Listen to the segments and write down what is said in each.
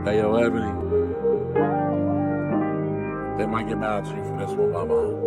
Hey, yo, Ebony, they might get mad at you for this one, mama.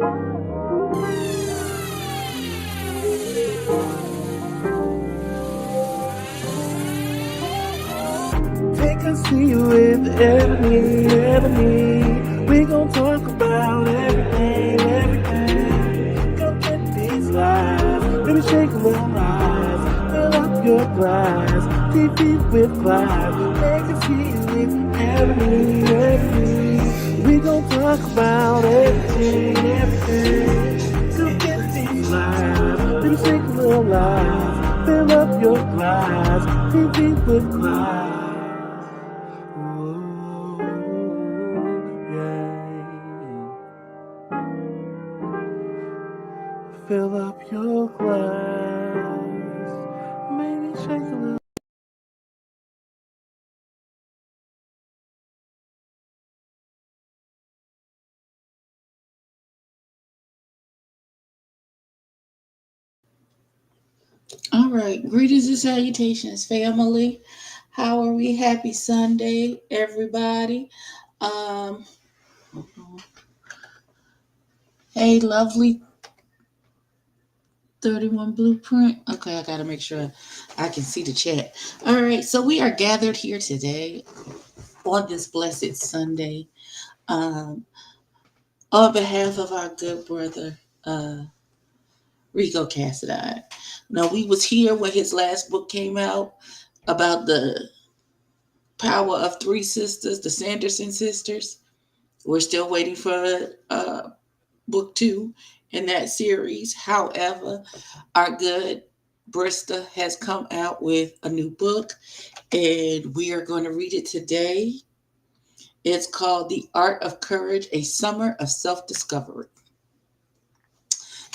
Take a seat with Ebony, Ebony. We gon' talk about everything, everything. Come get these lives, baby, shake a little eyes. Fill up your glass, deep, deep with class. Take a seat with Ebony, Ebony. We gon' talk about everything, everything. Come get these lives, baby, shake a little eyes. Fill up your glass, deep, deep with class. Fill up your glass. Maybe shake a little. All right, greetings and salutations, family. How are we? Happy Sunday, everybody. Um, hey, lovely 31 Blueprint. Okay, I gotta make sure I can see the chat. All right, so we are gathered here today on this blessed Sunday um, on behalf of our good brother Rico Cassadine. Now, we was here when his last book came out about the power of three sisters, the Sanderson sisters. We're still waiting for book two in that series. However, our good Brista has come out with a new book, and we are going to read it today. It's called The Art of Courage, A Summer of Self-Discovery.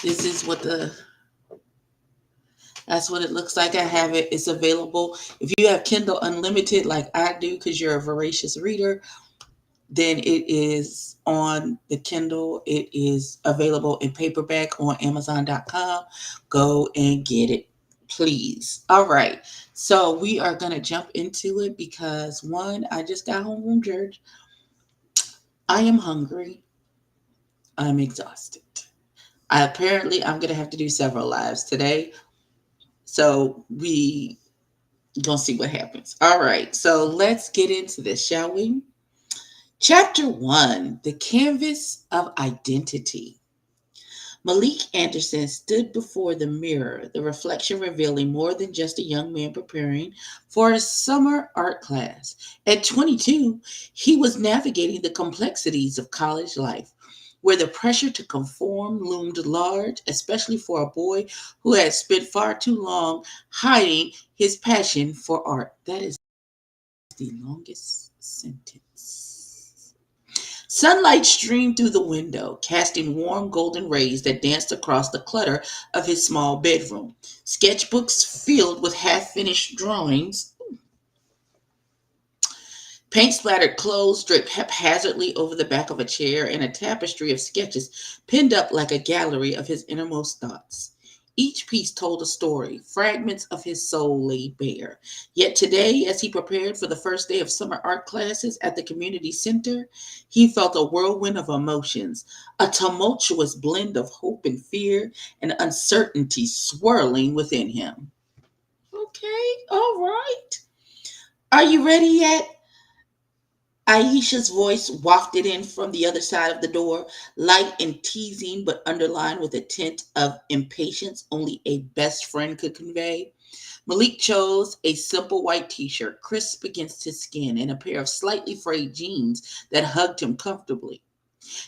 This is what that's what it looks like. I have it. It's available. If you have Kindle Unlimited like I do because you're a voracious reader, then it is on the Kindle. It is available in paperback on Amazon.com. Go and get it, please. All right. So we are going to jump into it because one, I just got home from church. I am hungry. I'm exhausted. I'm going to have to do several lives today. So we going to see what happens. All right. So let's get into this, shall we? Chapter 1, The Canvas of Identity. Malik Anderson stood before the mirror, the reflection revealing more than just a young man preparing for a summer art class. At 22, he was navigating the complexities of college life, where the pressure to conform loomed large, especially for a boy who had spent far too long hiding his passion for art. That is the longest sentence. Sunlight streamed through the window, casting warm golden rays that danced across the clutter of his small bedroom. Sketchbooks filled with half finished drawings, paint splattered clothes draped haphazardly over the back of a chair, and a tapestry of sketches pinned up like a gallery of his innermost thoughts. Each piece told a story, fragments of his soul laid bare. Yet today, as he prepared for the first day of summer art classes at the community center, he felt a whirlwind of emotions, a tumultuous blend of hope and fear and uncertainty swirling within him. Okay, all right. Are you ready yet? Aisha's voice wafted in from the other side of the door, light and teasing, but underlined with a tint of impatience only a best friend could convey. Malik chose a simple white t shirt, crisp against his skin, and a pair of slightly frayed jeans that hugged him comfortably.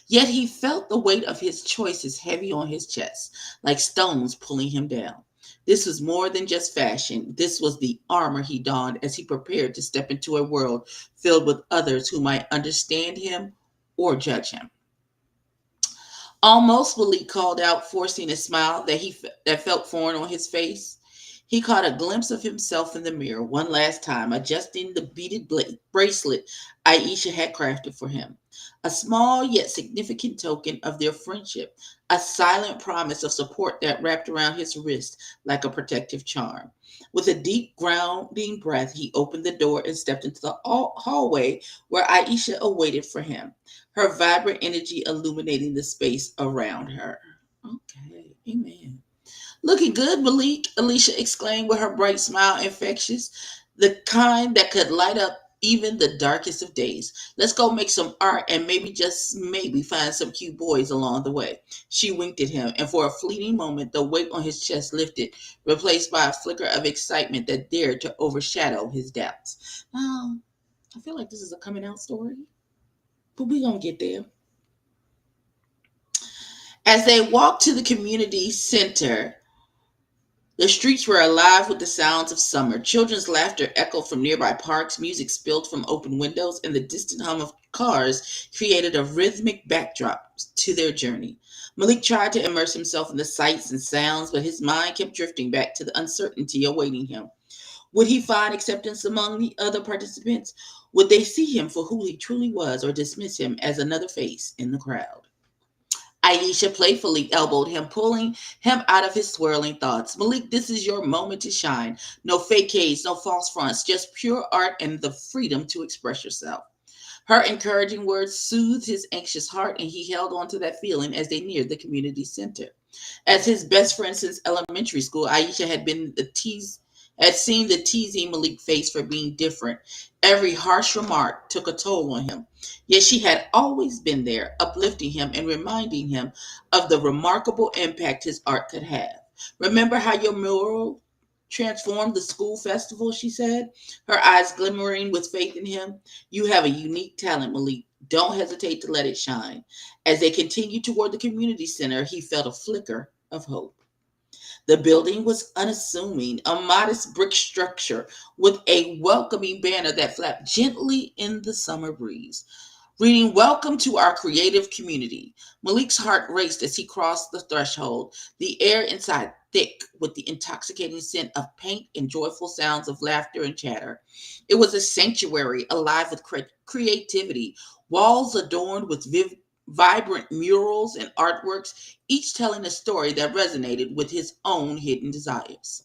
Yet he felt the weight of his choices heavy on his chest, like stones pulling him down. This was more than just fashion. This was the armor he donned as he prepared to step into a world filled with others who might understand him or judge him. Almost, Malik called out, forcing a smile that felt foreign on his face. He caught a glimpse of himself in the mirror one last time, adjusting the beaded bracelet Aisha had crafted for him. A small yet significant token of their friendship, a silent promise of support that wrapped around his wrist like a protective charm. With a deep, grounding breath, he opened the door and stepped into the hallway where Aisha awaited for him, her vibrant energy illuminating the space around her. Okay, amen. Looking good, Malik, Alicia exclaimed with her bright smile infectious, the kind that could light up even the darkest of days. Let's go make some art and maybe, just maybe, find some cute boys along the way. She winked at him, and for a fleeting moment, the weight on his chest lifted, replaced by a flicker of excitement that dared to overshadow his doubts. Now, I feel like this is a coming out story, but we're going to get there. As they walked to the community center, the streets were alive with the sounds of summer. Children's laughter echoed from nearby parks, music spilled from open windows, and the distant hum of cars created a rhythmic backdrop to their journey. Malik tried to immerse himself in the sights and sounds, but his mind kept drifting back to the uncertainty awaiting him. Would he find acceptance among the other participants? Would they see him for who he truly was or dismiss him as another face in the crowd? Aisha playfully elbowed him, pulling him out of his swirling thoughts. Malik, this is your moment to shine. No facades, no false fronts, just pure art and the freedom to express yourself. Her encouraging words soothed his anxious heart, and he held on to that feeling as they neared the community center. As his best friend since elementary school, Aisha had seen the teasing Malik face for being different. Every harsh remark took a toll on him. Yet she had always been there, uplifting him and reminding him of the remarkable impact his art could have. Remember how your mural transformed the school festival, she said, her eyes glimmering with faith in him. You have a unique talent, Malik. Don't hesitate to let it shine. As they continued toward the community center, he felt a flicker of hope. The building was unassuming, a modest brick structure with a welcoming banner that flapped gently in the summer breeze, reading, Welcome to our creative community. Malik's heart raced as he crossed the threshold, the air inside thick with the intoxicating scent of paint and joyful sounds of laughter and chatter. It was a sanctuary alive with creativity, walls adorned with vibrant murals and artworks, each telling a story that resonated with his own hidden desires.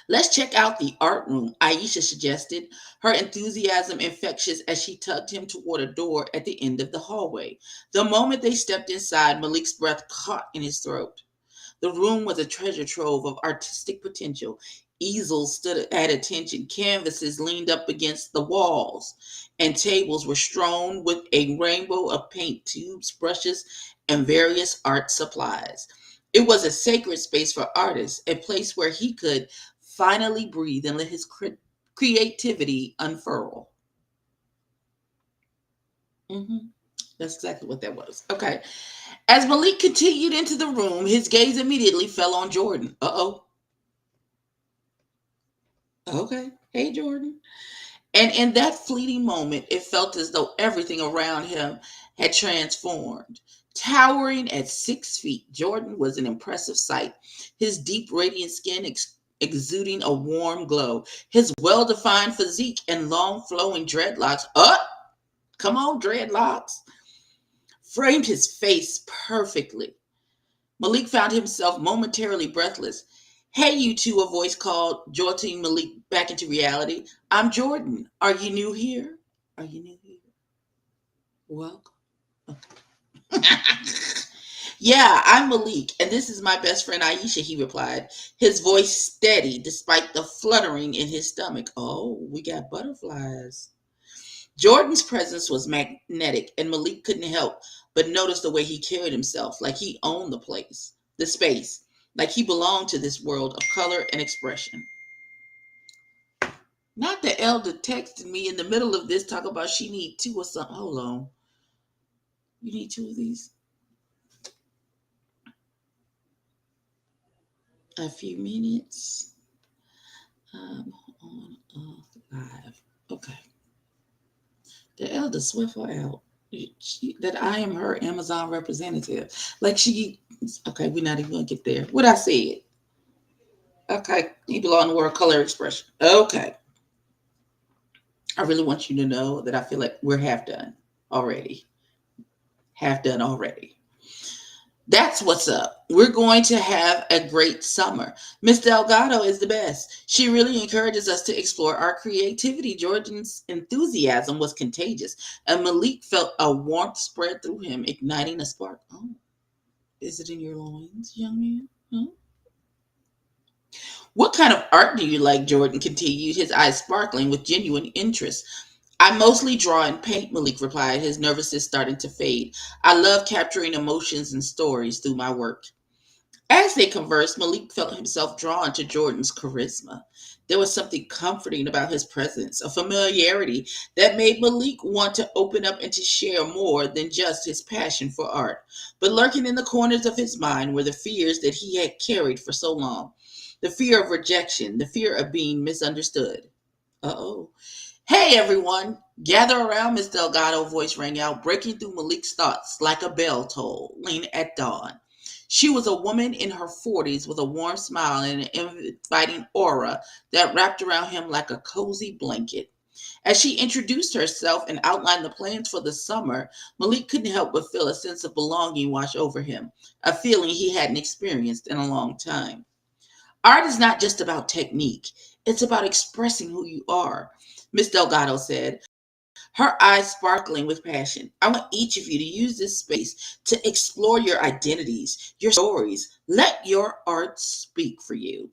Let's check out the art room, Aisha suggested, her enthusiasm infectious as she tugged him toward a door at the end of the hallway. The moment they stepped inside, Malik's breath caught in his throat. The room was a treasure trove of artistic potential. Easels stood at attention, canvases leaned up against the walls, and tables were strewn with a rainbow of paint tubes, brushes, and various art supplies. It was a sacred space for artists, a place where he could finally breathe and let his creativity unfurl. Mhm. That's exactly what that was. Okay. As Malik continued into the room, his gaze immediately fell on Jordan. Uh oh. Okay. Hey, Jordan. And in that fleeting moment, it felt as though everything around him had transformed. Towering at 6 feet, Jordan was an impressive sight, his deep, radiant skin exuding a warm glow, his well defined physique and long flowing dreadlocks. Come on, dreadlocks! Framed his face perfectly. Malik found himself momentarily breathless. Hey, you two, a voice called, jolting Malik back into reality. I'm Jordan. Are you new here? Are you new here? Welcome. Yeah, I'm Malik, and this is my best friend Aisha, he replied, his voice steady despite the fluttering in his stomach. Oh, we got butterflies. Jordan's presence was magnetic, and Malik couldn't help but notice the way he carried himself, like he owned the space, like he belonged to this world of color and expression. Not the elder texted me in the middle of this, talk about she need two or something. Hold on. You need two of these? A few minutes. On a live. Okay. The elder swear her out. That I am her Amazon representative. Like she, okay, we're not even gonna get there. What I said. Okay, you belong in the world color expression. Okay, I really want you to know that I feel like we're half done already. Half done already. That's what's up. We're going to have a great summer. Miss Delgado is the best. She really encourages us to explore our creativity. Jordan's enthusiasm was contagious, and Malik felt a warmth spread through him, igniting a spark. Oh, is it in your loins, young man? Huh? What kind of art do you like? Jordan continued, his eyes sparkling with genuine interest. I mostly draw and paint, Malik replied, his nervousness starting to fade. I love capturing emotions and stories through my work. As they conversed, Malik felt himself drawn to Jordan's charisma. There was something comforting about his presence, a familiarity that made Malik want to open up and to share more than just his passion for art. But lurking in the corners of his mind were the fears that he had carried for so long, the fear of rejection, the fear of being misunderstood. Uh oh. Hey everyone! Gather around, Miss Delgado's voice rang out, breaking through Malik's thoughts like a bell tolling at dawn. She was a woman in her 40s with a warm smile and an inviting aura that wrapped around him like a cozy blanket. As she introduced herself and outlined the plans for the summer, Malik couldn't help but feel a sense of belonging wash over him, a feeling he hadn't experienced in a long time. Art is not just about technique, it's about expressing who you are, Miss Delgado said, her eyes sparkling with passion. I want each of you to use this space to explore your identities, your stories. Let your art speak for you.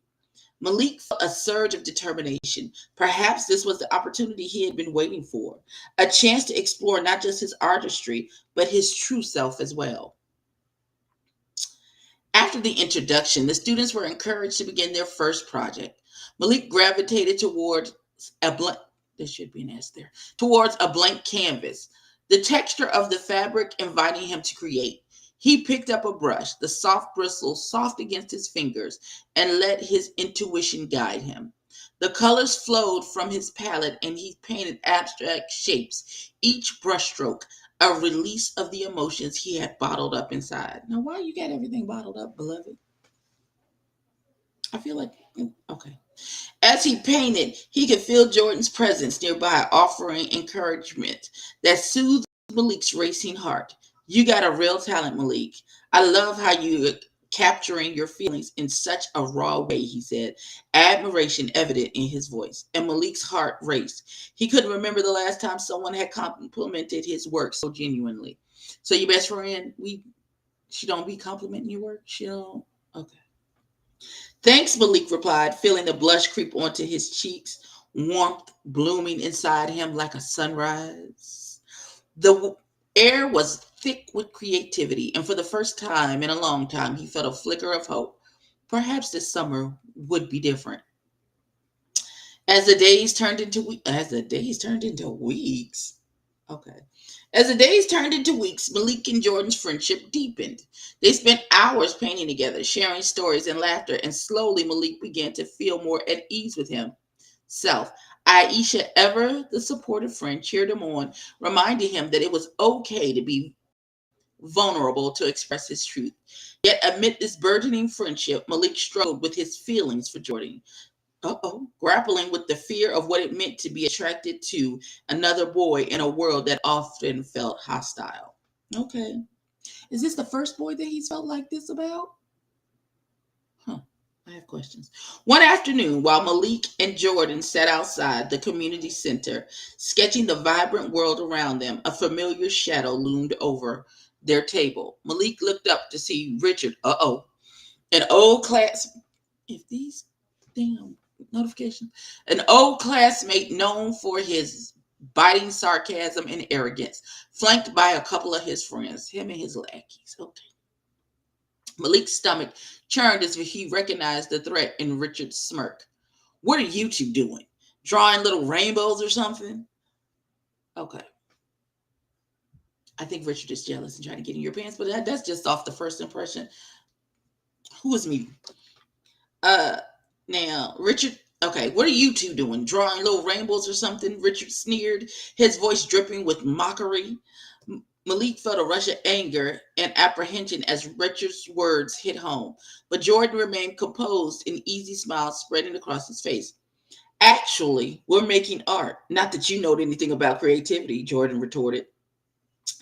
Malik felt a surge of determination. Perhaps this was the opportunity he had been waiting for, a chance to explore not just his artistry, but his true self as well. After the introduction, the students were encouraged to begin their first project. Malik gravitated towards a blank. There should be an S there. Towards a blank canvas, the texture of the fabric inviting him to create. He picked up a brush, the soft bristles soft against his fingers, and let his intuition guide him. The colors flowed from his palette, and he painted abstract shapes, each brushstroke a release of the emotions he had bottled up inside. Now, why you got everything bottled up, beloved? I feel like, okay. As he painted, he could feel Jordan's presence nearby, offering encouragement that soothed Malik's racing heart. You got a real talent, Malik. I love how you capturing your feelings in such a raw way, he said, admiration evident in his voice. And Malik's heart raced. He couldn't remember the last time someone had complimented his work so genuinely. So your best friend, she don't be complimenting your work? She don't? Okay. Thanks, Malik replied, feeling the blush creep onto his cheeks, warmth blooming inside him like a sunrise. The air was thick with creativity, and for the first time in a long time, he felt a flicker of hope. Perhaps this summer would be different. As the days turned into weeks. Okay. As the days turned into weeks, Malik and Jordan's friendship deepened. They spent hours painting together, sharing stories and laughter, and slowly Malik began to feel more at ease with himself. Aisha, ever the supportive friend, cheered him on, reminding him that it was okay to be vulnerable to express his truth. Yet, amid this burgeoning friendship, Malik struggled with his feelings for Jordan. Grappling with the fear of what it meant to be attracted to another boy in a world that often felt hostile. Okay. Is this the first boy that he's felt like this about? Huh. I have questions. One afternoon, while Malik and Jordan sat outside the community center, sketching the vibrant world around them, a familiar shadow loomed over their table. Malik looked up to see Richard, an old class. If these damn notifications, an old classmate known for his biting sarcasm and arrogance, flanked by a couple of his friends, him and his lackeys. Okay. Malik's stomach churned as if he recognized the threat in Richard's smirk. What are you two doing? Drawing little rainbows or something? Okay. I think Richard is jealous and trying to get in your pants, but that's just off the first impression. Who is me? Uh, Now, Richard, okay, what are you two doing? Drawing little rainbows or something? Richard sneered, his voice dripping with mockery. Malik felt a rush of anger and apprehension as Richard's words hit home, but Jordan remained composed, an easy smile spreading across his face. Actually, we're making art. Not that you know anything about creativity, Jordan retorted,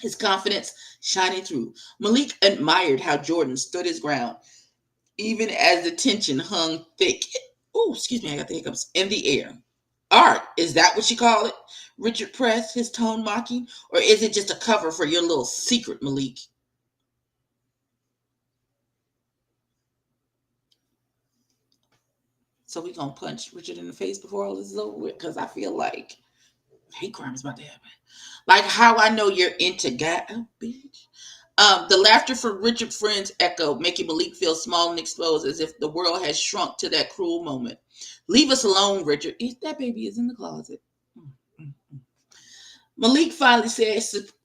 his confidence shining through. Malik admired how Jordan stood his ground, even as the tension hung thick. Oh, excuse me, I got the hiccups in the air. Art, is that what you call it? Richard pressed, his tone mocking. Or is it just a cover for your little secret, Malik? So we gonna punch Richard in the face before all this is over with? Because I feel like hate crime is about to happen. Like how I know you're into God, oh, bitch. The laughter from Richard's friends echoed, making Malik feel small and exposed, as if the world had shrunk to that cruel moment. Leave us alone, Richard. That baby is in the closet. Malik finally said,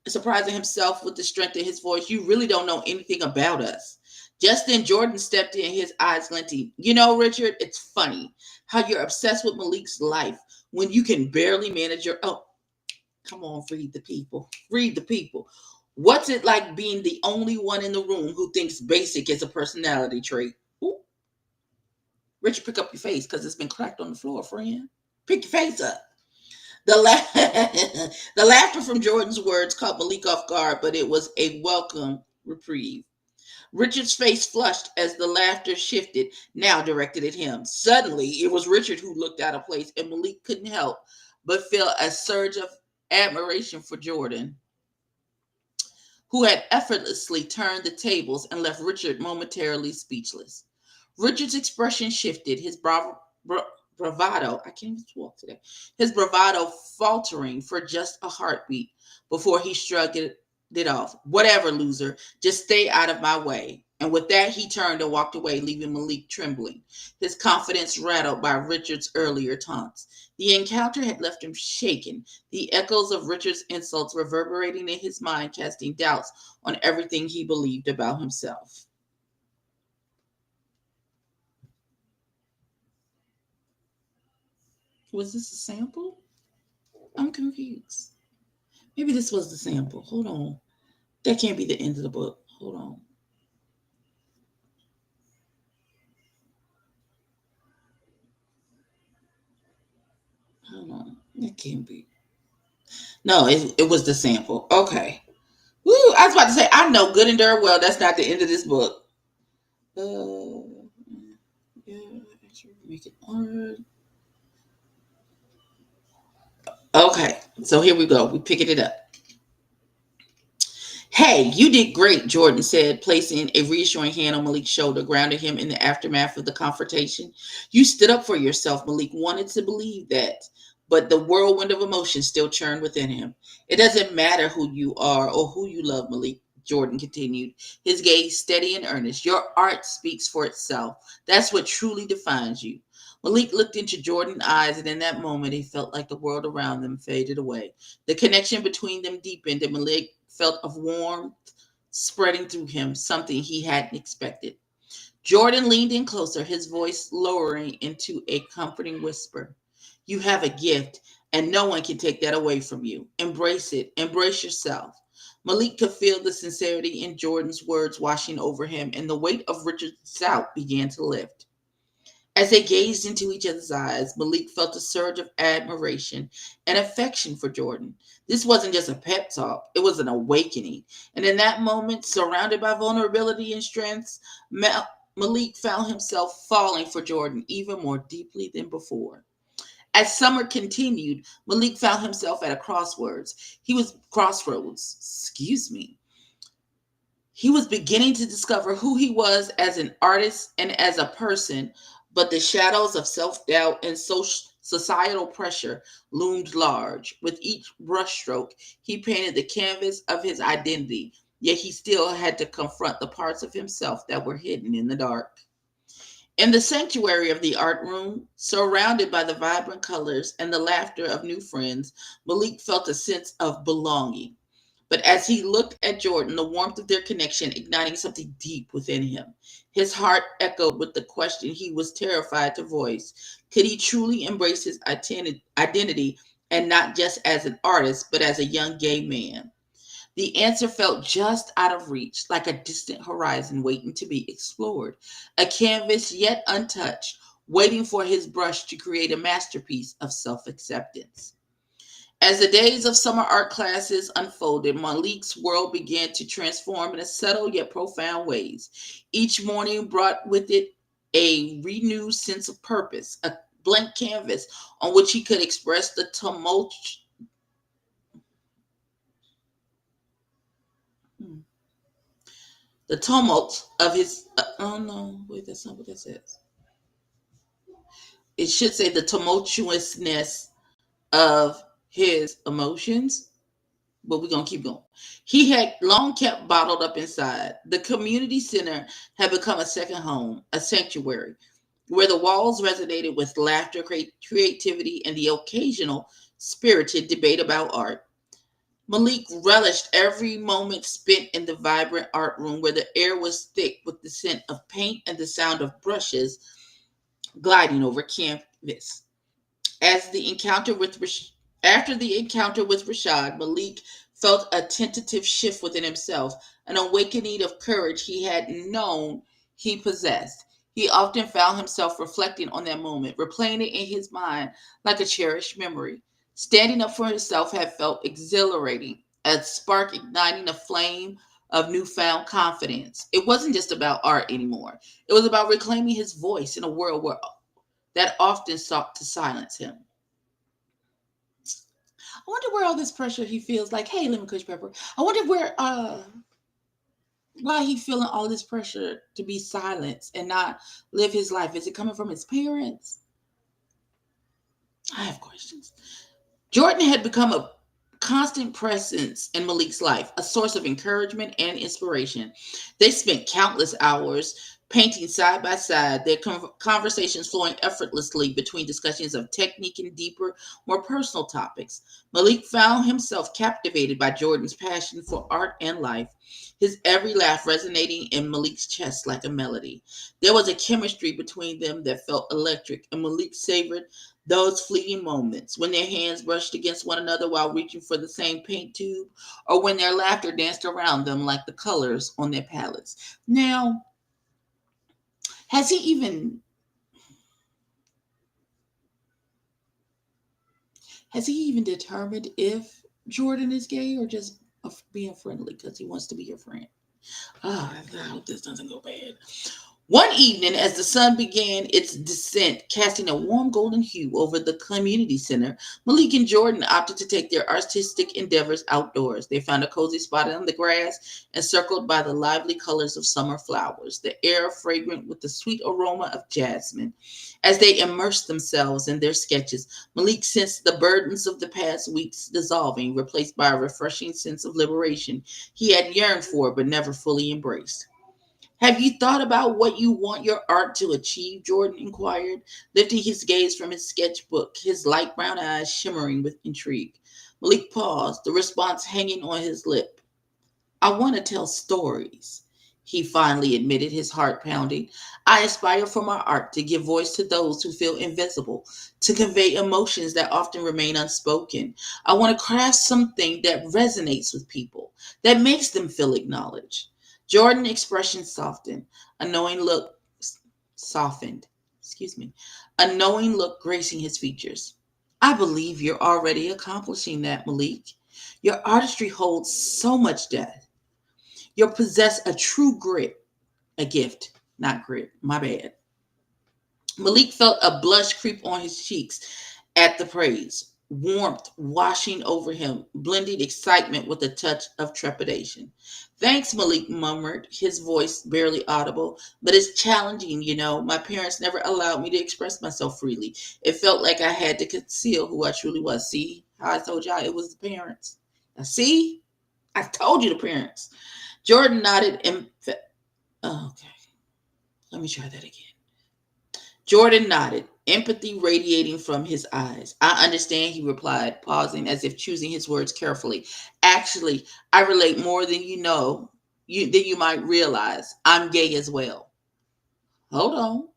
surprising himself with the strength in his voice, "You really don't know anything about us." Just then, Jordan stepped in, his eyes glinting. "You know, Richard, it's funny how you're obsessed with Malik's life when you can barely manage your own." Come on, read the people. Read the people. What's it like being the only one in the room who thinks basic is a personality trait? Ooh. Richard, pick up your face because it's been cracked on the floor, friend. Pick your face up. The laughter from Jordan's words caught Malik off guard, but it was a welcome reprieve. Richard's face flushed as the laughter shifted, now directed at him. Suddenly, it was Richard who looked out of place, and Malik couldn't help but feel a surge of admiration for Jordan, who had effortlessly turned the tables and left Richard momentarily speechless. Richard's expression shifted, his bravado, I can't even talk today, his bravado faltering for just a heartbeat before he shrugged it off. "Whatever, loser, just stay out of my way." And with that, he turned and walked away, leaving Malik trembling, his confidence rattled by Richard's earlier taunts. The encounter had left him shaken, the echoes of Richard's insults reverberating in his mind, casting doubts on everything he believed about himself. Was this a sample? I'm confused. Maybe this was the sample. Hold on. That can't be the end of the book. Hold on. Hold on. That can't be. No, it was the sample. Okay. Woo! I was about to say, I know good and darn well that's not the end of this book. Yeah, make it hard. Okay, so here we go. We picking it up. "Hey, you did great," Jordan said, placing a reassuring hand on Malik's shoulder, grounding him in the aftermath of the confrontation. "You stood up for yourself." Malik wanted to believe that, but the whirlwind of emotion still churned within him. "It doesn't matter who you are or who you love, Malik," Jordan continued, his gaze steady and earnest. "Your art speaks for itself. That's what truly defines you." Malik looked into Jordan's eyes, and in that moment, he felt like the world around them faded away. The connection between them deepened, and Malik felt of warmth spreading through him, something he hadn't expected. Jordan leaned in closer, his voice lowering into a comforting whisper. "You have a gift, and no one can take that away from you. Embrace it. Embrace yourself." Malik could feel the sincerity in Jordan's words washing over him, and the weight of Richard's doubt began to lift. As they gazed into each other's eyes, Malik felt a surge of admiration and affection for Jordan. This wasn't just a pep talk, it was an awakening. And in that moment, surrounded by vulnerability and strengths, Malik found himself falling for Jordan even more deeply than before. As summer continued, Malik found himself at a crossroads, excuse me. He was beginning to discover who he was as an artist and as a person, but the shadows of self doubt and societal pressure loomed large. With each brushstroke, he painted the canvas of his identity, yet he still had to confront the parts of himself that were hidden in the dark. In the sanctuary of the art room, surrounded by the vibrant colors and the laughter of new friends, Malik felt a sense of belonging. But as he looked at Jordan, the warmth of their connection igniting something deep within him. His heart echoed with the question he was terrified to voice. Could he truly embrace his identity, and not just as an artist, but as a young gay man? The answer felt just out of reach, like a distant horizon waiting to be explored, a canvas yet untouched, waiting for his brush to create a masterpiece of self acceptance. As the days of summer art classes unfolded, Malik's world began to transform in a subtle yet profound ways. Each morning brought with it a renewed sense of purpose, a blank canvas on which he could express the tumult of his. Oh no, wait, that's not what that says. It should say the tumultuousness of his emotions, but we're going to keep going. He had long kept bottled up inside. The community center had become a second home, a sanctuary, where the walls resonated with laughter, creativity, and the occasional spirited debate about art. Malik relished every moment spent in the vibrant art room where the air was thick with the scent of paint and the sound of brushes gliding over canvas. As the encounter with After the encounter with Rashad, Malik felt a tentative shift within himself, an awakening of courage he had known he possessed. He often found himself reflecting on that moment, replaying it in his mind like a cherished memory. Standing up for himself had felt exhilarating, a spark igniting a flame of newfound confidence. It wasn't just about art anymore. It was about reclaiming his voice in a world that often sought to silence him. I wonder where all this pressure he feels like, hey, lemon kush pepper. I wonder why he feeling all this pressure to be silenced and not live his life. Is it coming from his parents? I have questions. Jordan had become a constant presence in Malik's life, a source of encouragement and inspiration. They spent countless hours painting side by side, their conversations flowing effortlessly between discussions of technique and deeper, more personal topics. Malik found himself captivated by Jordan's passion for art and life, his every laugh resonating in Malik's chest like a melody. There was a chemistry between them that felt electric, and Malik savored those fleeting moments when their hands brushed against one another while reaching for the same paint tube, or when their laughter danced around them like the colors on their palettes. Now, has he even determined if Jordan is gay or just being friendly because he wants to be your friend? Oh, I hope this doesn't go bad. One evening, as the sun began its descent, casting a warm golden hue over the community center, Malik and Jordan opted to take their artistic endeavors outdoors. They found a cozy spot on the grass, encircled by the lively colors of summer flowers, the air fragrant with the sweet aroma of jasmine. As they immersed themselves in their sketches, Malik sensed the burdens of the past weeks dissolving, replaced by a refreshing sense of liberation he had yearned for but never fully embraced. Have you thought about what you want your art to achieve? Jordan inquired, lifting his gaze from his sketchbook, his light brown eyes shimmering with intrigue. Malik paused, the response hanging on his lip. I want to tell stories, he finally admitted, his heart pounding. I aspire for my art to give voice to those who feel invisible, to convey emotions that often remain unspoken. I want to craft something that resonates with people, that makes them feel acknowledged. Jordan's expression softened, a knowing look softened, excuse me, a knowing look gracing his features. I believe you're already accomplishing that, Malik. Your artistry holds so much depth. You possess a true grit, a gift, not grit, my bad. Malik felt a blush creep on his cheeks at the praise, warmth washing over him, blending excitement with a touch of trepidation. Thanks, Malik murmured, his voice barely audible. But it's challenging, you know. My parents never allowed me to express myself freely. It felt like I had to conceal who I truly was. See how I told y'all it was the parents? Now, see? I told you the parents. Jordan nodded and. Oh, okay, let me try that again. Jordan nodded, empathy radiating from his eyes. I understand, he replied, pausing as if choosing his words carefully. Actually, I relate more than than you might realize. I'm gay as well. Hold on.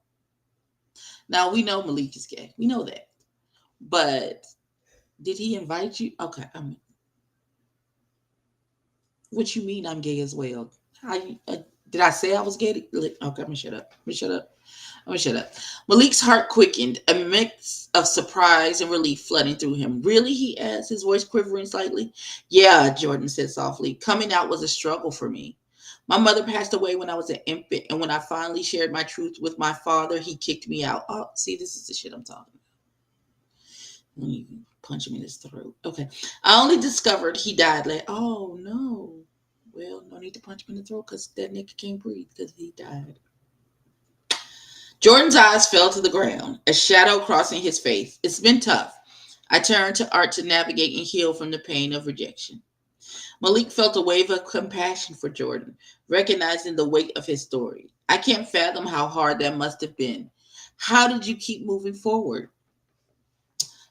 Now we know Malik is gay. We know that. But did he invite you? Okay. What you mean I'm gay as well? How you, did I say I was gay? Okay, I'm gonna shut up. I'm gonna shut up. I'm gonna shut up. Malik's heart quickened, a mix of surprise and relief flooding through him. Really? He asked, his voice quivering slightly. Yeah, Jordan said softly. Coming out was a struggle for me. My mother passed away when I was an infant, and when I finally shared my truth with my father, he kicked me out. Oh, see, this is the shit I'm talking about. You punch him in his throat. Okay. I only discovered he died like, oh no. Well, no need to punch him in the throat because that nigga can't breathe because he died. Jordan's eyes fell to the ground, a shadow crossing his face. It's been tough. I turned to Art to navigate and heal from the pain of rejection. Malik felt a wave of compassion for Jordan, recognizing the weight of his story. I can't fathom how hard that must have been. How did you keep moving forward?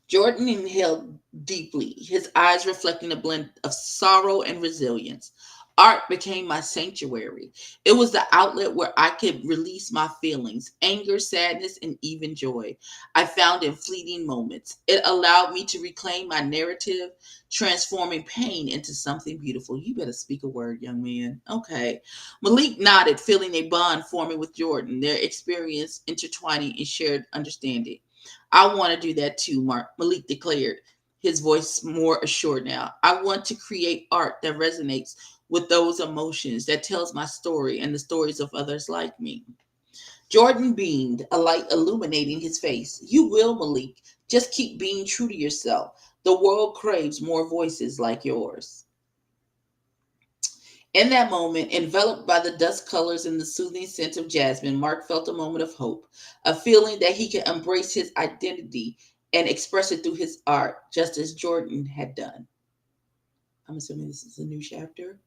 Jordan inhaled deeply, his eyes reflecting a blend of sorrow and resilience. Art became my sanctuary. It was the outlet where I could release my feelings, anger, sadness, and even joy I found in fleeting moments. It allowed me to reclaim my narrative, transforming pain into something beautiful. You better speak a word, young man. Okay. Malik nodded, feeling a bond forming with Jordan, their experience intertwining in shared understanding. I want to do that too, Malik declared, his voice more assured now. I want to create art that resonates with those emotions, that tells my story and the stories of others like me. Jordan beamed, a light illuminating his face. You will, Malik. Just keep being true to yourself. The world craves more voices like yours. In that moment, enveloped by the dust colors and the soothing scent of jasmine, Mark felt a moment of hope, a feeling that he could embrace his identity and express it through his art, just as Jordan had done. I'm assuming this is a new chapter.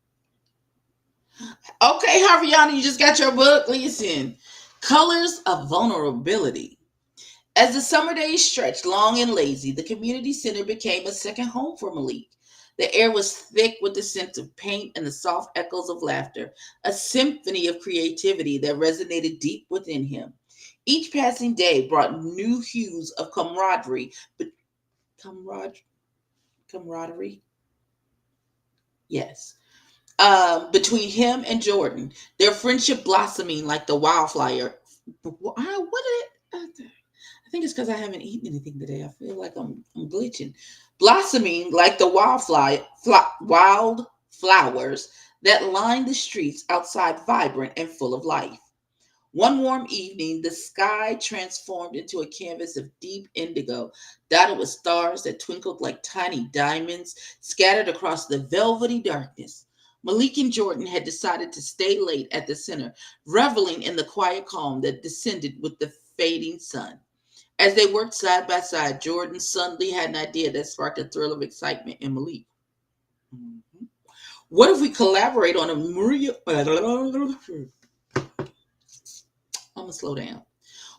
Okay, Harviana, you just got your book. Listen. Colors of Vulnerability. As the summer days stretched long and lazy, the community center became a second home for Malik. The air was thick with the scent of paint and the soft echoes of laughter, a symphony of creativity that resonated deep within him. Each passing day brought new hues of camaraderie, but camaraderie, camaraderie, yes, between him and Jordan, their friendship blossoming like the wildfire. What did I think it's because I haven't eaten anything today. I feel like I'm glitching. Blossoming like the wild flowers that line the streets outside, vibrant and full of life. One warm evening, the sky transformed into a canvas of deep indigo, dotted with stars that twinkled like tiny diamonds scattered across the velvety darkness. Malik and Jordan had decided to stay late at the center, reveling in the quiet calm that descended with the fading sun. As they worked side by side, Jordan suddenly had an idea that sparked a thrill of excitement in Malik. Mhm. What if we collaborate on a mural? I'm gonna slow down.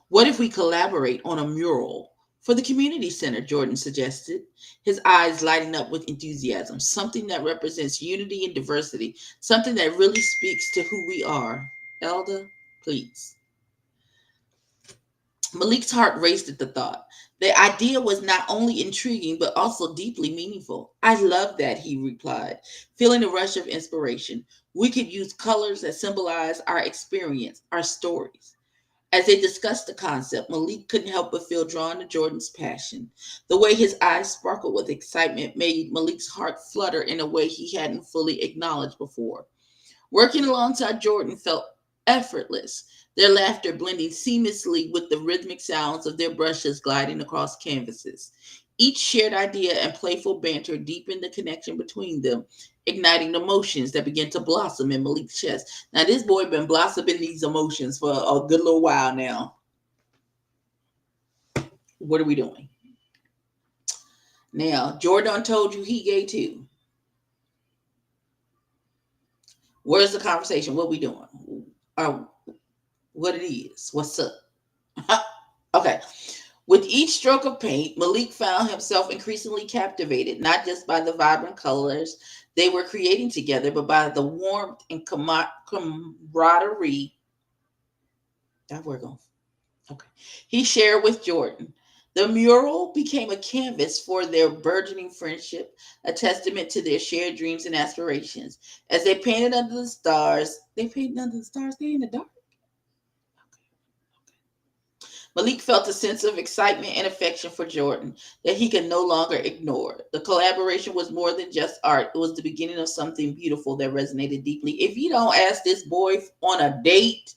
What if we collaborate on a mural for the community center? Jordan suggested, his eyes lighting up with enthusiasm. Something that represents unity and diversity, something that really speaks to who we are. Elder, please. Malik's heart raced at the thought. The idea was not only intriguing, but also deeply meaningful. I love that, he replied, feeling a rush of inspiration. We could use colors that symbolize our experience, our stories. As they discussed the concept, Malik couldn't help but feel drawn to Jordan's passion. The way his eyes sparkled with excitement made Malik's heart flutter in a way he hadn't fully acknowledged before. Working alongside Jordan felt effortless, their laughter blending seamlessly with the rhythmic sounds of their brushes gliding across canvases. Each shared idea and playful banter deepened the connection between them, igniting emotions that began to blossom in Malik's chest. Now, this boy been blossoming these emotions for a good little while now. What are we doing? Now, Jordan told you he gay too. Where's the conversation? What we doing? Or what it is? What's up? Okay. With each stroke of paint, Malik found himself increasingly captivated, not just by the vibrant colors they were creating together, but by the warmth and camaraderie that we're going. Okay. He shared with Jordan. The mural became a canvas for their burgeoning friendship, a testament to their shared dreams and aspirations. As they painted under the stars, they painted under the stars, they in the dark. Malik felt a sense of excitement and affection for Jordan that he could no longer ignore. The collaboration was more than just art, it was the beginning of something beautiful that resonated deeply. If you don't ask this boy on a date,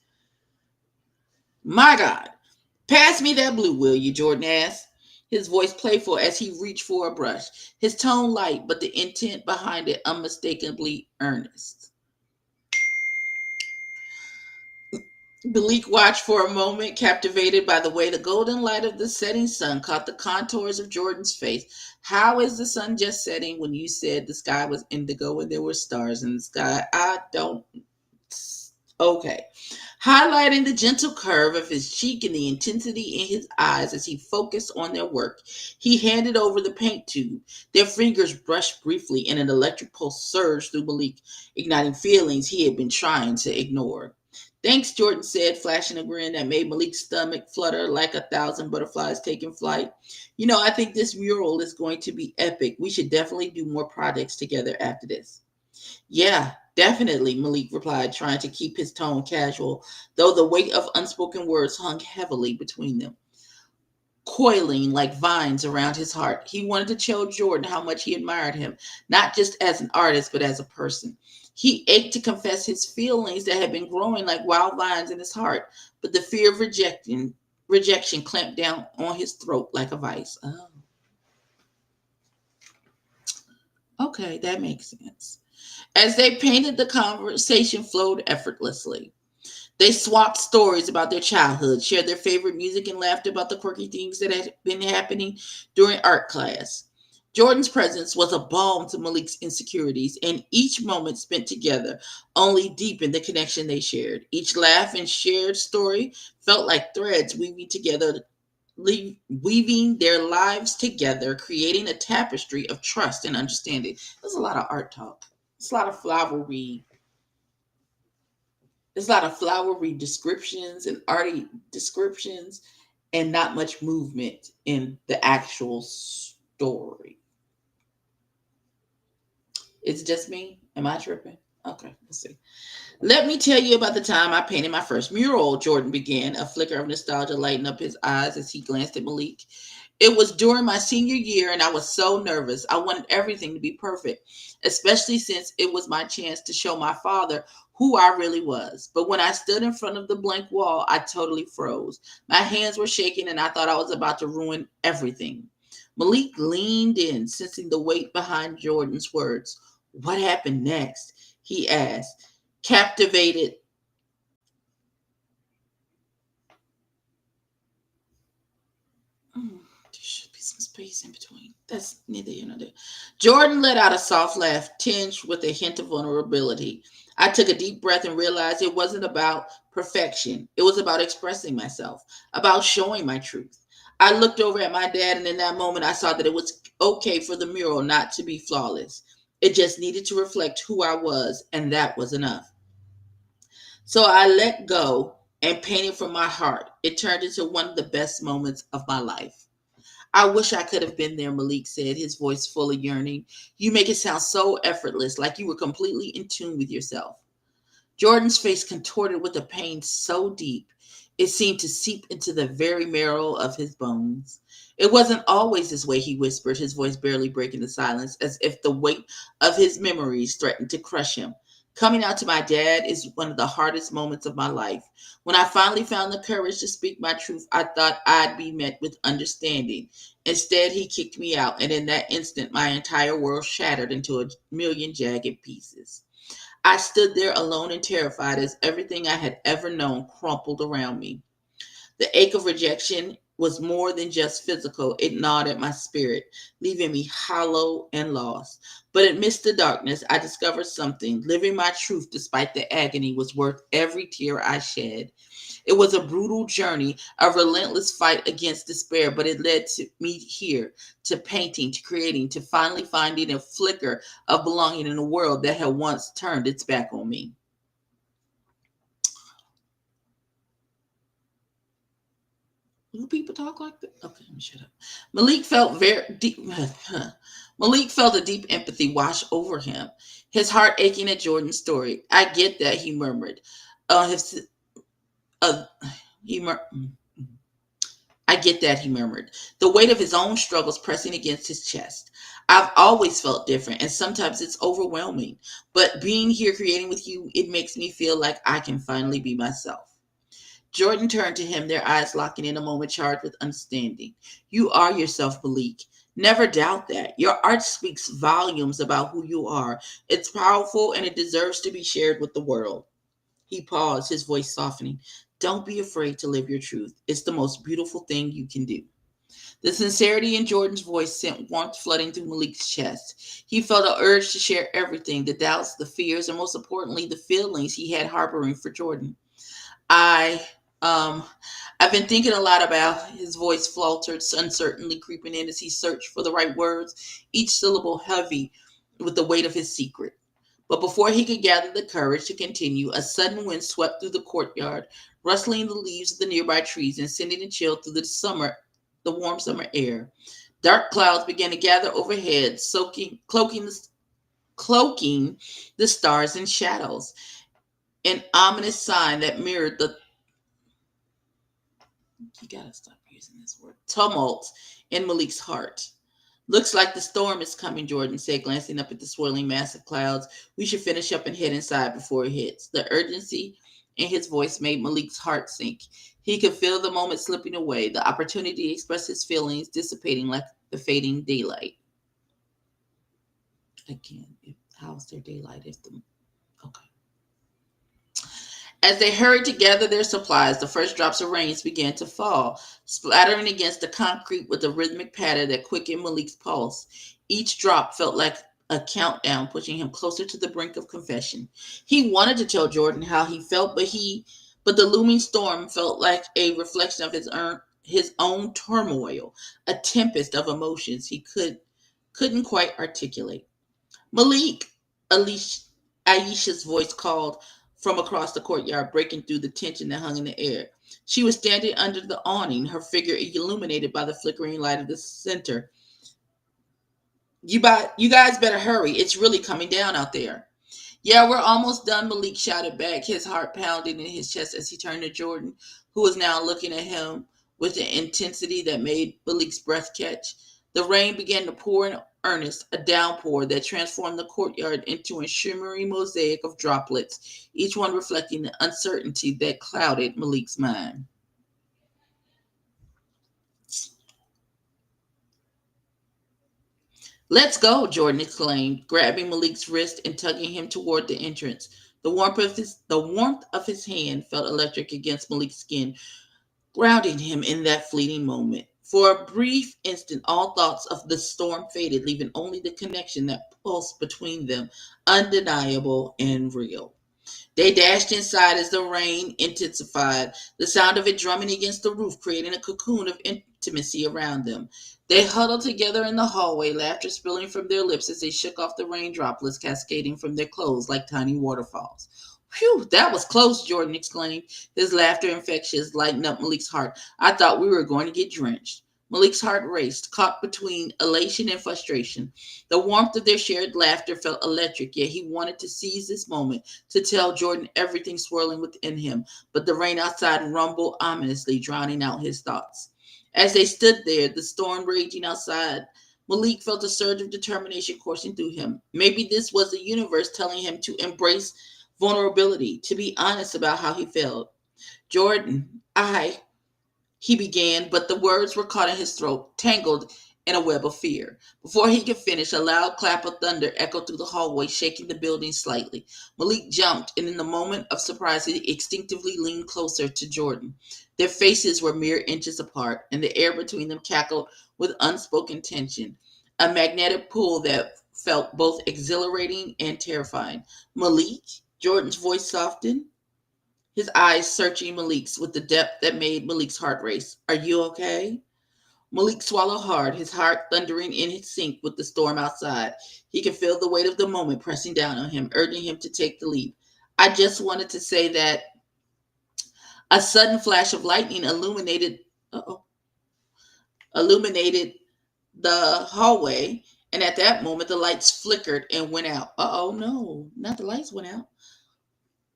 my God, pass me that blue, will you? Jordan asked, his voice playful as he reached for a brush, his tone light, but the intent behind it unmistakably earnest. Bleak watched for a moment, captivated by the way the golden light of the setting sun caught the contours of Jordan's face. How is the sun just setting when you said the sky was indigo and there were stars in the sky? I don't. Okay. Highlighting the gentle curve of his cheek and the intensity in his eyes as he focused on their work, he handed over the paint tube. Their fingers brushed briefly, and an electric pulse surged through Malik, igniting feelings he had been trying to ignore. Thanks, Jordan said, flashing a grin that made Malik's stomach flutter like a thousand butterflies taking flight. You know, I think this mural is going to be epic. We should definitely do more projects together after this. Yeah, definitely, Malik replied, trying to keep his tone casual, though the weight of unspoken words hung heavily between them, coiling like vines around his heart. He wanted to tell Jordan how much he admired him, not just as an artist, but as a person. He ached to confess his feelings that had been growing like wild vines in his heart, but the fear of rejection clamped down on his throat like a vice. Oh, okay, that makes sense. As they painted, the conversation flowed effortlessly. They swapped stories about their childhood, shared their favorite music, and laughed about the quirky things that had been happening during art class. Jordan's presence was a balm to Malik's insecurities, and each moment spent together only deepened the connection they shared. Each laugh and shared story felt like threads weaving their lives together, creating a tapestry of trust and understanding. There's a lot of art talk. It's a lot of flowery. There's a lot of flowery descriptions and arty descriptions, and not much movement in the actual story. It's just me. Am I tripping? Okay, let's see. Let me tell you about the time I painted my first mural, Jordan began, a flicker of nostalgia lighting up his eyes as he glanced at Malik. It was during my senior year, and I was so nervous. I wanted everything to be perfect, especially since it was my chance to show my father who I really was. But when I stood in front of the blank wall, I totally froze. My hands were shaking, and I thought I was about to ruin everything. Malik leaned in, sensing the weight behind Jordan's words. What happened next? He asked, captivated. There should be some space in between. That's neither here nor there. Jordan let out a soft laugh, tinged with a hint of vulnerability. I took a deep breath and realized it wasn't about perfection. It was about expressing myself, about showing my truth. I looked over at my dad, and in that moment, I saw that it was okay for the mural not to be flawless. It just needed to reflect who I was, and that was enough. So I let go and painted from my heart. It turned into one of the best moments of my life. I wish I could have been there, Malik said, his voice full of yearning. You make it sound so effortless, like you were completely in tune with yourself. Jordan's face contorted with a pain so deep it seemed to seep into the very marrow of his bones. It wasn't always this way, he whispered, his voice barely breaking the silence, as if the weight of his memories threatened to crush him. Coming out to my dad is one of the hardest moments of my life. When I finally found the courage to speak my truth, I thought I'd be met with understanding. Instead, he kicked me out, and in that instant, my entire world shattered into a million jagged pieces. I stood there alone and terrified as everything I had ever known crumpled around me. The ache of rejection was more than just physical. It gnawed at my spirit, leaving me hollow and lost. But amidst the darkness, I discovered something. Living my truth despite the agony was worth every tear I shed. It was a brutal journey, a relentless fight against despair, but it led to me here, to painting, to creating, to finally finding a flicker of belonging in a world that had once turned its back on me. Do people talk like that? Okay, let me shut up. Malik felt very deep. Malik felt a deep empathy wash over him, his heart aching at Jordan's story. I get that, he murmured. His, uh, he mur- I get that, he murmured, the weight of his own struggles pressing against his chest. I've always felt different, and sometimes it's overwhelming. But being here creating with you, it makes me feel like I can finally be myself. Jordan turned to him, their eyes locking in a moment charged with understanding. You are yourself, Malik. Never doubt that. Your art speaks volumes about who you are. It's powerful and it deserves to be shared with the world. He paused, his voice softening. Don't be afraid to live your truth. It's the most beautiful thing you can do. The sincerity in Jordan's voice sent warmth flooding through Malik's chest. He felt an urge to share everything, the doubts, the fears, and most importantly, the feelings he had harboring for Jordan. I um I've been thinking a lot about his voice faltered, uncertainly creeping in as he searched for the right words, each syllable heavy with the weight of his secret. But before he could gather the courage to continue, a sudden wind swept through the courtyard, rustling the leaves of the nearby trees and sending a chill through the warm summer air. Dark clouds began to gather overhead, cloaking the stars in shadows, an ominous sign that mirrored the you gotta stop using this word tumult in Malik's heart. Looks like the storm is coming, Jordan said, glancing up at the swirling mass of clouds. We should finish up and head inside before it hits. The urgency in his voice made Malik's heart sink. He could feel the moment slipping away, the opportunity to express his feelings dissipating like the fading daylight. Again, how's there daylight if the okay. As they hurried to gather their supplies, the first drops of rain began to fall, splattering against the concrete with a rhythmic patter that quickened Malik's pulse. Each drop felt like a countdown, pushing him closer to the brink of confession. He wanted to tell Jordan how he felt, but the looming storm felt like a reflection of his own turmoil, a tempest of emotions he couldn't quite articulate. Malik, Alicia, Aisha's voice called from across the courtyard, breaking through the tension that hung in the air. She was standing under the awning, her figure illuminated by the flickering light of the center. You guys better hurry. It's really coming down out there. Yeah, we're almost done, Malik shouted back, his heart pounding in his chest as he turned to Jordan, who was now looking at him with an intensity that made Malik's breath catch. The rain began to pour in earnest, a downpour that transformed the courtyard into a shimmering mosaic of droplets, each one reflecting the uncertainty that clouded Malik's mind. Let's go, Jordan exclaimed, grabbing Malik's wrist and tugging him toward the entrance. The warmth of his hand felt electric against Malik's skin, grounding him in that fleeting moment. For a brief instant, all thoughts of the storm faded, leaving only the connection that pulsed between them, undeniable and real. They dashed inside as the rain intensified, the sound of it drumming against the roof, creating a cocoon of intimacy around them. They huddled together in the hallway, laughter spilling from their lips as they shook off the rain droplets cascading from their clothes like tiny waterfalls. Phew, that was close, Jordan exclaimed, his laughter infectious, lighting up Malik's heart. I thought we were going to get drenched. Malik's heart raced, caught between elation and frustration. The warmth of their shared laughter felt electric, yet he wanted to seize this moment to tell Jordan everything swirling within him, but the rain outside rumbled ominously, drowning out his thoughts. As they stood there, the storm raging outside, Malik felt a surge of determination coursing through him. Maybe this was the universe telling him to embrace vulnerability, to be honest about how he felt. Jordan, he began, but the words were caught in his throat, tangled in a web of fear. Before he could finish, a loud clap of thunder echoed through the hallway, shaking the building slightly. Malik jumped, and in the moment of surprise, he instinctively leaned closer to Jordan. Their faces were mere inches apart, and the air between them cackled with unspoken tension, a magnetic pull that felt both exhilarating and terrifying. Malik? Jordan's voice softened, his eyes searching Malik's with the depth that made Malik's heart race. Are you okay? Malik swallowed hard, his heart thundering in its sync with the storm outside. He could feel the weight of the moment pressing down on him, urging him to take the leap. I just wanted to say that a sudden flash of lightning illuminated. Uh-oh. illuminated the hallway, and at that moment the lights flickered and went out. Oh no, not the lights went out,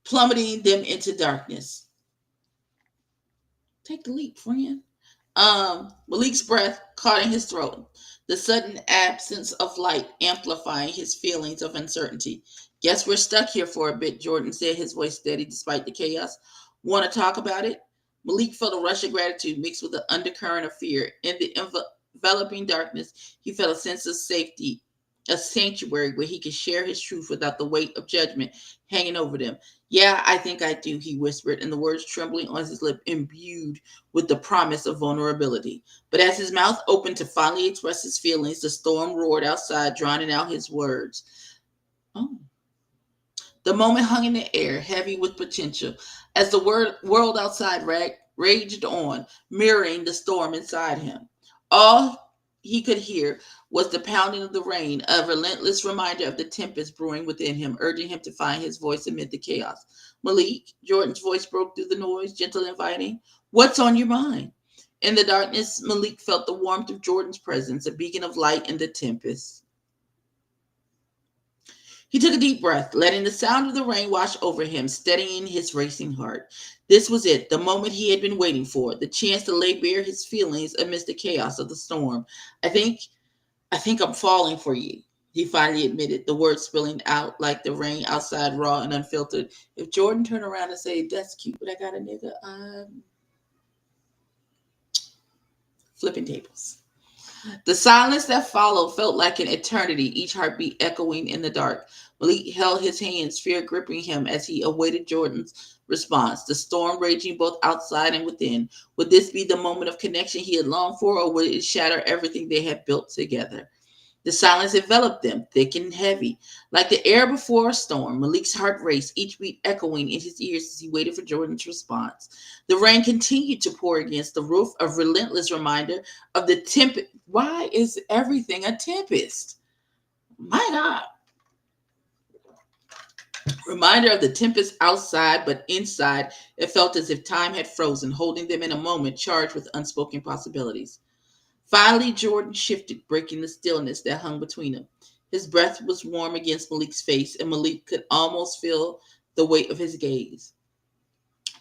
plummeting them into darkness. Take the leap, friend. Malik's breath caught in his throat, the sudden absence of light amplifying his feelings of uncertainty. Guess we're stuck here for a bit, Jordan said, his voice steady despite the chaos. Want to talk about it? Malik felt a rush of gratitude mixed with an undercurrent of fear. In the enveloping darkness, he felt a sense of safety, a sanctuary where he could share his truth without the weight of judgment hanging over them. Yeah, I think I do, he whispered, and the words trembling on his lip imbued with the promise of vulnerability. But as his mouth opened to finally express his feelings, the storm roared outside, drowning out his words. Oh. The moment hung in the air, heavy with potential, as the world outside raged on, mirroring the storm inside him. All he could hear was the pounding of the rain, a relentless reminder of the tempest brewing within him, urging him to find his voice amid the chaos. Malik, Jordan's voice broke through the noise, gentle and inviting. What's on your mind? In the darkness, Malik felt the warmth of Jordan's presence, a beacon of light in the tempest. He took a deep breath, letting the sound of the rain wash over him, steadying his racing heart. This was it, the moment he had been waiting for, the chance to lay bare his feelings amidst the chaos of the storm. I think I think I'm falling for you, he finally admitted, the words spilling out like the rain outside, raw and unfiltered. If Jordan turned around and said, that's cute, but I got a nigga, I'm flipping tables. The silence that followed felt like an eternity, each heartbeat echoing in the dark. Malik held his hands, fear gripping him as he awaited Jordan's response, the storm raging both outside and within. Would this be the moment of connection he had longed for, or would it shatter everything they had built together? The silence enveloped them, thick and heavy. Like the air before a storm, Malik's heart raced, each beat echoing in his ears as he waited for Jordan's response. The rain continued to pour against the roof, a relentless reminder of the tempest. Why is everything a tempest? My God. Reminder of the tempest outside, but inside, it felt as if time had frozen, holding them in a moment charged with unspoken possibilities. Finally, Jordan shifted, breaking the stillness that hung between them. His breath was warm against Malik's face, and Malik could almost feel the weight of his gaze.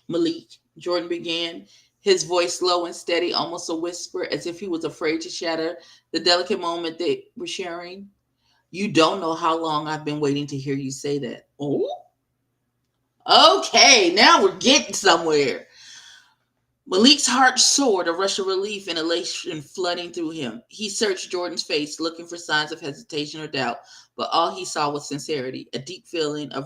Malik, Jordan began, his voice low and steady, almost a whisper, as if he was afraid to shatter the delicate moment they were sharing. You don't know how long I've been waiting to hear you say that. Oh? Okay, now we're getting somewhere. Malik's heart soared, a rush of relief and elation flooding through him. He searched Jordan's face, looking for signs of hesitation or doubt, but all he saw was sincerity, a deep feeling of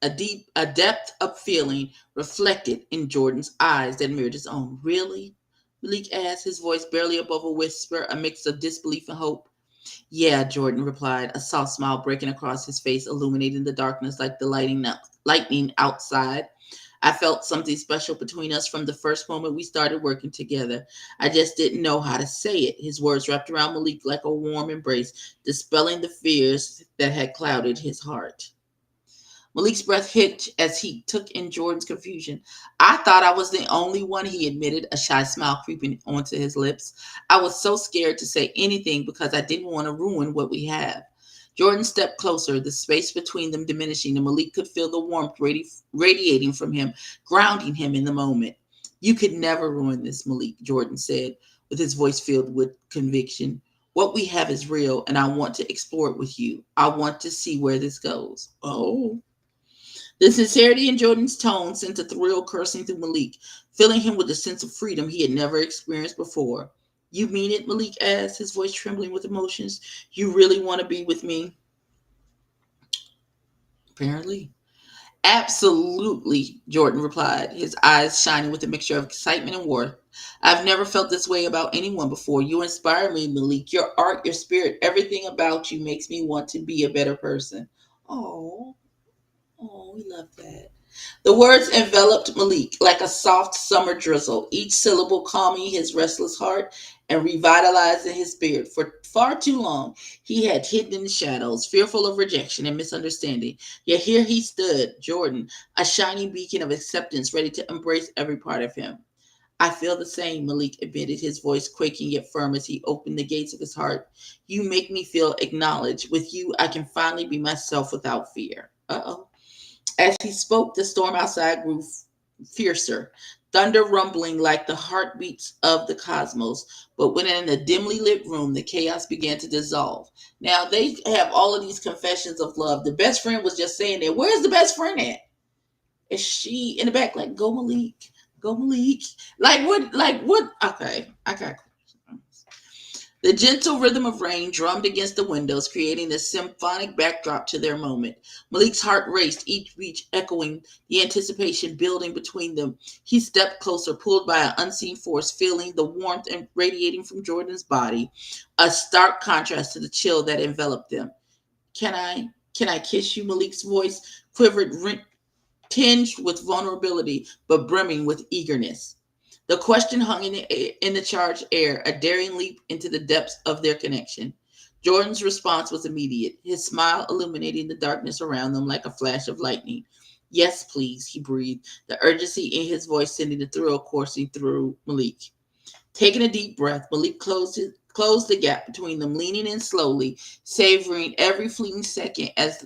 a depth of feeling reflected in Jordan's eyes that mirrored his own. Really? Malik asked, his voice barely above a whisper, a mix of disbelief and hope. Yeah, Jordan replied, a soft smile breaking across his face, illuminating the darkness like the lightning outside. I felt something special between us from the first moment we started working together. I just didn't know how to say it. His words wrapped around Malik like a warm embrace, dispelling the fears that had clouded his heart. Malik's breath hitched as he took in Jordan's confusion. I thought I was the only one, he admitted, a shy smile creeping onto his lips. I was so scared to say anything because I didn't want to ruin what we have. Jordan stepped closer, the space between them diminishing, and Malik could feel the warmth radiating from him, grounding him in the moment. You could never ruin this, Malik, Jordan said, with his voice filled with conviction. What we have is real, and I want to explore it with you. I want to see where this goes. Oh. The sincerity in Jordan's tone sent a thrill coursing through Malik, filling him with a sense of freedom he had never experienced before. You mean it? Malik asked, his voice trembling with emotions. You really want to be with me? Apparently. Absolutely, Jordan replied, his eyes shining with a mixture of excitement and warmth. I've never felt this way about anyone before. You inspire me, Malik. Your art, your spirit, everything about you makes me want to be a better person. Oh. Oh, we love that. The words enveloped Malik like a soft summer drizzle, each syllable calming his restless heart and revitalizing his spirit. For far too long, he had hidden in the shadows, fearful of rejection and misunderstanding. Yet here he stood, Jordan, a shining beacon of acceptance, ready to embrace every part of him. I feel the same, Malik admitted, his voice quaking yet firm as he opened the gates of his heart. You make me feel acknowledged. With you, I can finally be myself without fear. Uh-oh. As he spoke, the storm outside grew fiercer, thunder rumbling like the heartbeats of the cosmos. But when in a dimly lit room, the chaos began to dissolve. Now, they have all of these confessions of love. The best friend was just saying there, where's the best friend at? Is she in the back like, go Malik, go Malik? Like what? Okay, I got the gentle rhythm of rain drummed against the windows, creating a symphonic backdrop to their moment. Malik's heart raced, each beat echoing, the anticipation building between them. He stepped closer, pulled by an unseen force, feeling the warmth and radiating from Jordan's body, a stark contrast to the chill that enveloped them. Can I kiss you? Malik's voice quivered, tinged with vulnerability, but brimming with eagerness. The question hung in the charged air, a daring leap into the depths of their connection. Jordan's response was immediate, his smile illuminating the darkness around them like a flash of lightning. Yes, please, he breathed, the urgency in his voice sending a thrill coursing through Malik. Taking a deep breath, Malik closed the gap between them, leaning in slowly, savoring every fleeting second as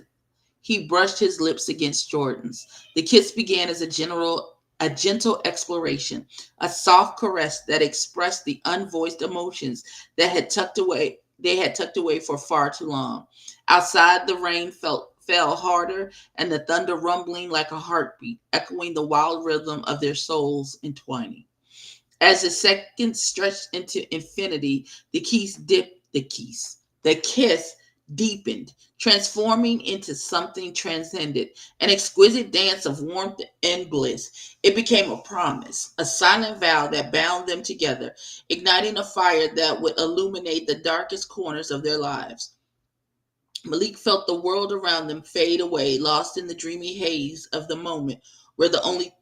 he brushed his lips against Jordan's. The kiss began as a gentle exploration, a soft caress that expressed the unvoiced emotions that had tucked away they had tucked away for far too long. Outside, the rain fell harder, and the thunder rumbling like a heartbeat, echoing the wild rhythm of their souls entwining. As the seconds stretched into infinity, the kiss deepened, transforming into something transcendent, an exquisite dance of warmth and bliss. It became a promise, a silent vow that bound them together, igniting a fire that would illuminate the darkest corners of their lives. Malik felt the world around them fade away, lost in the dreamy haze of the moment where only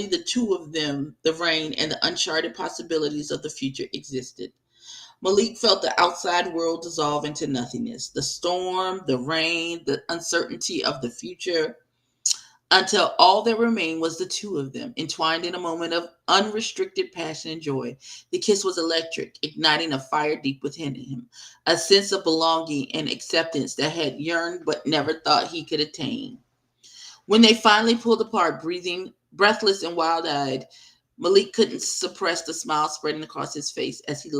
the two of them, the rain, and the uncharted possibilities of the future existed. Malik felt the outside world dissolve into nothingness. The storm, the rain, the uncertainty of the future, until all that remained was the two of them, entwined in a moment of unrestricted passion and joy. The kiss was electric, igniting a fire deep within him, a sense of belonging and acceptance that had yearned but never thought he could attain. When they finally pulled apart, breathing, breathless and wild-eyed, Malik couldn't suppress the smile spreading across his face as he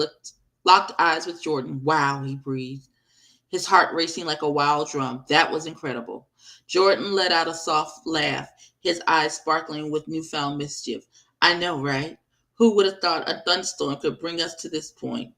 locked eyes with Jordan. Wow, he breathed, his heart racing like a wild drum. That was incredible. Jordan let out a soft laugh, his eyes sparkling with newfound mischief. I know, right? Who would have thought a thunderstorm could bring us to this point?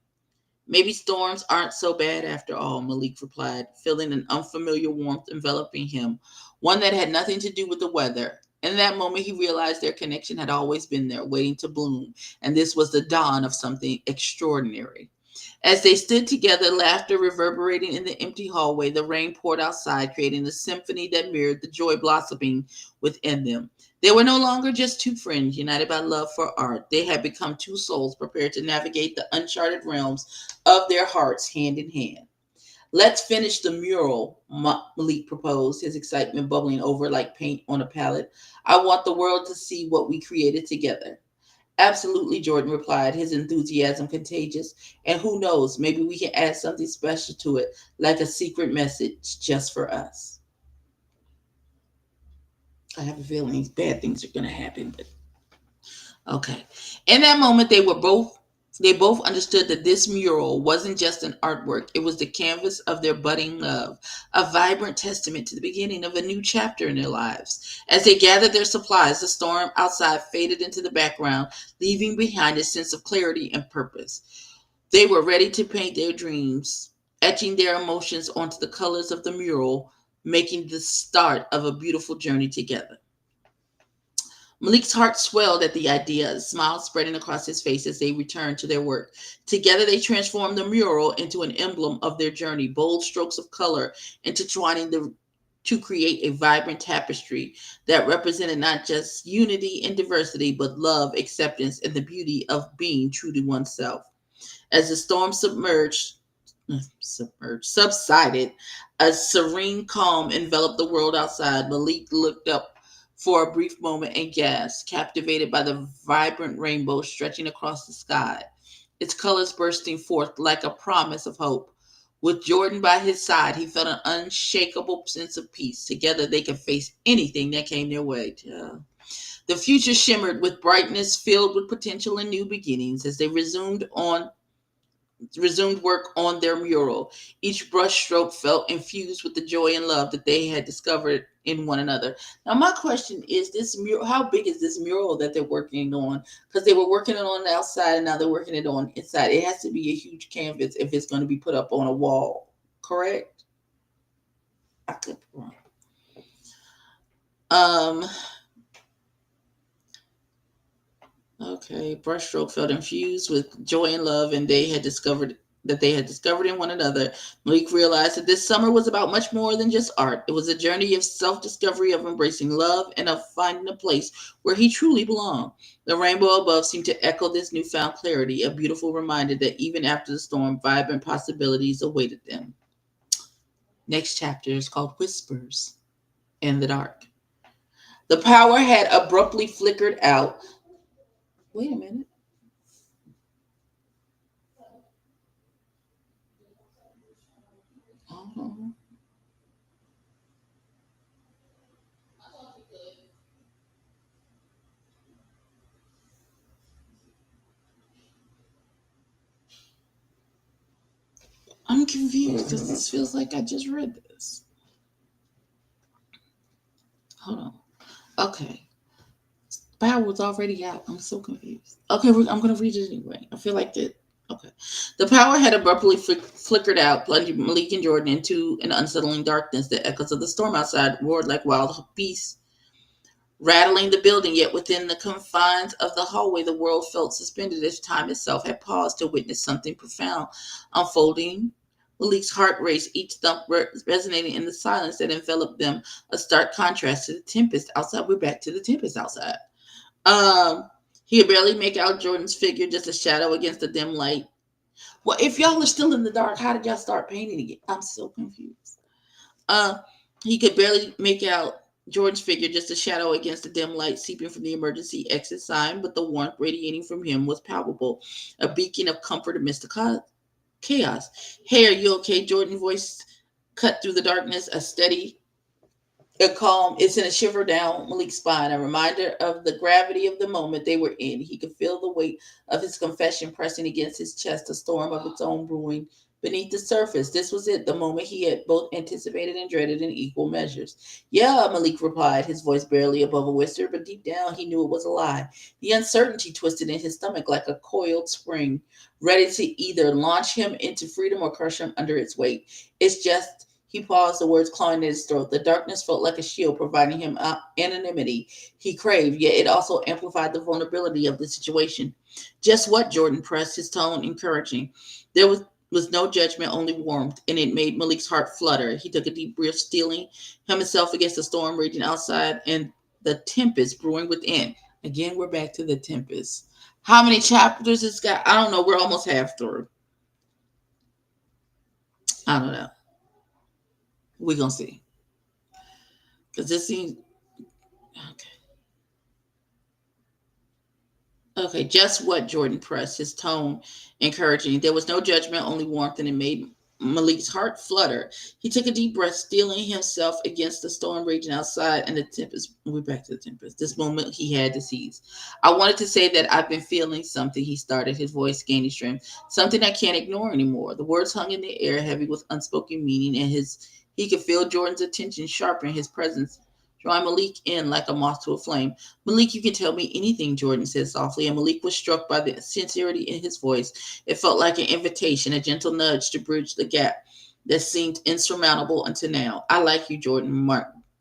Maybe storms aren't so bad after all, Malik replied, feeling an unfamiliar warmth enveloping him, one that had nothing to do with the weather. In that moment, he realized their connection had always been there, waiting to bloom, and this was the dawn of something extraordinary. As they stood together, laughter reverberating in the empty hallway, the rain poured outside, creating a symphony that mirrored the joy blossoming within them. They were no longer just two friends united by love for art. They had become two souls prepared to navigate the uncharted realms of their hearts hand in hand. Let's finish the mural, Malik proposed, his excitement bubbling over like paint on a palette. I want the world to see what we created together. Absolutely, Jordan replied, his enthusiasm contagious. And who knows, maybe we can add something special to it, like a secret message just for us. I have a feeling these bad things are going to happen, but okay. In that moment, they both understood that this mural wasn't just an artwork. It was the canvas of their budding love, a vibrant testament to the beginning of a new chapter in their lives. As they gathered their supplies, the storm outside faded into the background, leaving behind a sense of clarity and purpose. They were ready to paint their dreams, etching their emotions onto the colors of the mural, making the start of a beautiful journey together. Malik's heart swelled at the idea, a smile spreading across his face as they returned to their work. Together, they transformed the mural into an emblem of their journey, bold strokes of color intertwining to create a vibrant tapestry that represented not just unity and diversity, but love, acceptance, and the beauty of being true to oneself. As the storm subsided, a serene calm enveloped the world outside. Malik looked up for a brief moment and gasped, captivated by the vibrant rainbow stretching across the sky, its colors bursting forth like a promise of hope. With Jordan by his side, he felt an unshakable sense of peace. Together, they could face anything that came their way. Yeah. The future shimmered with brightness, filled with potential and new beginnings as they resumed work on their mural. Each brushstroke felt infused with the joy and love that they had discovered in one another. Now, my question is: this mural? How big is this mural that they're working on? Because they were working it on the outside, and now they're working it on inside. It has to be a huge canvas if it's going to be put up on a wall. Correct? I could be wrong. Um. Okay, brushstroke felt infused with joy and love, and they had discovered in one another. Malik realized that this summer was about much more than just art. It was a journey of self-discovery, of embracing love, and of finding a place where he truly belonged. The rainbow above seemed to echo this newfound clarity, a beautiful reminder that even after the storm, vibrant possibilities awaited them. Next chapter is called Whispers in the Dark. The power had abruptly flickered out. Wait a minute. Oh, I'm confused because this feels like I just read this. Hold on. Okay. Power was already out. I'm so confused. Okay, I'm going to read it anyway. I feel like it. Okay. The power had abruptly flickered out, plunging Malik and Jordan into an unsettling darkness. The echoes of the storm outside roared like wild beasts, rattling the building, yet within the confines of the hallway, the world felt suspended as time itself had paused to witness something profound unfolding. Malik's heart raced, each thump resonating in the silence that enveloped them, a stark contrast to the tempest outside. We're back to the tempest outside. Um, he could barely make out Jordan's figure, just a shadow against the dim light. Well, if y'all are still in the dark, how did y'all start painting again? I'm so confused. Uh, he could barely make out Jordan's figure, just a shadow against the dim light seeping from the emergency exit sign, but the warmth radiating from him was palpable, a beacon of comfort amidst the chaos. Hey, are you okay? Jordan's voice cut through the darkness, a calm. It sent a shiver down Malik's spine, a reminder of the gravity of the moment they were in. He could feel the weight of his confession pressing against his chest, a storm of its own brewing beneath the surface. This was it, the moment he had both anticipated and dreaded in equal measures. Yeah, Malik replied, his voice barely above a whisper, but deep down he knew it was a lie. The uncertainty twisted in his stomach like a coiled spring, ready to either launch him into freedom or crush him under its weight. It's just he paused, the words clawing at his throat. The darkness felt like a shield, providing him anonymity he craved, yet it also amplified the vulnerability of the situation. Just what? Jordan pressed, his tone encouraging. There was no judgment, only warmth, and it made Malik's heart flutter. He took a deep breath, steeling himself against the storm raging outside and the tempest brewing within. Again, we're back to the tempest. How many chapters it's got? I don't know. We're almost half through. I don't know. We're gonna see. Because this seems okay. Okay, just what? Jordan pressed, his tone encouraging. There was no judgment, only warmth, and it made Malik's heart flutter. He took a deep breath, steeling himself against the storm raging outside and the tempest. We're back to the tempest. This moment he had to seize. I wanted to say that I've been feeling something, he started, his voice gaining strength. Something I can't ignore anymore. The words hung in the air, heavy with unspoken meaning, and he could feel Jordan's attention sharpen, his presence drawing Malik in like a moth to a flame. Malik, you can tell me anything, Jordan said softly, and Malik was struck by the sincerity in his voice. It felt like an invitation, a gentle nudge to bridge the gap that seemed insurmountable until now. I like you, Jordan,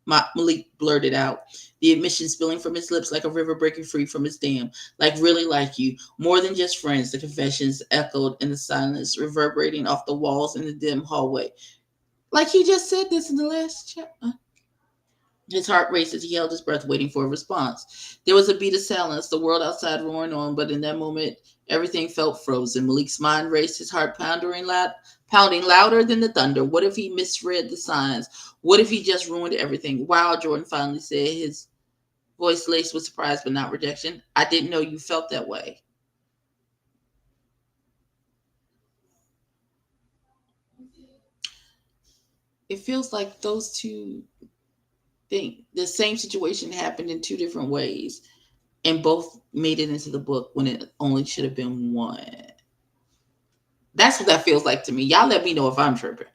Malik blurted out, the admission spilling from his lips like a river breaking free from its dam. Like, really like you. More than just friends, the confessions echoed in the silence, reverberating off the walls in the dim hallway. Like he just said this in the last chapter. His heart raced as he held his breath, waiting for a response. There was a beat of silence, the world outside roaring on, but in that moment, everything felt frozen. Malik's mind raced, his heart pounding louder than the thunder. What if he misread the signs? What if he just ruined everything? Wow, Jordan finally said, his voice laced with surprise but not rejection. I didn't know you felt that way. It feels like those two things, the same situation happened in two different ways, and both made it into the book when it only should have been one. That's what that feels like to me. Y'all let me know if I'm tripping.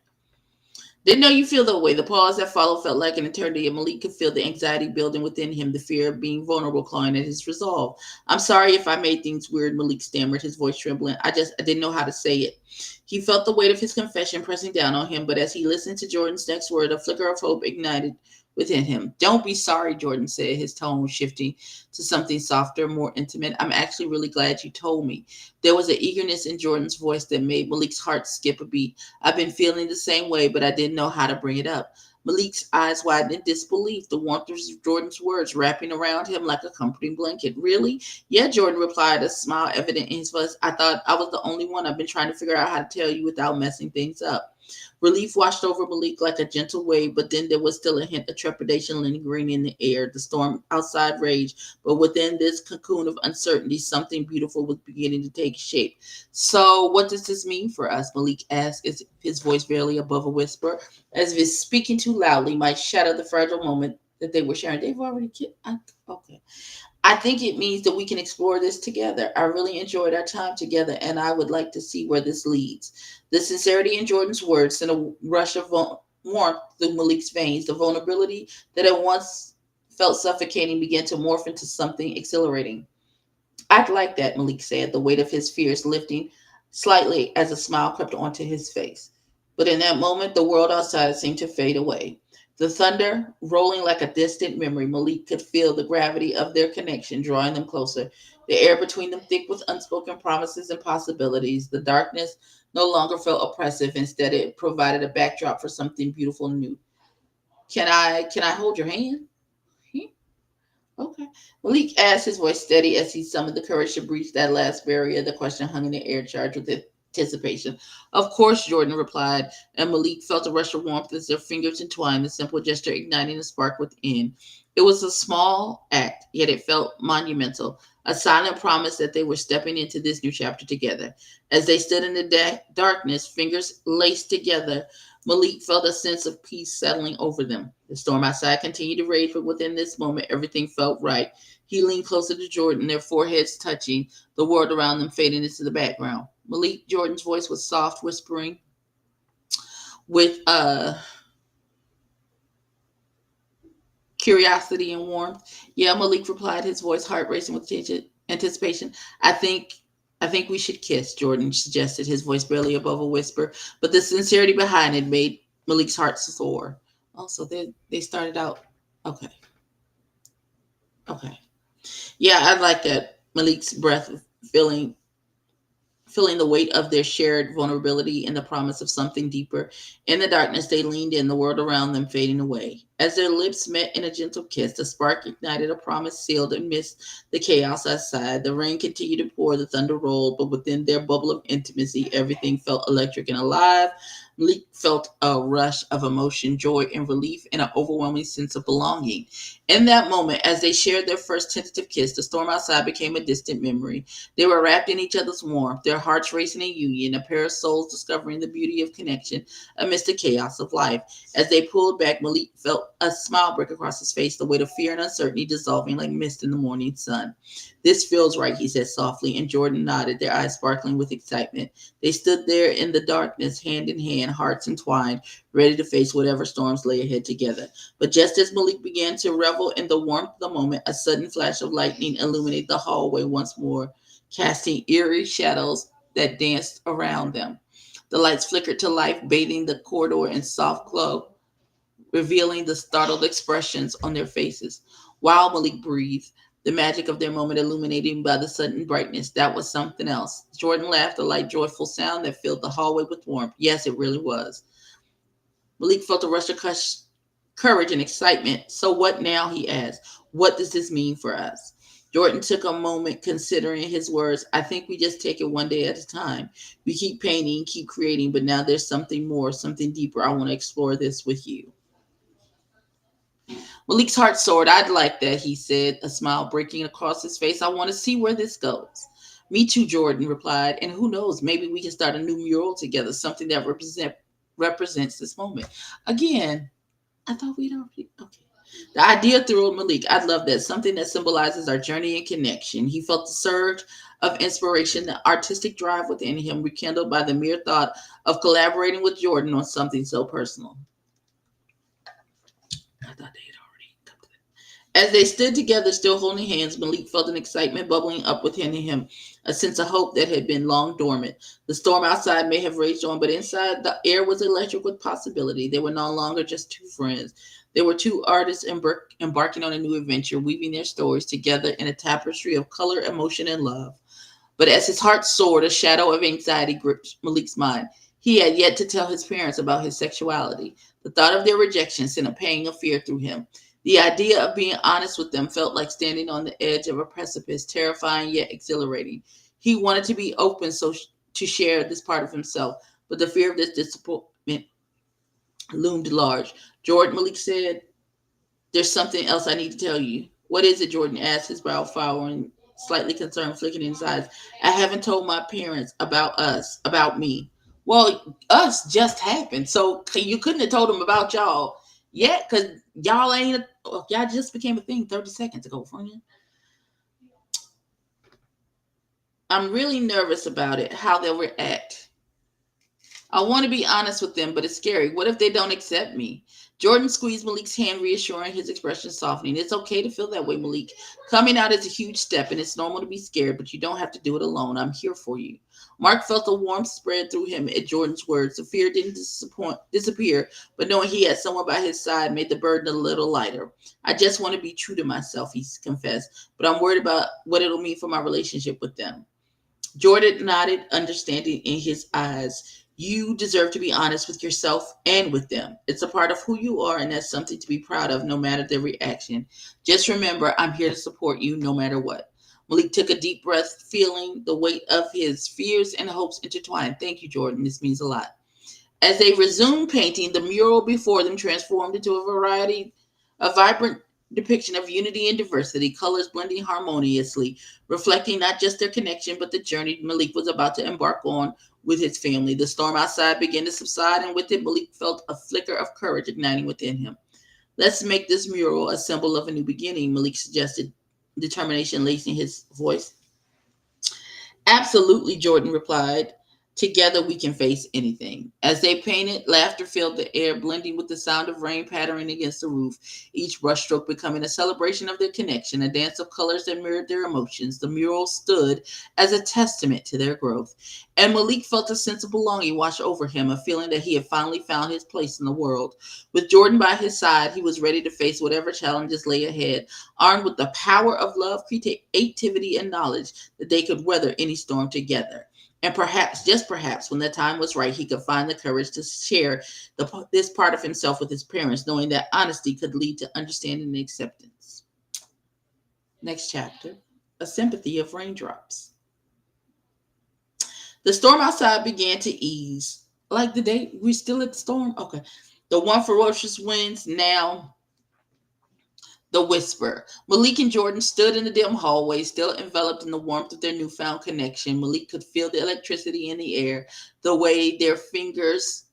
Didn't know you feel that way. The pause that followed felt like an eternity, and Malik could feel the anxiety building within him, the fear of being vulnerable clawing at his resolve. I'm sorry if I made things weird, Malik stammered, his voice trembling. I didn't know how to say it. He felt the weight of his confession pressing down on him, but as he listened to Jordan's next word, a flicker of hope ignited within him. Don't be sorry, Jordan said, his tone shifting to something softer, more intimate. I'm actually really glad you told me. There was an eagerness in Jordan's voice that made Malik's heart skip a beat. I've been feeling the same way, but I didn't know how to bring it up. Malik's eyes widened in disbelief, the warmth of Jordan's words wrapping around him like a comforting blanket. Really? Yeah, Jordan replied, a smile evident in his voice. I thought I was the only one. I've been trying to figure out how to tell you without messing things up. Relief washed over Malik like a gentle wave, but then there was still a hint of trepidation lingering in the air. The storm outside raged, but within this cocoon of uncertainty, something beautiful was beginning to take shape. So, what does this mean for us? Malik asked, his voice barely above a whisper, as if speaking too loudly might shatter the fragile moment that they were sharing. They've already kissed. Okay. I think it means that we can explore this together. I really enjoyed our time together, and I would like to see where this leads. The sincerity in Jordan's words sent a rush of warmth through Malik's veins. The vulnerability that at once felt suffocating began to morph into something exhilarating. I'd like that, Malik said, the weight of his fears lifting slightly as a smile crept onto his face. But in that moment, the world outside seemed to fade away. The thunder, rolling like a distant memory, Malik could feel the gravity of their connection drawing them closer. The air between them thick with unspoken promises and possibilities. The darkness no longer felt oppressive. Instead, it provided a backdrop for something beautiful and new. Can I hold your hand? Okay. Malik asked, his voice steady as he summoned the courage to breach that last barrier. The question hung in the air, charged with anticipation. Of course, Jordan replied, and Malik felt a rush of warmth as their fingers entwined, the simple gesture igniting a spark within. It was a small act, yet it felt monumental, a silent promise that they were stepping into this new chapter together. As they stood in the darkness, fingers laced together, Malik felt a sense of peace settling over them. The storm outside continued to rage, but within this moment, everything felt right. He leaned closer to Jordan, their foreheads touching, the world around them fading into the background. Malik Jordan's voice was soft, whispering with curiosity and warmth. Yeah, Malik replied, his voice heart racing with anticipation. I think I think we should kiss, Jordan suggested, his voice barely above a whisper, but the sincerity behind it made Malik's heart soar. Also, they started out okay. Okay. Yeah, I like that. Malik's breath feeling feeling the weight of their shared vulnerability and the promise of something deeper. In the darkness, they leaned in, the world around them fading away. As their lips met in a gentle kiss, the spark ignited, a promise sealed amidst the chaos outside. The rain continued to pour, the thunder rolled, but within their bubble of intimacy, everything felt electric and alive. Malik felt a rush of emotion, joy, and relief, and an overwhelming sense of belonging. In that moment, as they shared their first tentative kiss, the storm outside became a distant memory. They were wrapped in each other's warmth, their hearts racing in union, a pair of souls discovering the beauty of connection amidst the chaos of life. As they pulled back, Malik felt a smile break across his face, the weight of fear and uncertainty dissolving like mist in the morning sun. This feels right, he said softly, and Jordan nodded, their eyes sparkling with excitement. They stood there in the darkness, hand in hand, hearts entwined, ready to face whatever storms lay ahead together. But just as Malik began to revel in the warmth of the moment, a sudden flash of lightning illuminated the hallway once more, casting eerie shadows that danced around them. The lights flickered to life, bathing the corridor in soft glow, revealing the startled expressions on their faces. While Malik breathed, the magic of their moment illuminated by the sudden brightness. That was something else. Jordan laughed, a light, joyful sound that filled the hallway with warmth. Yes, it really was. Malik felt a rush of courage and excitement. So what now? He asked. What does this mean for us? Jordan took a moment considering his words. I think we just take it one day at a time. We keep painting, keep creating, but now there's something more, something deeper. I want to explore this with you. Malik's heart soared. I'd like that, he said, a smile breaking across his face. I want to see where this goes. Me too, Jordan replied. And who knows, maybe we can start a new mural together, something that represents this moment. Again, I thought we'd already. Okay. The idea thrilled Malik. I love that. Something that symbolizes our journey and connection. He felt the surge of inspiration, the artistic drive within him, rekindled by the mere thought of collaborating with Jordan on something so personal. I thought they had already come to that. As they stood together, still holding hands, Malik felt an excitement bubbling up within him, a sense of hope that had been long dormant. The storm outside may have raged on, but inside the air was electric with possibility. They were no longer just two friends. They were two artists embarking on a new adventure, weaving their stories together in a tapestry of color, emotion, and love. But as his heart soared, a shadow of anxiety gripped Malik's mind. He had yet to tell his parents about his sexuality. The thought of their rejection sent a pang of fear through him. The idea of being honest with them felt like standing on the edge of a precipice, terrifying yet exhilarating. He wanted to be open to share this part of himself, but the fear of this disappointment loomed large. Jordan, Malik said, there's something else I need to tell you. What is it? Jordan asked, his brow furrowing, slightly concerned, flicking in his eyes. I haven't told my parents about us, about me. Well, us just happened, so you couldn't have told them about y'all yet, because y'all just became a thing 30 seconds ago, friend. I'm really nervous about it, how they'll react. I want to be honest with them, but it's scary. What if they don't accept me? Jordan squeezed Malik's hand, reassuring, his expression softening. It's okay to feel that way, Malik. Coming out is a huge step, and it's normal to be scared, but you don't have to do it alone. I'm here for you. Mark felt a warmth spread through him at Jordan's words. The fear didn't disappear, but knowing he had someone by his side made the burden a little lighter. I just want to be true to myself, he confessed, but I'm worried about what it'll mean for my relationship with them. Jordan nodded, understanding in his eyes. You deserve to be honest with yourself and with them. It's a part of who you are, and that's something to be proud of, no matter the reaction. Just remember, I'm here to support you no matter what. Malik took a deep breath, feeling the weight of his fears and hopes intertwined. Thank you, Jordan. This means a lot. As they resumed painting, the mural before them transformed into a vibrant depiction of unity and diversity, colors blending harmoniously, reflecting not just their connection, but the journey Malik was about to embark on with his family. The storm outside began to subside, and with it, Malik felt a flicker of courage igniting within him. Let's make this mural a symbol of a new beginning, Malik suggested, determination lacing his voice. Absolutely, Jordan replied. Together we can face anything. As they painted, laughter filled the air, blending with the sound of rain pattering against the roof, each brushstroke becoming a celebration of their connection, a dance of colors that mirrored their emotions. The mural stood as a testament to their growth. And Malik felt a sense of belonging wash over him, a feeling that he had finally found his place in the world. With Jordan by his side, he was ready to face whatever challenges lay ahead, armed with the power of love, creativity, and knowledge that they could weather any storm together. And perhaps, just perhaps, when the time was right, he could find the courage to share this part of himself with his parents, knowing that honesty could lead to understanding and acceptance. Next chapter, a sympathy of raindrops. The storm outside began to ease. Like the day, we're still at the storm? Okay. The one ferocious winds now the whisper. Malik and Jordan stood in the dim hallway, still enveloped in the warmth of their newfound connection. Malik could feel the electricity in the air, the way their fingers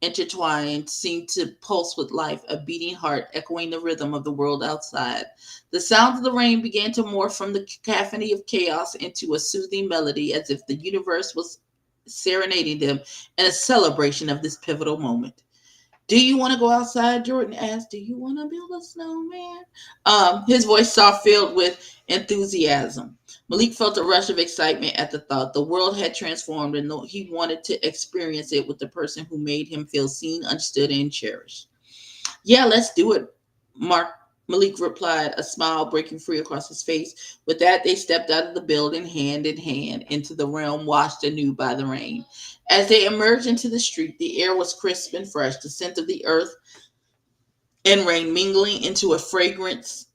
intertwined seemed to pulse with life, a beating heart echoing the rhythm of the world outside. The sounds of the rain began to morph from the cacophony of chaos into a soothing melody, as if the universe was serenading them in a celebration of this pivotal moment. Do you want to go outside? Jordan asked. Do you want to build a snowman? His voice soft, filled with enthusiasm. Malik felt a rush of excitement at the thought. The world had transformed, and he wanted to experience it with the person who made him feel seen, understood, and cherished. Yeah, let's do it, Malik replied, a smile breaking free across his face. With that, they stepped out of the building hand in hand into the realm washed anew by the rain. As they emerged into the street, the air was crisp and fresh, the scent of the earth and rain mingling into a fragrant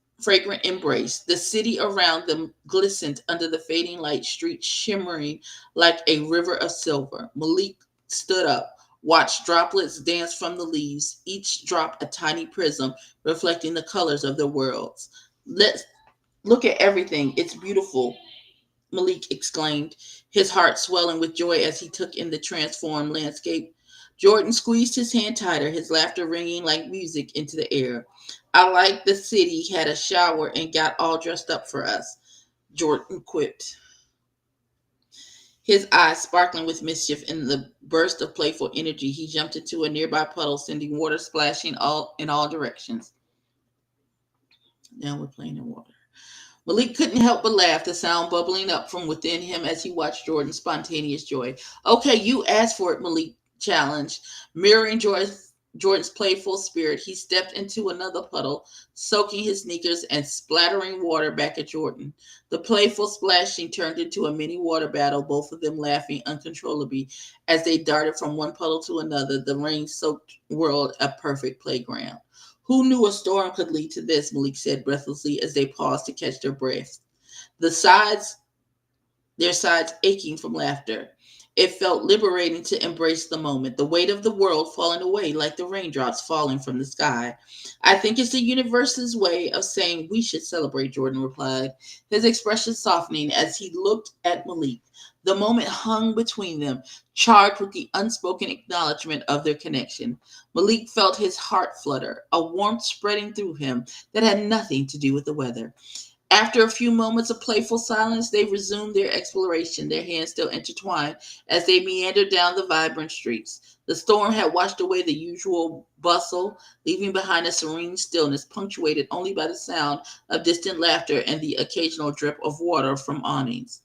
embrace. The city around them glistened under the fading light, streets shimmering like a river of silver. Malik stood up, Watch droplets dance from the leaves, each drop a tiny prism reflecting the colors of the worlds. Let's look at everything. It's beautiful, Malik exclaimed, his heart swelling with joy as he took in the transformed landscape. Jordan squeezed his hand tighter, his laughter ringing like music into the air. I like the city had a shower and got all dressed up for us, Jordan quipped, his eyes sparkling with mischief. In the burst of playful energy, he jumped into a nearby puddle, sending water splashing all in all directions. Now we're playing in water. Malik couldn't help but laugh, the sound bubbling up from within him as he watched Jordan's spontaneous joy. Okay, you asked for it, Malik challenged. Mirroring Jordan's playful spirit, he stepped into another puddle, soaking his sneakers and splattering water back at Jordan. The playful splashing turned into a mini water battle, both of them laughing uncontrollably as they darted from one puddle to another, the rain soaked world a perfect playground. Who knew a storm could lead to this? Malik said breathlessly as they paused to catch their breath. The sides their sides aching from laughter. It felt liberating to embrace the moment, the weight of the world falling away like the raindrops falling from the sky. I think it's the universe's way of saying we should celebrate, Jordan replied, his expression softening as he looked at Malik. The moment hung between them, charged with the unspoken acknowledgement of their connection. Malik felt his heart flutter, a warmth spreading through him that had nothing to do with the weather. After a few moments of playful silence, they resumed their exploration, their hands still intertwined as they meandered down the vibrant streets. The storm had washed away the usual bustle, leaving behind a serene stillness punctuated only by the sound of distant laughter and the occasional drip of water from awnings.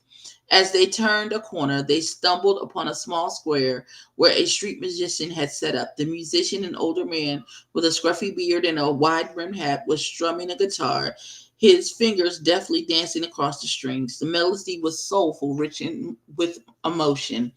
As they turned a corner, they stumbled upon a small square where a street musician had set up. The musician, an older man with a scruffy beard and a wide brimmed hat, was strumming a guitar, his fingers deftly dancing across the strings. The melody was soulful, rich with emotion,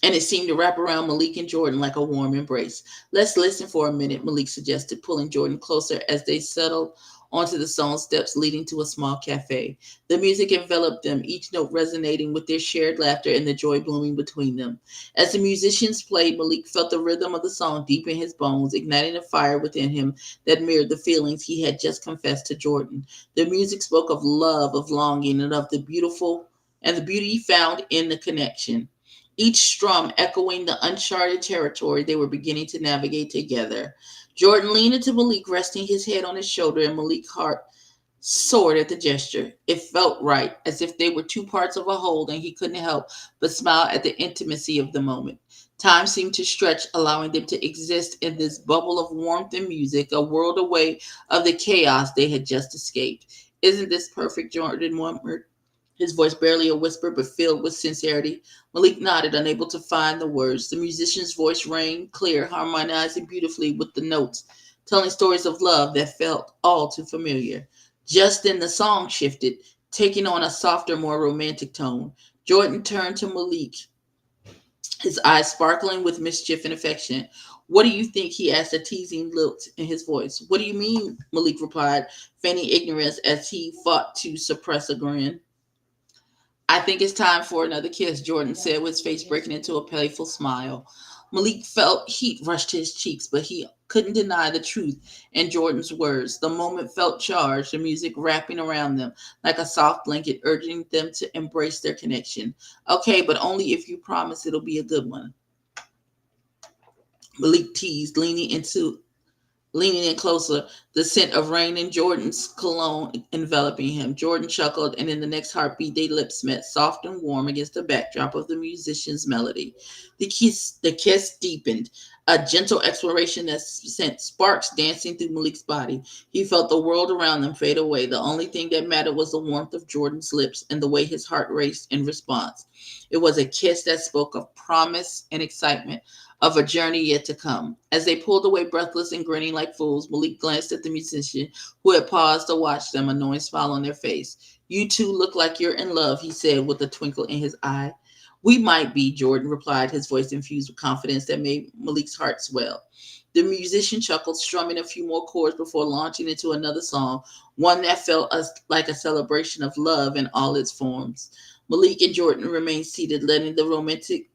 and it seemed to wrap around Malik and Jordan like a warm embrace. Let's listen for a minute, Malik suggested, pulling Jordan closer as they settled onto the stone steps leading to a small cafe. The music enveloped them, each note resonating with their shared laughter and the joy blooming between them. As the musicians played, Malik felt the rhythm of the song deep in his bones, igniting a fire within him that mirrored the feelings he had just confessed to Jordan. The music spoke of love, of longing, and of the beauty found in the connection. Each strum echoing the uncharted territory they were beginning to navigate together. Jordan leaned into Malik, resting his head on his shoulder, and Malik's heart soared at the gesture. It felt right, as if they were two parts of a whole, and he couldn't help but smile at the intimacy of the moment. Time seemed to stretch, allowing them to exist in this bubble of warmth and music, a world away of the chaos they had just escaped. Isn't this perfect? Jordan murmured, his voice barely a whisper but filled with sincerity. Malik nodded, unable to find the words. The musician's voice rang clear, harmonizing beautifully with the notes, telling stories of love that felt all too familiar. Just then the song shifted, taking on a softer, more romantic tone. Jordan turned to Malik, his eyes sparkling with mischief and affection. What do you think? He asked, a teasing lilt in his voice. What do you mean? Malik replied, feigning ignorance as he fought to suppress a grin. I think it's time for another kiss, Jordan said, with his face breaking into a playful smile. Malik felt heat rush to his cheeks, but he couldn't deny the truth in Jordan's words. The moment felt charged, the music wrapping around them like a soft blanket, urging them to embrace their connection. Okay, but only if you promise it'll be a good one, Malik teased, leaning in closer, the scent of rain and Jordan's cologne enveloping him. Jordan chuckled, and in the next heartbeat, their lips met, soft and warm against the backdrop of the musician's melody. The kiss deepened, a gentle exploration that sent sparks dancing through Malik's body. He felt the world around them fade away. The only thing that mattered was the warmth of Jordan's lips and the way his heart raced in response. It was a kiss that spoke of promise and excitement, of a journey yet to come. As they pulled away breathless and grinning like fools, Malik glanced at the musician who had paused to watch them, a knowing smile on their face. You two look like you're in love, he said with a twinkle in his eye. We might be, Jordan replied, his voice infused with confidence that made Malik's heart swell. The musician chuckled, strumming a few more chords before launching into another song, one that felt like a celebration of love in all its forms. Malik and Jordan remained seated, letting the romantic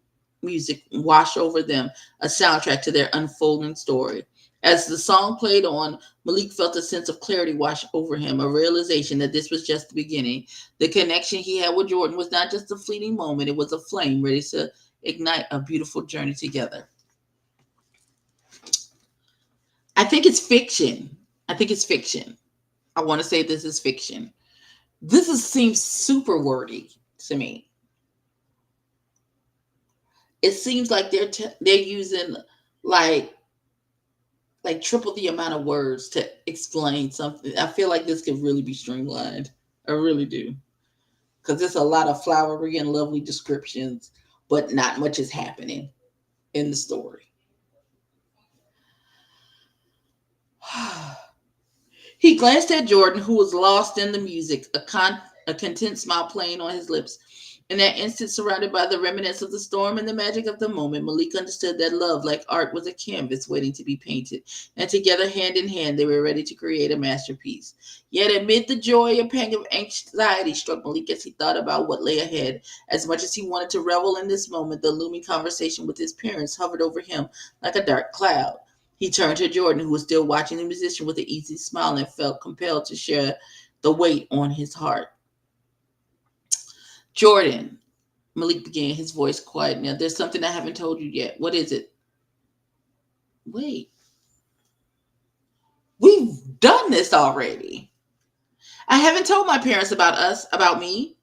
music wash over them, a soundtrack to their unfolding story. As the song played on, Malik felt a sense of clarity wash over him, a realization that this was just the beginning. The connection he had with Jordan was not just a fleeting moment, it was a flame ready to ignite a beautiful journey together. I think it's fiction. I think it's fiction. I want to say this is fiction. Seems super wordy to me. It seems like they're using like triple the amount of words to explain something. I feel like this could really be streamlined. I really do. Because there's a lot of flowery and lovely descriptions, but not much is happening in the story. He glanced at Jordan, who was lost in the music, a content smile playing on his lips. In that instant, surrounded by the remnants of the storm and the magic of the moment, Malik understood that love, like art, was a canvas waiting to be painted, and together, hand in hand, they were ready to create a masterpiece. Yet, amid the joy, a pang of anxiety struck Malik as he thought about what lay ahead. As much as he wanted to revel in this moment, the looming conversation with his parents hovered over him like a dark cloud. He turned to Jordan, who was still watching the musician with an easy smile, and felt compelled to share the weight on his heart. Jordan, Malik began, his voice quiet. Now, there's something I haven't told you yet. What is it? Wait, we've done this already. I haven't told my parents about me.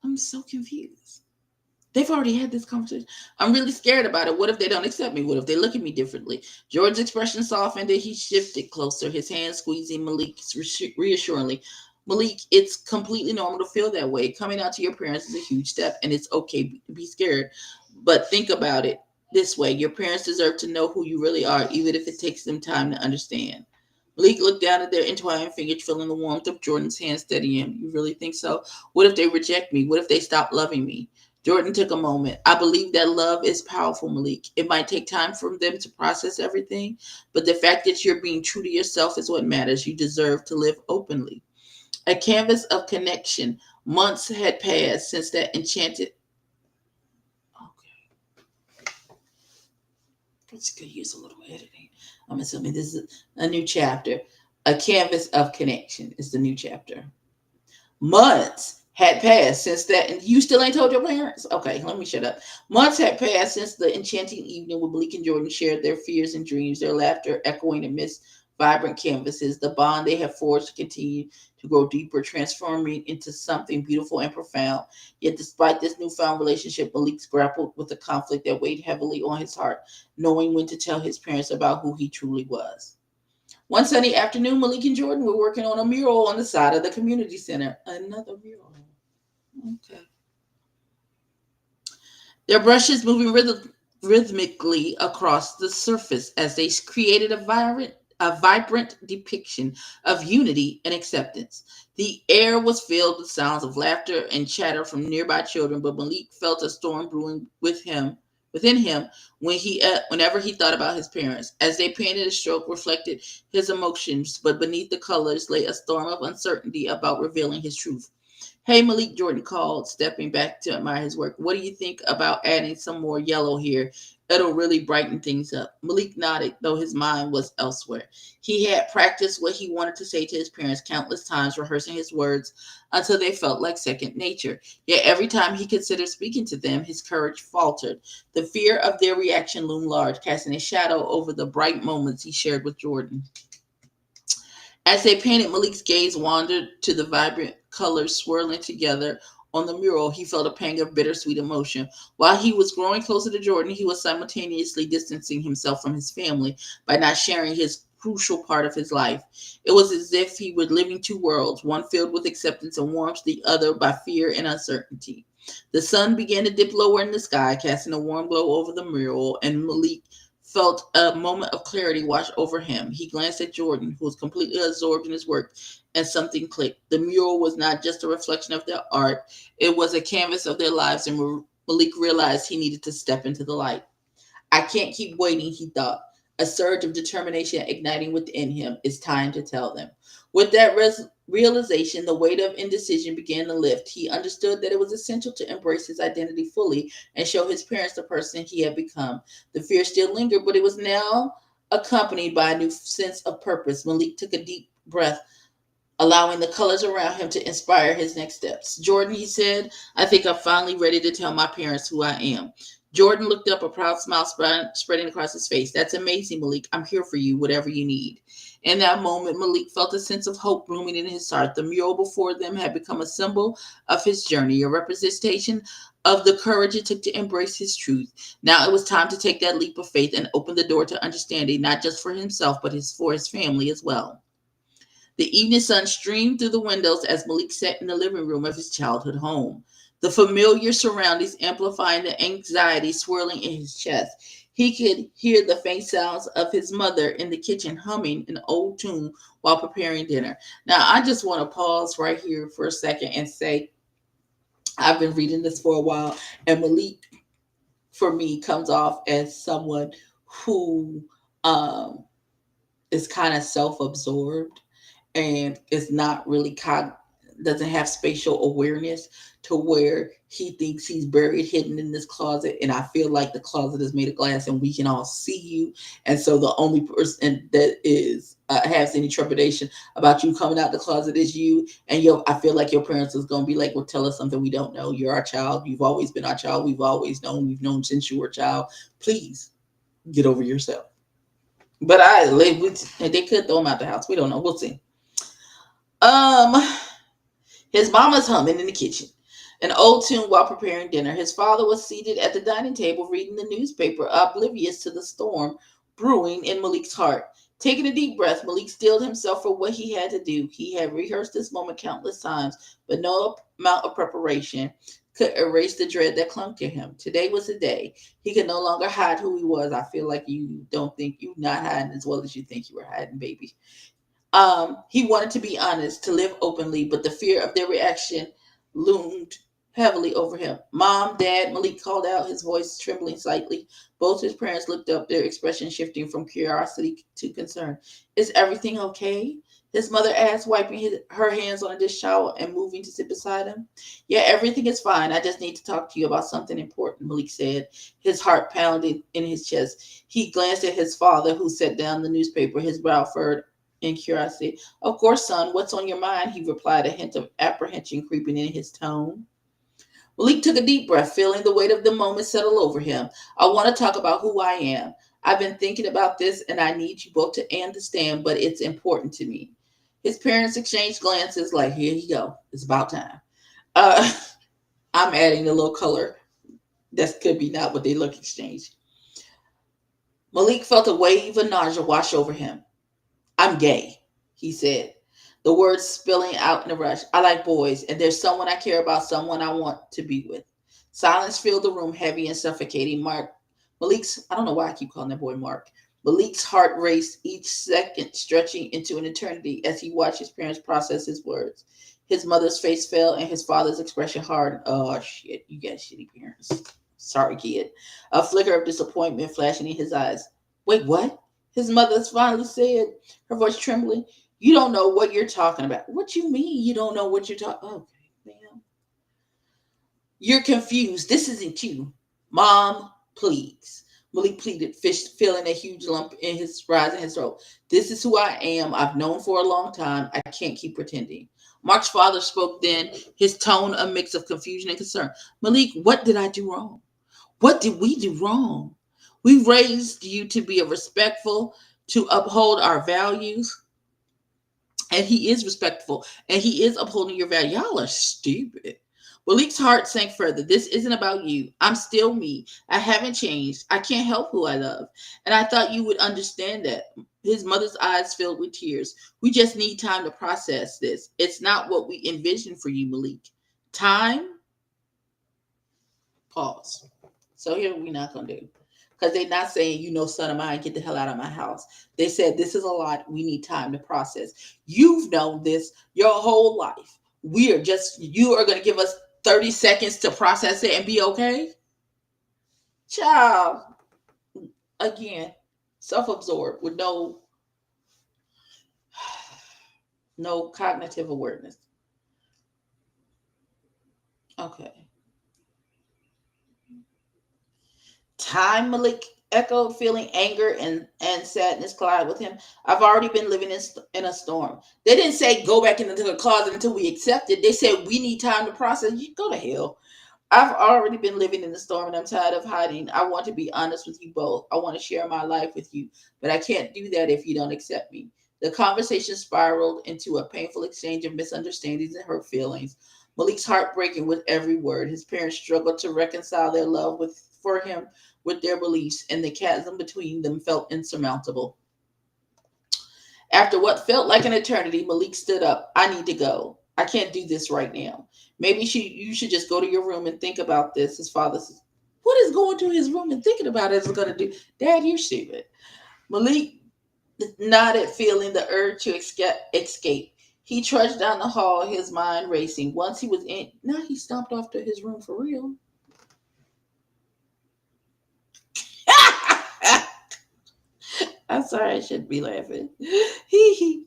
I'm so confused. They've already had this conversation. I'm really scared about it. What if they don't accept me? What if they look at me differently? Jordan's expression softened and he shifted closer, his hand squeezing Malik's reassuringly. Malik, it's completely normal to feel that way. Coming out to your parents is a huge step, and it's okay to be scared. But think about it this way: your parents deserve to know who you really are, even if it takes them time to understand. Malik looked down at their entwined fingers, feeling the warmth of Jordan's hand steady him. You really think so? What if they reject me? What if they stop loving me? Jordan took a moment. I believe that love is powerful, Malik. It might take time for them to process everything, but the fact that you're being true to yourself is what matters. You deserve to live openly. A canvas of connection. Months had passed since that enchanted. Okay, let's could use a little editing. I'm assuming this is a new chapter. A canvas of connection is the new chapter. Months had passed since that, and you still ain't told your parents? Okay, let me shut up. Months had passed since the enchanting evening when Malik and Jordan shared their fears and dreams, their laughter echoing amidst vibrant canvases. The bond they had forged continued to grow deeper, transforming into something beautiful and profound. Yet, despite this newfound relationship, Malik's grappled with a conflict that weighed heavily on his heart, knowing when to tell his parents about who he truly was. One sunny afternoon, Malik and Jordan were working on a mural on the side of the community center. Another mural. Okay. Their brushes moving rhythmically across the surface as they created a vibrant depiction of unity and acceptance. The air was filled with sounds of laughter and chatter from nearby children, but Malik felt a storm brewing within him whenever he thought about his parents. As they painted, a stroke reflected his emotions, but beneath the colors lay a storm of uncertainty about revealing his truth. Hey, Malik, Jordan called, stepping back to admire his work. What do you think about adding some more yellow here? It'll really brighten things up. Malik nodded, though his mind was elsewhere. He had practiced what he wanted to say to his parents countless times, rehearsing his words until they felt like second nature. Yet every time he considered speaking to them, his courage faltered. The fear of their reaction loomed large, casting a shadow over the bright moments he shared with Jordan. As they painted, Malik's gaze wandered to the vibrant colors swirling together on the mural. He felt a pang of bittersweet emotion. While he was growing closer to Jordan, he was simultaneously distancing himself from his family by not sharing his crucial part of his life. It was as if he were living two worlds, one filled with acceptance and warmth, the other by fear and uncertainty. The sun began to dip lower in the sky, casting a warm glow over the mural, and Malik felt a moment of clarity wash over him. He glanced at Jordan, who was completely absorbed in his work, and something clicked. The mural was not just a reflection of their art, it was a canvas of their lives, and Malik realized he needed to step into the light. I can't keep waiting, he thought. a surge of determination igniting within him. It's time to tell them. With that realization, the weight of indecision began to lift. He understood that it was essential to embrace his identity fully and show his parents the person he had become. The fear still lingered, but it was now accompanied by a new sense of purpose. Malik took a deep breath, allowing the colors around him to inspire his next steps. Jordan, he said, I think I'm finally ready to tell my parents who I am. Jordan looked up, a proud smile spreading across his face. That's amazing, Malik. I'm here for you, whatever you need. In that moment, Malik felt a sense of hope blooming in his heart. The mural before them had become a symbol of his journey, a representation of the courage it took to embrace his truth. Now it was time to take that leap of faith and open the door to understanding, not just for himself, but for his family as well. The evening sun streamed through the windows as Malik sat in the living room of his childhood home. The familiar surroundings amplifying the anxiety swirling in his chest. He could hear the faint sounds of his mother in the kitchen humming an old tune while preparing dinner. Now, I just want to pause right here for a second and say, I've been reading this for a while, and Malik, for me, comes off as someone who um, is kind of self absorbed and is not really doesn't have spatial awareness to where he thinks he's buried hidden in this closet, and I feel like the closet is made of glass and we can all see you, and so the only person that is has any trepidation about you coming out the closet is you. And I feel like your parents is going to be like, well, tell us something we don't know. You're our child, you've always been our child, we've known since you were a child. Please get over yourself. But they could throw him out the house, we don't know, we'll see. um His mama's humming in the kitchen, an old tune while preparing dinner. His father was seated at the dining table reading the newspaper, oblivious to the storm brewing in Malik's heart. Taking a deep breath, Malik steeled himself for what he had to do. He had rehearsed this moment countless times, but no amount of preparation could erase the dread that clung to him. Today was the day. He could no longer hide who he was. I feel like you don't think you're not hiding as well as you think you were hiding, baby. He wanted to be honest, to live openly, but the fear of their reaction loomed heavily over him. Mom, Dad, Malik called out, his voice trembling slightly. Both his parents looked up, their expression shifting from curiosity to concern. Is everything okay? His mother asked, wiping her hands on a dish towel and moving to sit beside him. Yeah, everything is fine. I just need to talk to you about something important, Malik said, his heart pounding in his chest. He glanced at his father, who set down the newspaper, his brow furrowed in curiosity. Of course, son, what's on your mind? He replied, a hint of apprehension creeping in his tone. Malik took a deep breath, feeling the weight of the moment settle over him. I want to talk about who I am. I've been thinking about this, and I need you both to understand, but it's important to me. His parents exchanged glances like, here you go. It's about time. Uh, I'm adding a little color. That could be not what they look exchanged. Malik felt a wave of nausea wash over him. I'm gay, he said, the words spilling out in a rush. I like boys, and there's someone I care about, someone I want to be with. Silence filled the room, heavy and suffocating. I don't know why I keep calling that boy Mark. Malik's heart raced, each second stretching into an eternity as he watched his parents process his words. His mother's face fell and his father's expression hardened. Oh, shit, you got shitty parents. Sorry, kid. A flicker of disappointment flashing in his eyes. Wait, what? His mother finally said, her voice trembling. You don't know what you're talking about. What you mean you don't know what you're talking about? Okay, ma'am. You're confused. This isn't you. Mom, please. Malik pleaded, feeling a huge lump in his rise in his throat. This is who I am. I've known for a long time. I can't keep pretending. Mark's father spoke then, his tone a mix of confusion and concern. Malik, what did I do wrong? What did we do wrong? We raised you to be respectful, to uphold our values. And he is respectful. And he is upholding your value. Y'all are stupid. Malik's heart sank further. This isn't about you. I'm still me. I haven't changed. I can't help who I love. And I thought you would understand that. His mother's eyes filled with tears. We just need time to process this. It's not what we envisioned for you, Malik. Time? Pause. So here we're not going to do. Because they're not saying, son of mine, get the hell out of my house. They said, this is a lot. We need time to process. You've known this your whole life. You are going to give us 30 seconds to process it and be okay? Child, again, self-absorbed with no cognitive awareness. Okay. Time, Malik echoed, feeling anger and sadness collide with him. I've already been living in a storm. They didn't say go back into the closet until we accept it. They said we need time to process. You go to hell. I've already been living in the storm and I'm tired of hiding. I want to be honest with you both. I want to share my life with you, but I can't do that if you don't accept me. The conversation spiraled into a painful exchange of misunderstandings and hurt feelings. Malik's heart breaking with every word. His parents struggled to reconcile their love for him with their beliefs, and the chasm between them felt insurmountable. After what felt like an eternity, Malik stood up. I need to go. I can't do this right now. Maybe you should just go to your room and think about this. His father says, what is going to his room and thinking about it is going to do? Dad, you're stupid. Malik nodded, feeling the urge to escape. He trudged down the hall, his mind racing. Once he was in, now he stomped off to his room for real. I'm sorry, I shouldn't be laughing. He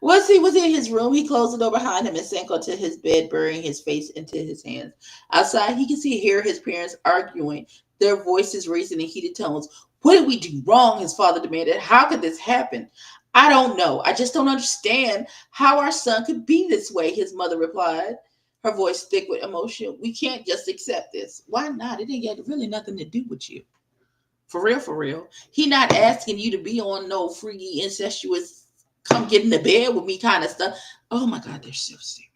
Once he was in his room, he closed the door behind him and sank onto his bed, burying his face into his hands. Outside, he could hear his parents arguing, their voices raising in heated tones. What did we do wrong? His father demanded. How could this happen? I don't know. I just don't understand how our son could be this way, his mother replied, her voice thick with emotion. We can't just accept this. Why not? It ain't got really nothing to do with you. For real, for real. He not asking you to be on no freaky, incestuous, come get in the bed with me kind of stuff. Oh my God, they're so stupid.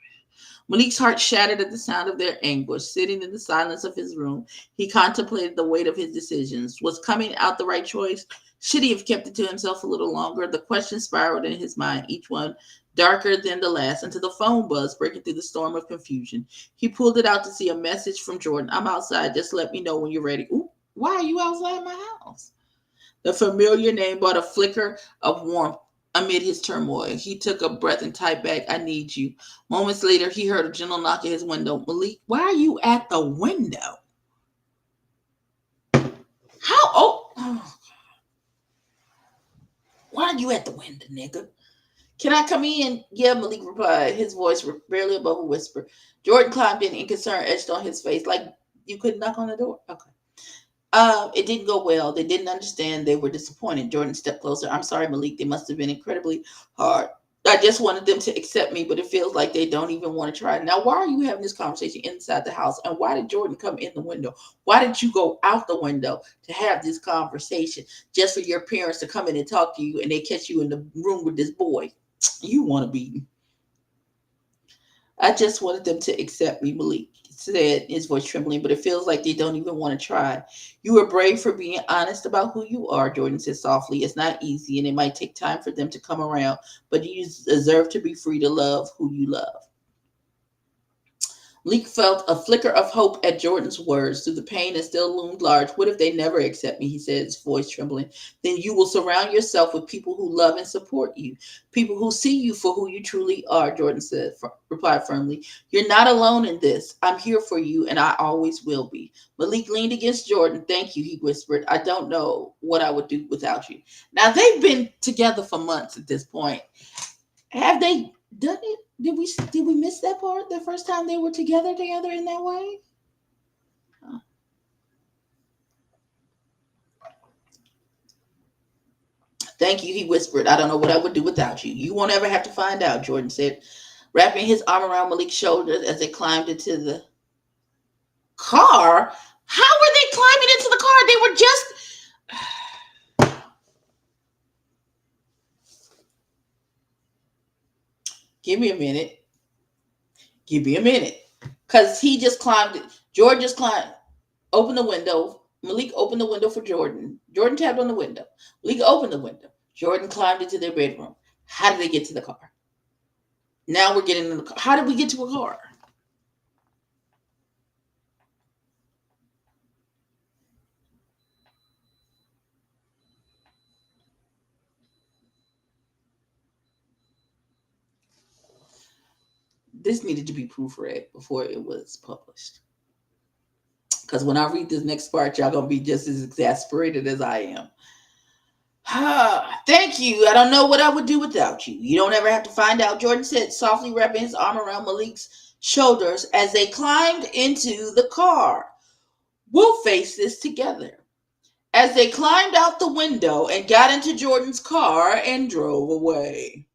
Malik's heart shattered at the sound of their anguish. Sitting in the silence of his room, he contemplated the weight of his decisions. Was coming out the right choice? Should he have kept it to himself a little longer? The questions spiraled in his mind, each one darker than the last, until the phone buzzed, breaking through the storm of confusion. He pulled it out to see a message from Jordan. I'm outside. Just let me know when you're ready. Ooh, why are you outside my house? The familiar name brought a flicker of warmth amid his turmoil. He took a breath and typed back, I need you. Moments later, he heard a gentle knock at his window. Malik, why are you at the window? How? Oh, why are you at the window, nigga? Can I come in? Yeah, Malik replied, his voice barely above a whisper. Jordan climbed in concern etched on his face. Like, you couldn't knock on the door? Okay. It didn't go well. They didn't understand. They were disappointed. Jordan stepped closer. I'm sorry, Malik. They must have been incredibly hard. I just wanted them to accept me, but it feels like they don't even want to try. Now, why are you having this conversation inside the house? And why did Jordan come in the window? Why did you go out the window to have this conversation just for your parents to come in and talk to you and they catch you in the room with this boy? You want to be. I just wanted them to accept me, Malik said, his voice trembling, but it feels like they don't even want to try. You were brave for being honest about who you are, Jordan said softly. It's not easy and it might take time for them to come around, but you deserve to be free to love who you love. Leek felt a flicker of hope at Jordan's words. Through the pain that still loomed large, what if they never accept me? He said, his voice trembling. Then you will surround yourself with people who love and support you, people who see you for who you truly are, Jordan said, replied firmly. You're not alone in this. I'm here for you, and I always will be. Malik leaned against Jordan. Thank you, he whispered. I don't know what I would do without you. Now, they've been together for months at this point. Have they done it? Did we miss that part? The first time they were together in that way? Oh. Thank you, he whispered. I don't know what I would do without you. You won't ever have to find out, Jordan said, wrapping his arm around Malik's shoulders as they climbed into the car. How were they climbing into the car? They were just. Give me a minute. Give me a minute. Because he just climbed it. Jordan just climbed, opened the window. Malik opened the window for Jordan. Jordan tapped on the window. Malik opened the window. Jordan climbed into their bedroom. How did they get to the car? Now we're getting in the car. How did we get to a car? This needed to be proofread before it was published. Because when I read this next part, y'all going to be just as exasperated as I am. Thank you. I don't know what I would do without you. You don't ever have to find out, Jordan said, softly wrapping his arm around Malik's shoulders as they climbed into the car. We'll face this together. As they climbed out the window and got into Jordan's car and drove away.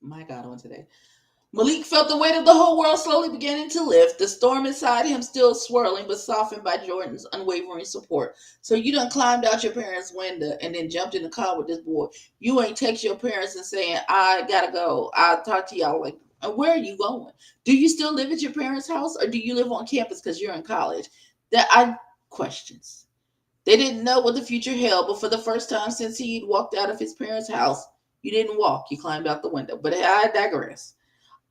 My God, on today. Malik felt the weight of the whole world slowly beginning to lift, the storm inside him still swirling, but softened by Jordan's unwavering support. So you done climbed out your parents' window and then jumped in the car with this boy. You ain't text your parents and saying, I gotta go. I'll talk to y'all like, where are you going? Do you still live at your parents' house or do you live on campus because you're in college? That I questions. They didn't know what the future held, but for the first time since he'd walked out of his parents' house, you didn't walk, you climbed out the window. But I digress.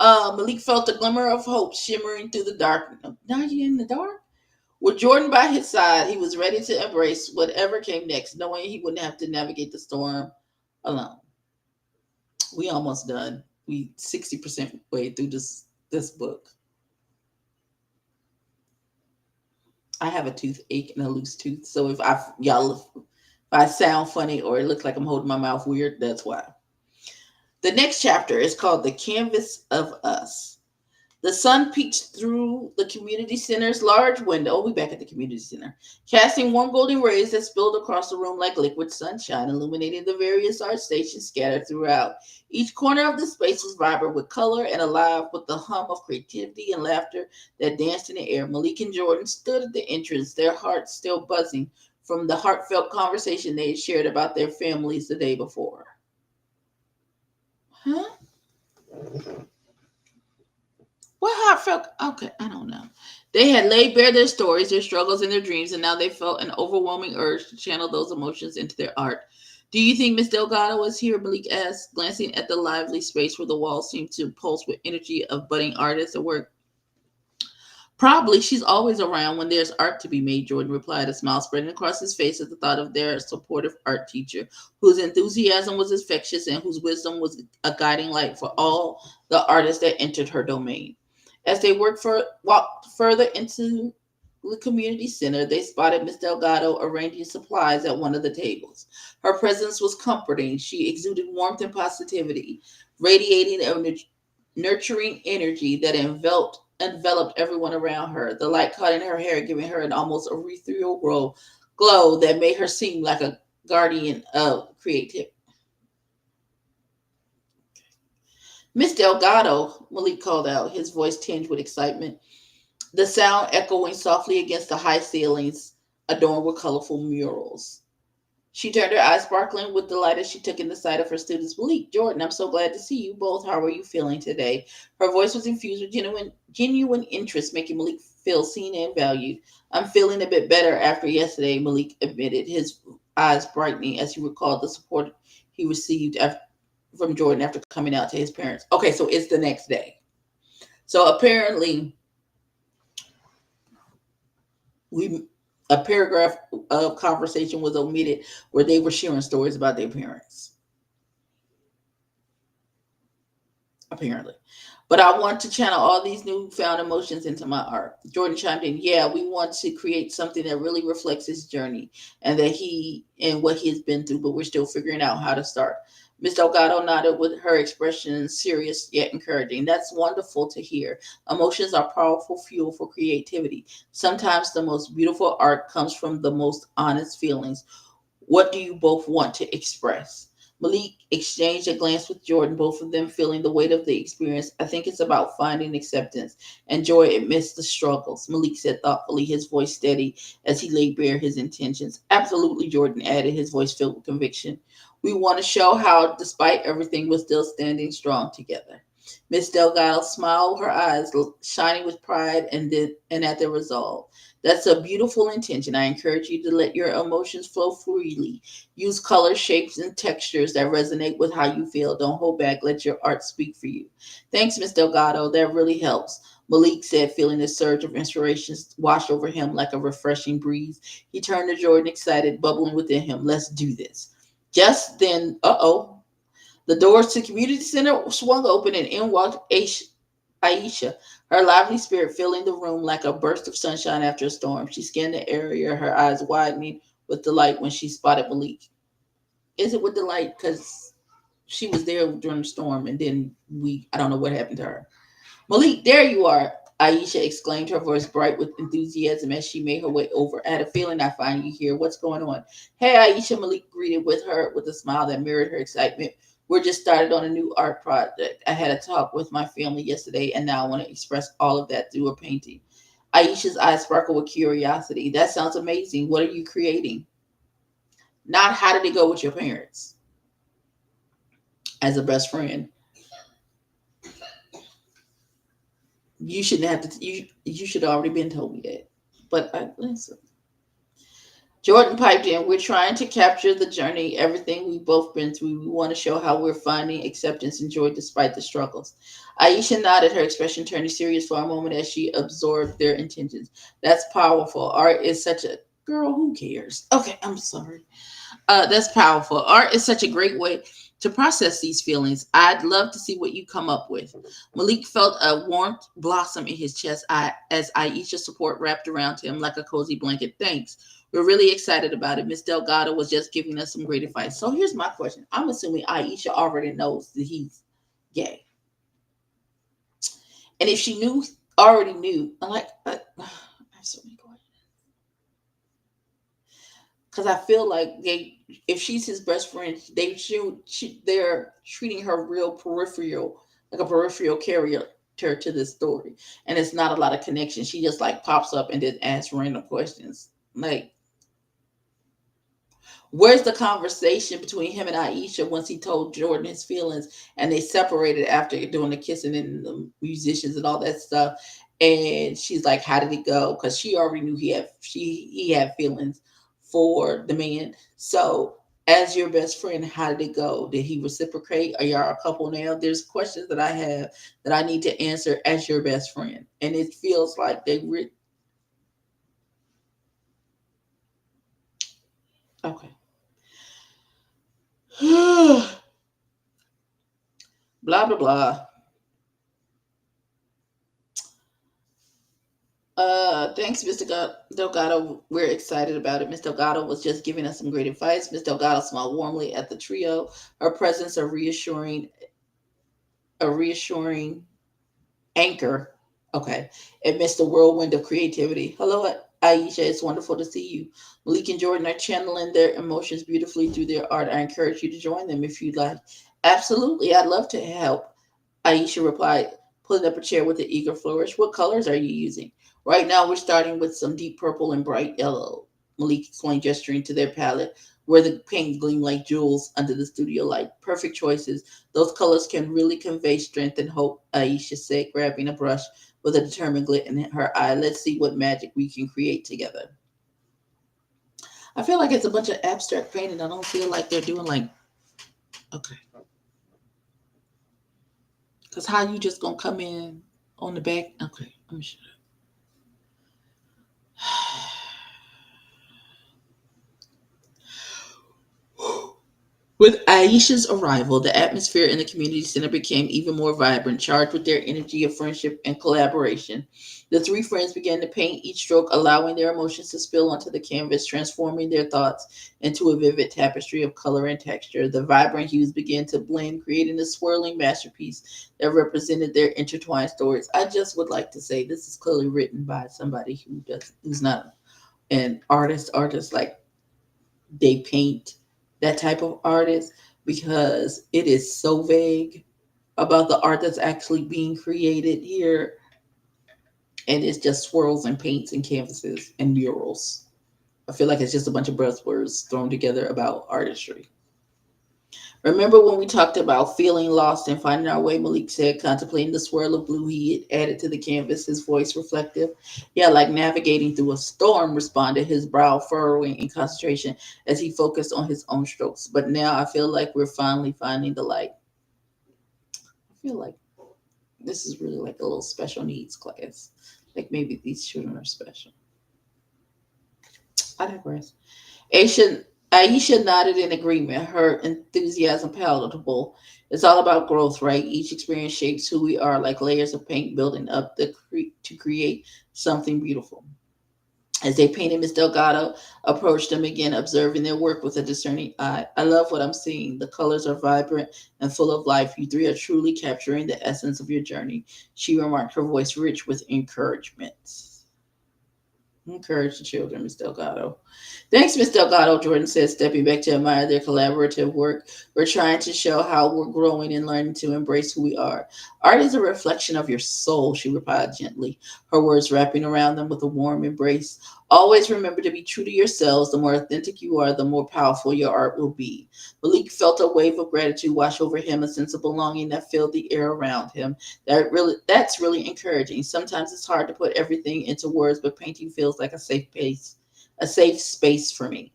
Malik felt a glimmer of hope shimmering through the dark. Now you in the dark? With Jordan by his side, he was ready to embrace whatever came next, knowing he wouldn't have to navigate the storm alone. We almost done. We 60% way through this book. I have a toothache and a loose tooth, so if I sound funny or it looks like I'm holding my mouth weird, that's why. The next chapter is called The Canvas of Us. The sun peeked through the community center's large window. Oh, we back at the community center, casting warm golden rays that spilled across the room like liquid sunshine, illuminating the various art stations scattered throughout. Each corner of the space was vibrant with color and alive with the hum of creativity and laughter that danced in the air. Malik and Jordan stood at the entrance, their hearts still buzzing from the heartfelt conversation they had shared about their families the day before. Huh? What heartfelt? Okay, I don't know. They had laid bare their stories, their struggles, and their dreams, and now they felt an overwhelming urge to channel those emotions into their art. Do you think Miss Delgado was here? Malik asked, glancing at the lively space where the walls seemed to pulse with energy of budding artists at work. Probably she's always around when there's art to be made, Jordan replied, a smile spreading across his face at the thought of their supportive art teacher, whose enthusiasm was infectious and whose wisdom was a guiding light for all the artists that entered her domain. As they walked further into the community center, they spotted Miss Delgado arranging supplies at one of the tables. Her presence was comforting. She exuded warmth and positivity, radiating a nurturing energy that enveloped everyone around her. The light caught in her hair, giving her an almost ethereal glow that made her seem like a guardian of creativity. Miss Delgado, Malik called out, his voice tinged with excitement, the sound echoing softly against the high ceilings adorned with colorful murals. She turned her eyes sparkling with delight as she took in the sight of her students. Malik, Jordan, I'm so glad to see you both. How are you feeling today? Her voice was infused with genuine interest, making Malik feel seen and valued. I'm feeling a bit better after yesterday, Malik admitted, his eyes brightening as he recalled the support he received from Jordan after coming out to his parents. Okay, so it's the next day. So apparently, we a paragraph of conversation was omitted where they were sharing stories about their parents. Apparently. But I want to channel all these newfound emotions into my art. Jordan chimed in, yeah, we want to create something that really reflects his journey and that he and what he has been through, but we're still figuring out how to start. Miss Delgado nodded with her expression serious yet encouraging. That's wonderful to hear. Emotions are powerful fuel for creativity. Sometimes the most beautiful art comes from the most honest feelings. What do you both want to express? Malik exchanged a glance with Jordan, both of them feeling the weight of the experience. I think it's about finding acceptance and joy amidst the struggles, Malik said thoughtfully, his voice steady as he laid bare his intentions. Absolutely, Jordan added, his voice filled with conviction. We want to show how, despite everything, we're still standing strong together. Miss Delgado smiled, her eyes shining with pride and at their resolve. That's a beautiful intention. I encourage you to let your emotions flow freely. Use colors, shapes, and textures that resonate with how you feel. Don't hold back. Let your art speak for you. Thanks, Miss Delgado. That really helps, Malik said, feeling a surge of inspiration wash over him like a refreshing breeze. He turned to Jordan, excited, bubbling within him. Let's do this. Just then, the doors to the community center swung open and in walked Aisha, her lively spirit filling the room like a burst of sunshine after a storm. She scanned the area, her eyes widening with delight when she spotted Malik. Is it with delight? Because she was there during the storm, and then I don't know what happened to her. Malik, there you are, Aisha exclaimed, her voice bright with enthusiasm as she made her way over. I had a feeling I'd find you here. What's going on? Hey, Aisha, Malik greeted with her with a smile that mirrored her excitement. We're just started on a new art project. I had a talk with my family yesterday, and now I want to express all of that through a painting. Aisha's eyes sparkled with curiosity. That sounds amazing. What are you creating? Not how did it go with your parents as a best friend. You shouldn't have to. You should have already been told me that. But listen. Jordan piped in. We're trying to capture the journey, everything we've both been through. We want to show how we're finding acceptance and joy despite the struggles. Aisha nodded, her expression turning serious for a moment as she absorbed their intentions. That's powerful. Art is such a girl. Who cares? Okay, I'm sorry. That's powerful. Art is such a great way to process these feelings. I'd love to see what you come up with. Malik felt a warmth blossom in his chest as Aisha's support wrapped around him like a cozy blanket. Thanks. We're really excited about it. Miss Delgado was just giving us some great advice. So here's my question. I'm assuming Aisha already knows that he's gay. And if she already knew, I'm like, I have so many questions. Because I feel like if she's his best friend, they're treating her real peripheral, like a peripheral character to this story, and it's not a lot of connection. She just like pops up and then asks random questions. Like, where's the conversation between him and Aisha once he told Jordan his feelings and they separated after doing the kissing and the musicians and all that stuff? And she's like, "How did it go?" Because she already knew he had feelings for the man. So, as your best friend, how did it go? Did he reciprocate? Are y'all a couple now? There's questions that I have that I need to answer as your best friend, and it feels like okay. Blah blah blah. Thanks, Mr. Delgado. We're excited about it. Miss Delgado was just giving us some great advice. Miss Delgado smiled warmly at the trio. Her presence a reassuring anchor. Okay, amidst the whirlwind of creativity. Hello, Aisha. It's wonderful to see you. Malik and Jordan are channeling their emotions beautifully through their art. I encourage you to join them if you'd like. Absolutely, I'd love to help. Aisha replied, pulling up a chair with an eager flourish. What colors are you using? Right now, we're starting with some deep purple and bright yellow. Malik explained, gesturing to their palette, where the paint gleamed like jewels under the studio light. Perfect choices. Those colors can really convey strength and hope, Aisha said, grabbing a brush with a determined glint in her eye. Let's see what magic we can create together. I feel like it's a bunch of abstract painting. I don't feel like they're doing like, okay. Because how you just going to come in on the back? Okay, let me shut up. With Aisha's arrival, the atmosphere in the community center became even more vibrant, charged with their energy of friendship and collaboration. The three friends began to paint each stroke, allowing their emotions to spill onto the canvas, transforming their thoughts into a vivid tapestry of color and texture. The vibrant hues began to blend, creating a swirling masterpiece that represented their intertwined stories. I just would like to say this is clearly written by somebody who's not an artist like they paint that type of artist, because it is so vague about the art that's actually being created here, and it's just swirls and paints and canvases and murals. I feel like it's just a bunch of buzzwords thrown together about artistry. Remember when we talked about feeling lost and finding our way? Malik said, contemplating the swirl of blue he had added to the canvas, his voice reflective. Yeah, like navigating through a storm, responded, his brow furrowing in concentration as he focused on his own strokes. But now I feel like we're finally finding the light. I feel like this is really like a little special needs class. Like maybe these children are special. I digress. Aisha Aisha nodded in agreement, her enthusiasm palatable. It's all about growth, right? Each experience shapes who we are, like layers of paint building up to create something beautiful. As they painted, Miss Delgado approached them again, observing their work with a discerning eye. I love what I'm seeing. The colors are vibrant and full of life. You three are truly capturing the essence of your journey, she remarked, her voice rich with encouragement. Encourage the children, Miss Delgado. Thanks, Miss Delgado, Jordan said, stepping back to admire their collaborative work. We're trying to show how we're growing and learning to embrace who we are. Art is a reflection of your soul, she replied gently, her words wrapping around them with a warm embrace. Always remember to be true to yourselves. The more authentic you are, the more powerful your art will be. Malik felt a wave of gratitude wash over him, a sense of belonging that filled the air around him. That's really encouraging. Sometimes it's hard to put everything into words, but painting feels like a safe space for me.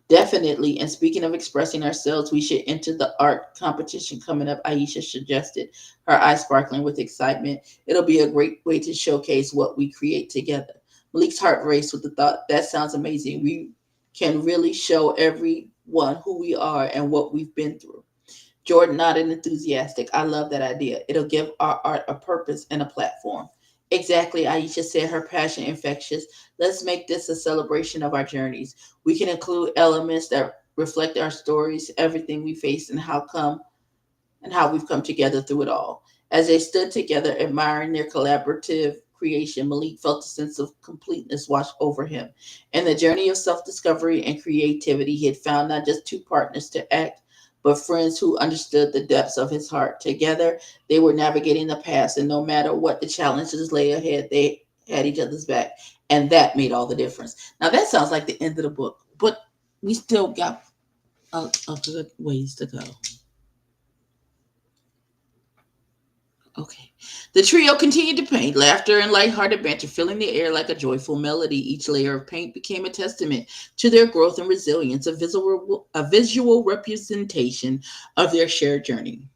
Definitely. And speaking of expressing ourselves, we should enter the art competition coming up, Aisha suggested, her eyes sparkling with excitement. It'll be a great way to showcase what we create together. Malik's heart raced with the thought, that sounds amazing. We can really show everyone who we are and what we've been through. Jordan nodded enthusiastic. I love that idea. It'll give our art a purpose and a platform. Exactly, Aisha said, her passion infectious. Let's make this a celebration of our journeys. We can include elements that reflect our stories, everything we face, and how we've come together through it all. As they stood together, admiring their collaborative creation, Malik felt a sense of completeness wash over him. In the journey of self discovery and creativity, he had found not just two partners to act, but friends who understood the depths of his heart. Together, they were navigating the past, and no matter what the challenges lay ahead, they had each other's back. And that made all the difference. Now, that sounds like the end of the book, but we still got a good ways to go. Okay. The trio continued to paint, laughter and lighthearted banter filling the air like a joyful melody. Each layer of paint became a testament to their growth and resilience, a visual representation of their shared journey.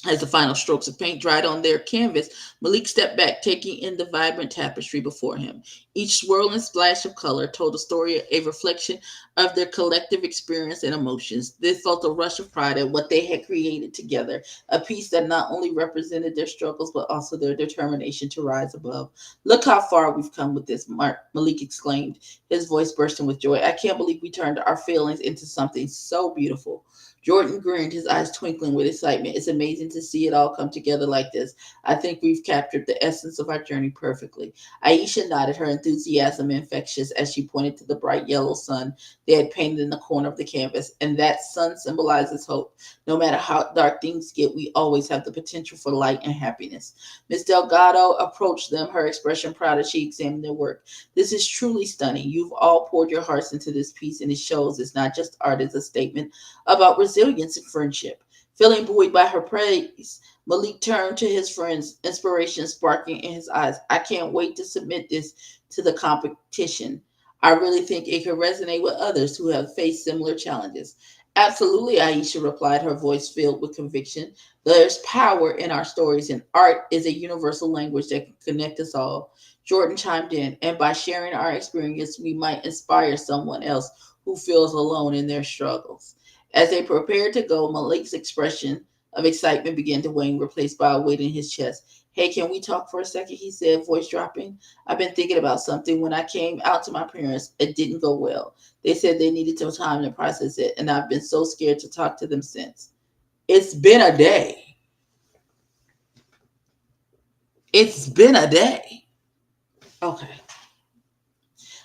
As the final strokes of paint dried on their canvas, Malik stepped back, taking in the vibrant tapestry before him. Each swirl and splash of color told a story, a reflection of their collective experience and emotions. They felt a rush of pride at what they had created together, a piece that not only represented their struggles, but also their determination to rise above. Look how far we've come with this, Malik exclaimed, his voice bursting with joy. I can't believe we turned our feelings into something so beautiful. Jordan grinned, his eyes twinkling with excitement. It's amazing to see it all come together like this. I think we've captured the essence of our journey perfectly. Aisha nodded, her enthusiasm infectious as she pointed to the bright yellow sun they had painted in the corner of the canvas. And that sun symbolizes hope. No matter how dark things get, we always have the potential for light and happiness. Miss Delgado approached them, her expression proud as she examined their work. This is truly stunning. You've all poured your hearts into this piece, and it shows it's not just art, it's a statement about resilience and friendship. Feeling buoyed by her praise, Malik turned to his friends, inspiration sparkling in his eyes. I can't wait to submit this to the competition. I really think it could resonate with others who have faced similar challenges. Absolutely, Aisha replied, her voice filled with conviction. There's power in our stories, and art is a universal language that can connect us all. Jordan chimed in, and by sharing our experience, we might inspire someone else who feels alone in their struggles. As they prepared to go, Malik's expression of excitement began to wane, replaced by a weight in his chest. Hey, can we talk for a second? He said, voice dropping. I've been thinking about something. When I came out to my parents, it didn't go well. They said they needed some time to process it, and I've been so scared to talk to them since. It's been a day. It's been a day. Okay.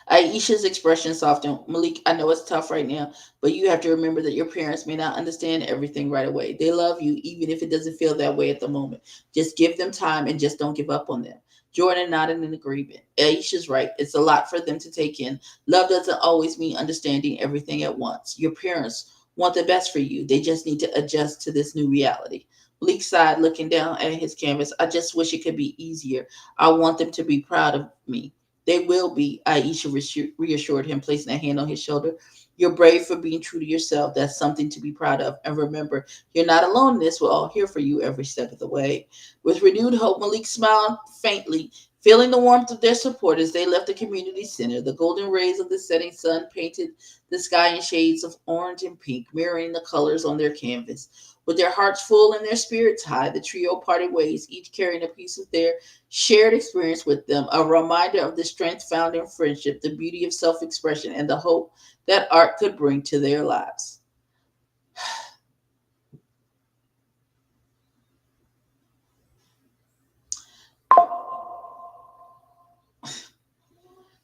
Aisha's expression softened. Malik, I know it's tough right now, but you have to remember that your parents may not understand everything right away. They love you, even if it doesn't feel that way at the moment. Just give them time and just don't give up on them. Jordan nodded in agreement. Aisha's right. It's a lot for them to take in. Love doesn't always mean understanding everything at once. Your parents want the best for you. They just need to adjust to this new reality. Malik sighed, looking down at his canvas. I just wish it could be easier. I want them to be proud of me. They will be, Aisha reassured him, placing a hand on his shoulder. You're brave for being true to yourself. That's something to be proud of. And remember, you're not alone in this. We're all here for you every step of the way. With renewed hope, Malik smiled faintly, Feeling the warmth of their support as they left the community center, the golden rays of the setting sun painted the sky in shades of orange and pink, mirroring the colors on their canvas. With their hearts full and their spirits high, the trio parted ways, each carrying a piece of their shared experience with them, a reminder of the strength found in friendship, the beauty of self expression, and the hope that art could bring to their lives.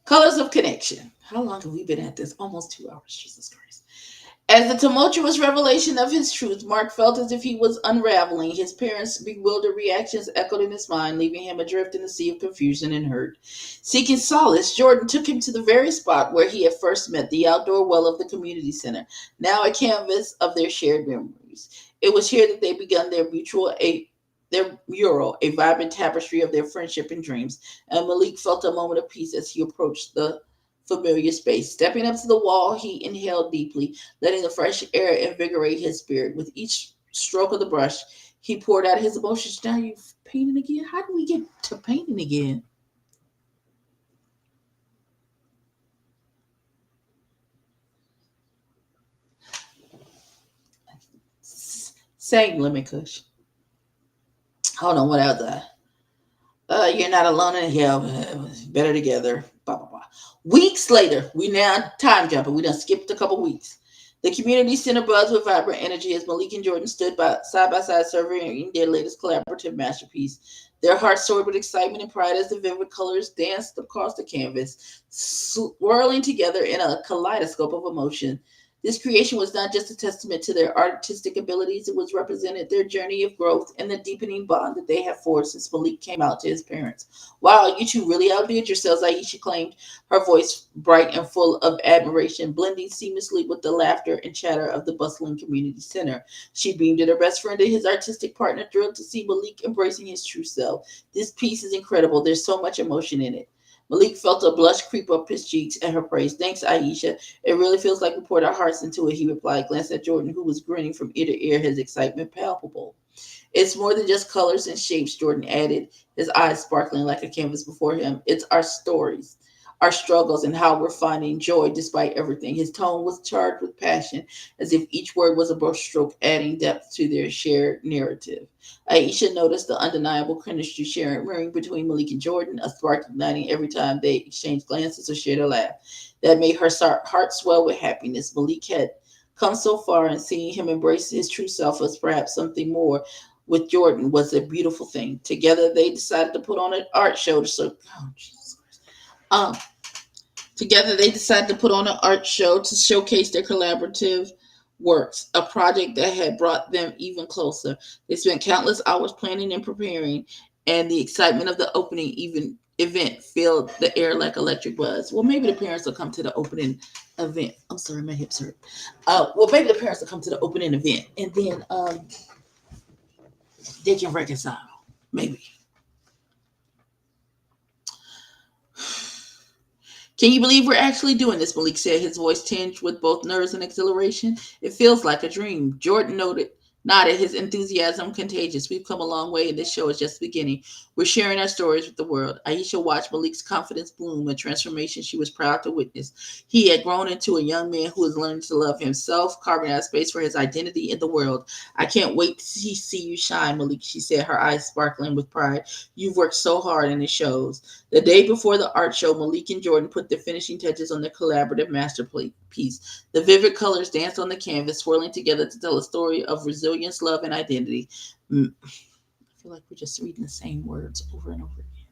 Colors of Connection. How long have we been at this? Almost 2 hours. Jesus Christ. As the tumultuous revelation of his truth, Mark felt as if he was unraveling. His parents' bewildered reactions echoed in his mind, leaving him adrift in a sea of confusion and hurt. Seeking solace, Jordan took him to the very spot where he had first met, the outdoor well of the community center, now a canvas of their shared memories. It was here that they began their mural, a vibrant tapestry of their friendship and dreams, and Malik felt a moment of peace as he approached the familiar space. Stepping up to the wall, he inhaled deeply, letting the fresh air invigorate his spirit. With each stroke of the brush, he poured out his emotions. Now you painting again? How do we get to painting again? Same lemon kush. Hold on, what else? You're not alone in hell. Better together. Blah, blah, blah. Weeks later, we now time jumping. We done skipped a couple weeks. The community center buzzed with vibrant energy as Malik and Jordan stood by side, surveying their latest collaborative masterpiece. Their hearts soared with excitement and pride as the vivid colors danced across the canvas, swirling together in a kaleidoscope of emotion. This creation was not just a testament to their artistic abilities, it was represented their journey of growth and the deepening bond that they have forged since Malik came out to his parents. Wow, you two really outdid yourselves, Aisha claimed, her voice bright and full of admiration, blending seamlessly with the laughter and chatter of the bustling community center. She beamed at her best friend and his artistic partner, thrilled to see Malik embracing his true self. This piece is incredible. There's so much emotion in it. Malik felt a blush creep up his cheeks at her praise. Thanks, Aisha. It really feels like we poured our hearts into it, he replied, glancing at Jordan, who was grinning from ear to ear, his excitement palpable. It's more than just colors and shapes, Jordan added, his eyes sparkling like a canvas before him. It's our stories, our struggles, and how we're finding joy despite everything. His tone was charged with passion, as if each word was a brushstroke adding depth to their shared narrative. Aisha noticed the undeniable chemistry sharing between Malik and Jordan, a spark igniting every time they exchanged glances or shared a laugh. That made her heart swell with happiness. Malik had come so far, and seeing him embrace his true self as perhaps something more with Jordan was a beautiful thing. Together, they decided to put on an art show. Oh, Jesus Christ. Together, they decided to put on an art show to showcase their collaborative works, a project that had brought them even closer. They spent countless hours planning and preparing, and the excitement of the opening even event filled the air like electric buzz. Well, maybe the parents will come to the opening event. I'm sorry, my hips hurt. Well, maybe the parents will come to the opening event, and then they can reconcile. Maybe. Can you believe we're actually doing this? Malik said, his voice tinged with both nerves and exhilaration. It feels like a dream. Jordan nodded, his enthusiasm contagious. We've come a long way, and this show is just beginning. We're sharing our stories with the world. Aisha watched Malik's confidence bloom, a transformation she was proud to witness. He had grown into a young man who was learning to love himself, carving out space for his identity in the world. I can't wait to see you shine, Malik, she said, her eyes sparkling with pride. You've worked so hard, and it shows. The day before the art show, Malik and Jordan put the finishing touches on their collaborative masterpiece. The vivid colors danced on the canvas, swirling together to tell a story of resilience, love, and identity. I feel like we're just reading the same words over and over again.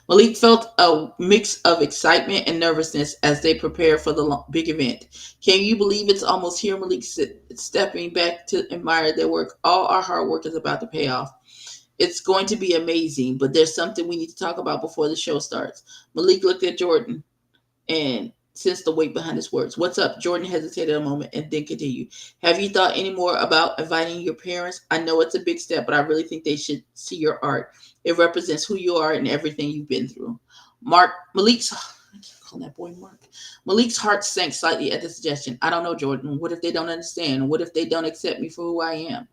Malik felt a mix of excitement and nervousness as they prepared for the big event. Can you believe it's almost here? Malik stepping back to admire their work. All our hard work is about to pay off. It's going to be amazing, but there's something we need to talk about before the show starts. Malik looked at Jordan and sensed the weight behind his words. What's up? Jordan hesitated a moment and then continued. Have you thought any more about inviting your parents? I know it's a big step, but I really think they should see your art. It represents who you are and everything you've been through. Malik's, I keep calling that boy Mark. Malik's heart sank slightly at the suggestion. I don't know, Jordan. What if they don't understand? What if they don't accept me for who I am?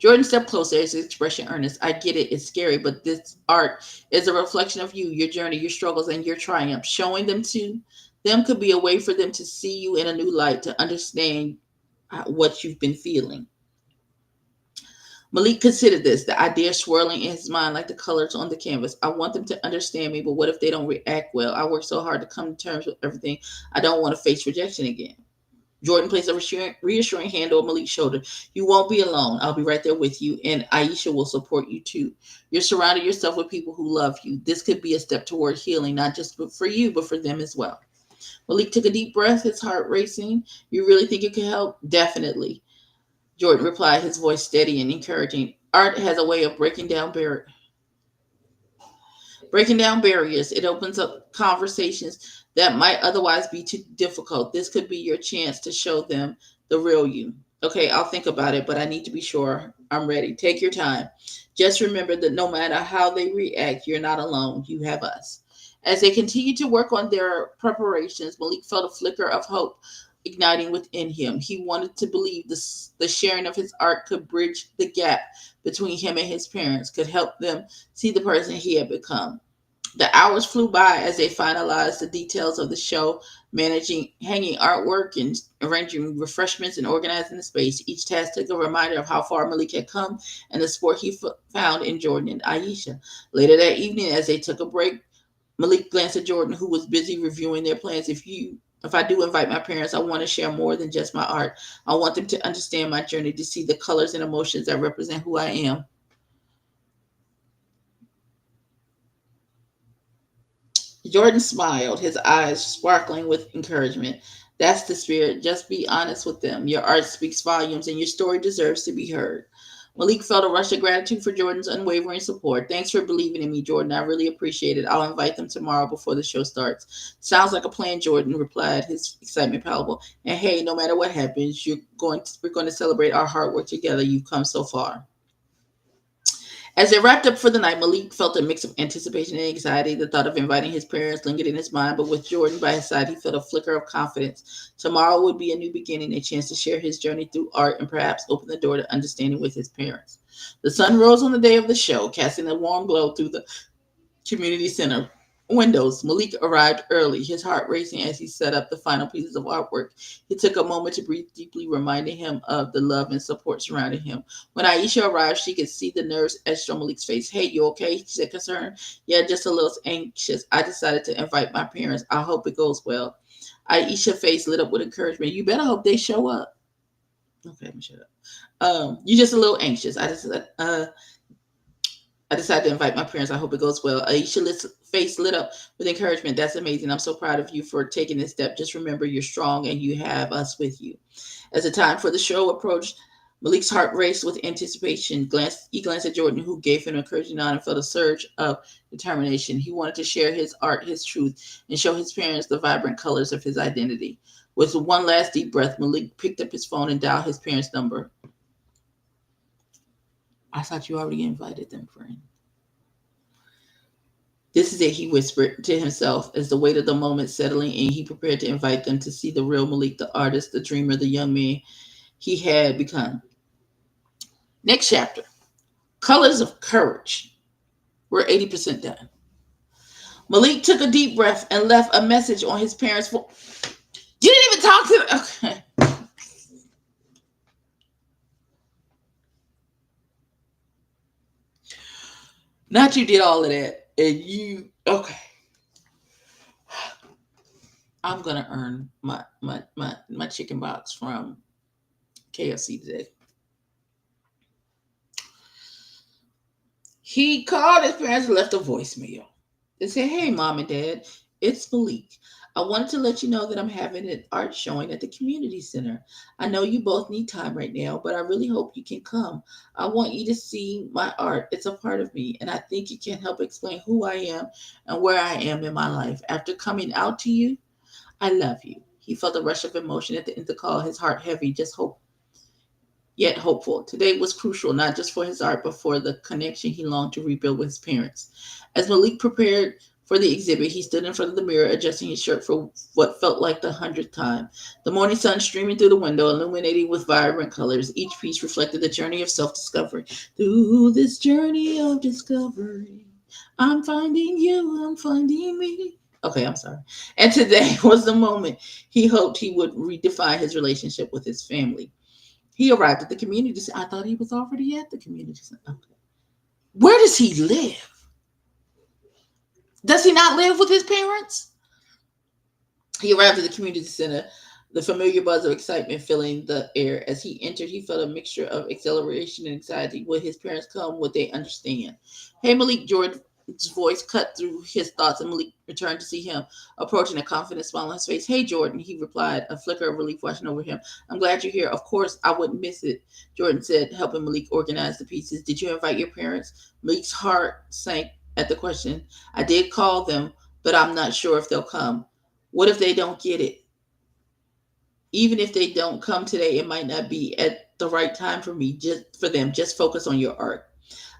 Jordan stepped closer, his expression earnest. I get it, it's scary, but this art is a reflection of you, your journey, your struggles, and your triumphs. Showing them to them could be a way for them to see you in a new light, to understand what you've been feeling. Malik considered this, the idea swirling in his mind like the colors on the canvas. I want them to understand me, but what if they don't react well? I worked so hard to come to terms with everything. I don't want to face rejection again. Jordan placed a reassuring hand on Malik's shoulder. You won't be alone. I'll be right there with you, and Aisha will support you too. You're surrounding yourself with people who love you. This could be a step toward healing, not just for you, but for them as well. Malik took a deep breath, his heart racing. You really think you can help? Definitely. Jordan replied, his voice steady and encouraging. Art has a way of breaking down barriers. It opens up conversations that might otherwise be too difficult. This could be your chance to show them the real you. Okay, I'll think about it, but I need to be sure I'm ready. Take your time. Just remember that no matter how they react, you're not alone. You have us. As they continued to work on their preparations, Malik felt a flicker of hope igniting within him. He wanted to believe the sharing of his art could bridge the gap between him and his parents, could help them see the person he had become. The hours flew by as they finalized the details of the show, managing hanging artwork and arranging refreshments and organizing the space. Each task took a reminder of how far Malik had come and the support he found in Jordan and Aisha. Later that evening, as they took a break, Malik glanced at Jordan, who was busy reviewing their plans. If I do invite my parents, I want to share more than just my art. I want them to understand my journey, to see the colors and emotions that represent who I am. Jordan smiled, his eyes sparkling with encouragement. That's the spirit. Just be honest with them. Your art speaks volumes, and your story deserves to be heard. Malik felt a rush of gratitude for Jordan's unwavering support. Thanks for believing in me, Jordan. I really appreciate it. I'll invite them tomorrow before the show starts. Sounds like a plan, Jordan replied, his excitement palpable. And hey, no matter what happens, we're going to celebrate our hard work together. You've come so far. As they wrapped up for the night, Malik felt a mix of anticipation and anxiety. The thought of inviting his parents lingered in his mind, but with Jordan by his side, he felt a flicker of confidence. Tomorrow would be a new beginning, a chance to share his journey through art and perhaps open the door to understanding with his parents. The sun rose on the day of the show, casting a warm glow through the community center windows. Malik arrived early, his heart racing as he set up the final pieces of artwork. He took a moment to breathe deeply, reminding him of the love and support surrounding him. When Aisha arrived, she could see the nerves etched on Malik's face. Hey, you okay? She said, concerned. Yeah, just a little anxious. I decided to invite my parents. I hope it goes well. Aisha's face lit up with encouragement. You better hope they show up. Okay, I'm shut up. You just a little anxious. I decided to invite my parents. I hope it goes well. Aisha's face lit up with encouragement. That's amazing. I'm so proud of you for taking this step. Just remember, you're strong and you have us with you. As the time for the show approached, Malik's heart raced with anticipation. He glanced at Jordan, who gave him an encouraging nod and felt a surge of determination. He wanted to share his art, his truth, and show his parents the vibrant colors of his identity. With one last deep breath, Malik picked up his phone and dialed his parents' number. I thought you already invited them, friend. This is it, he whispered to himself as the weight of the moment settling in. He prepared to invite them to see the real Malik, the artist, the dreamer, the young man he had become. Next chapter, Colors of Courage. We're 80% done. Malik took a deep breath and left a message on his parents' phone. You didn't even talk to them. Okay. Not you did all of that. And you, okay. I'm going to earn my chicken box from KFC today. He called his parents and left a voicemail. They said, hey, mom and dad, it's Malik. I wanted to let you know that I'm having an art showing at the community center. I know you both need time right now, but I really hope you can come. I want you to see my art. It's a part of me, and I think it can help explain who I am and where I am in my life. After coming out to you, I love you. He felt a rush of emotion at the end of the call, his heart heavy, just hope, yet hopeful. Today was crucial, not just for his art, but for the connection he longed to rebuild with his parents. As Malik prepared for the exhibit, he stood in front of the mirror, adjusting his shirt for what felt like the 100th time. The morning sun streaming through the window, illuminating with vibrant colors. Each piece reflected the journey of self discovery. Through this journey of discovery, I'm finding you, I'm finding me. Okay, I'm sorry. And today was the moment he hoped he would redefine his relationship with his family. He arrived at the community center. I thought he was already at the community center. Okay. Where does he live? Does he not live with his parents? He arrived at the community center, the familiar buzz of excitement filling the air. As he entered, he felt a mixture of exhilaration and anxiety. Would his parents come? Would they understand? Hey, Malik, Jordan's voice cut through his thoughts, and Malik returned to see him approaching, a confident smile on his face. Hey, Jordan, he replied, a flicker of relief washing over him. I'm glad you're here. Of course, I wouldn't miss it, Jordan said, helping Malik organize the pieces. Did you invite your parents? Malik's heart sank at the question. I did call them, but I'm not sure if they'll come. What if they don't get it? Even if they don't come today, it might not be at the right time for me, just for them. Just focus on your art.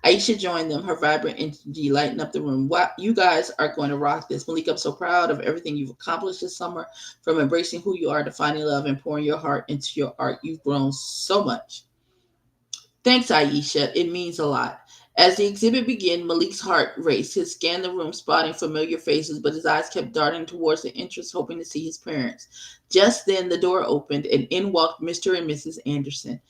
Aisha joined them, her vibrant energy lighting up the room. Wow, you guys are going to rock this. Malik, I'm so proud of everything you've accomplished this summer, from embracing who you are to finding love and pouring your heart into your art. You've grown so much. Thanks, Aisha. It means a lot. As the exhibit began, Malik's heart raced. He scanned the room, spotting familiar faces, but his eyes kept darting towards the entrance, hoping to see his parents. Just then, the door opened, and in walked Mr. and Mrs. Anderson,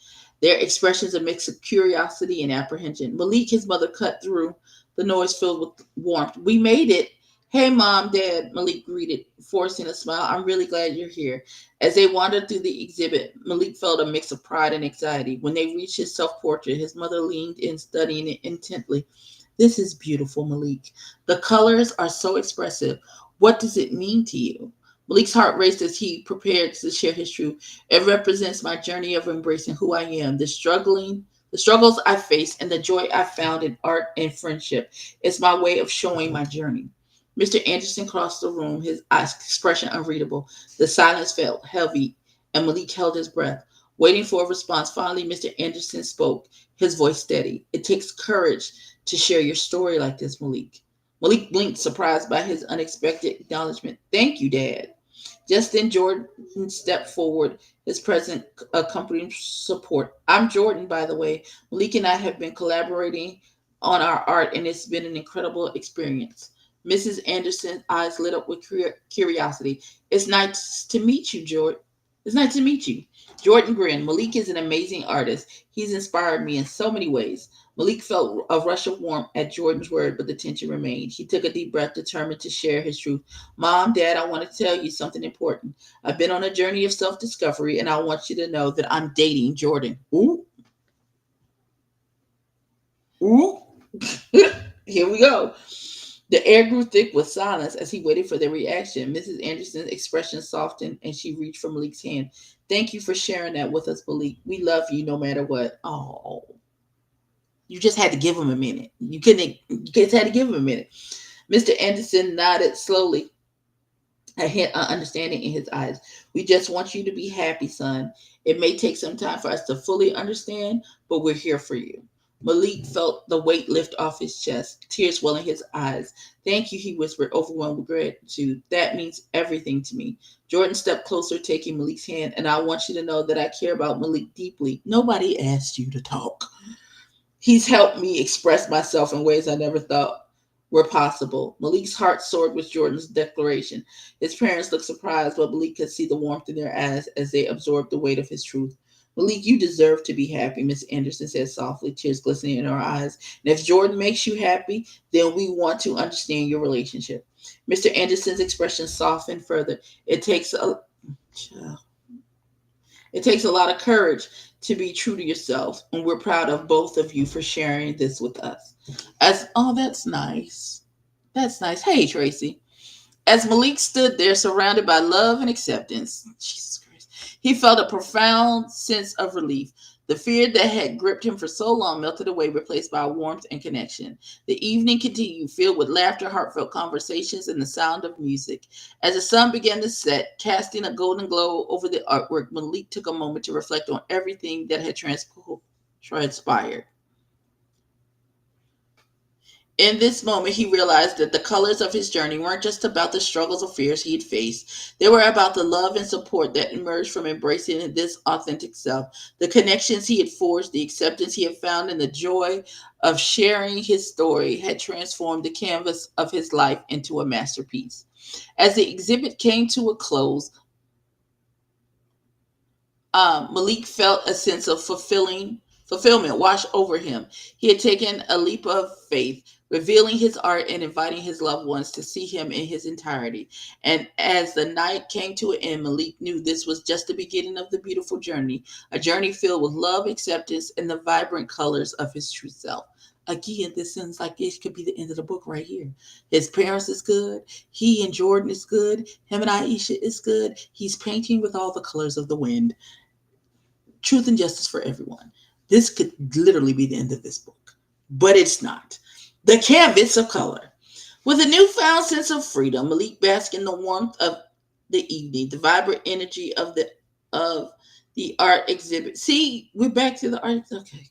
their expressions a mix of curiosity and apprehension. Malik, his mother, cut through the noise filled with warmth. We made it. Hey, Mom, Dad, Malik greeted, forcing a smile. I'm really glad you're here. As they wandered through the exhibit, Malik felt a mix of pride and anxiety. When they reached his self portrait, his mother leaned in, studying it intently. This is beautiful, Malik. The colors are so expressive. What does it mean to you? Malik's heart raced as he prepared to share his truth. It represents my journey of embracing who I am, the struggles I faced, and the joy I found in art and friendship. It's my way of showing my journey. Mr. Anderson crossed the room, his eyes expression unreadable. The silence felt heavy, and Malik held his breath, waiting for a response. Finally, Mr. Anderson spoke, his voice steady. It takes courage to share your story like this, Malik. Malik blinked, surprised by his unexpected acknowledgement. Thank you, Dad. Just then, Jordan stepped forward, his present accompanying support. I'm Jordan, by the way. Malik and I have been collaborating on our art, and it's been an incredible experience. Mrs. Anderson's eyes lit up with curiosity. It's nice to meet you, Jordan. It's nice to meet you. Jordan grinned. Malik is an amazing artist. He's inspired me in so many ways. Malik felt a rush of warmth at Jordan's word, but the tension remained. He took a deep breath, determined to share his truth. Mom, Dad, I want to tell you something important. I've been on a journey of self discovery, and I want you to know that I'm dating Jordan. Ooh, ooh. Here we go. The air grew thick with silence as he waited for their reaction. Mrs. Anderson's expression softened and she reached for Malik's hand. Thank you for sharing that with us, Malik. We love you no matter what. Oh, you just had to give him a minute. You just had to give him a minute. Mr. Anderson nodded slowly, a hint of understanding in his eyes. We just want you to be happy, son. It may take some time for us to fully understand, but we're here for you. Malik felt the weight lift off his chest, tears welling his eyes. Thank you, he whispered, overwhelmed with gratitude. That means everything to me. Jordan stepped closer, taking Malik's hand, and I want you to know that I care about Malik deeply. Nobody asked you to talk. He's helped me express myself in ways I never thought were possible. Malik's heart soared with Jordan's declaration. His parents looked surprised, but Malik could see the warmth in their eyes as they absorbed the weight of his truth. Malik, you deserve to be happy, Miss Anderson said softly, tears glistening in her eyes. And if Jordan makes you happy, then we want to understand your relationship. Mr. Anderson's expression softened further. It takes a lot of courage to be true to yourself, and we're proud of both of you for sharing this with us. That's nice. That's nice. Hey, Tracy. As Malik stood there surrounded by love and acceptance, Jesus Christ, he felt a profound sense of relief. The fear that had gripped him for so long melted away, replaced by warmth and connection. The evening continued, filled with laughter, heartfelt conversations, and the sound of music. As the sun began to set, casting a golden glow over the artwork, Malik took a moment to reflect on everything that had transpired. In this moment, he realized that the colors of his journey weren't just about the struggles or fears he had faced. They were about the love and support that emerged from embracing this authentic self, the connections he had forged, the acceptance he had found, and the joy of sharing his story had transformed the canvas of his life into a masterpiece. As the exhibit came to a close, Malik felt a sense of fulfillment wash over him. He had taken a leap of faith, revealing his art and inviting his loved ones to see him in his entirety. And as the night came to an end, Malik knew this was just the beginning of the beautiful journey, a journey filled with love, acceptance, and the vibrant colors of his true self. Again, this sounds like this could be the end of the book right here. His parents is good. He and Jordan is good. Him and Aisha is good. He's painting with all the colors of the wind. Truth and justice for everyone. This could literally be the end of this book, but it's not. The canvas of color. With a newfound sense of freedom, Malik basked in the warmth of the evening, the vibrant energy of the art exhibit. See, we're back to the art. Okay,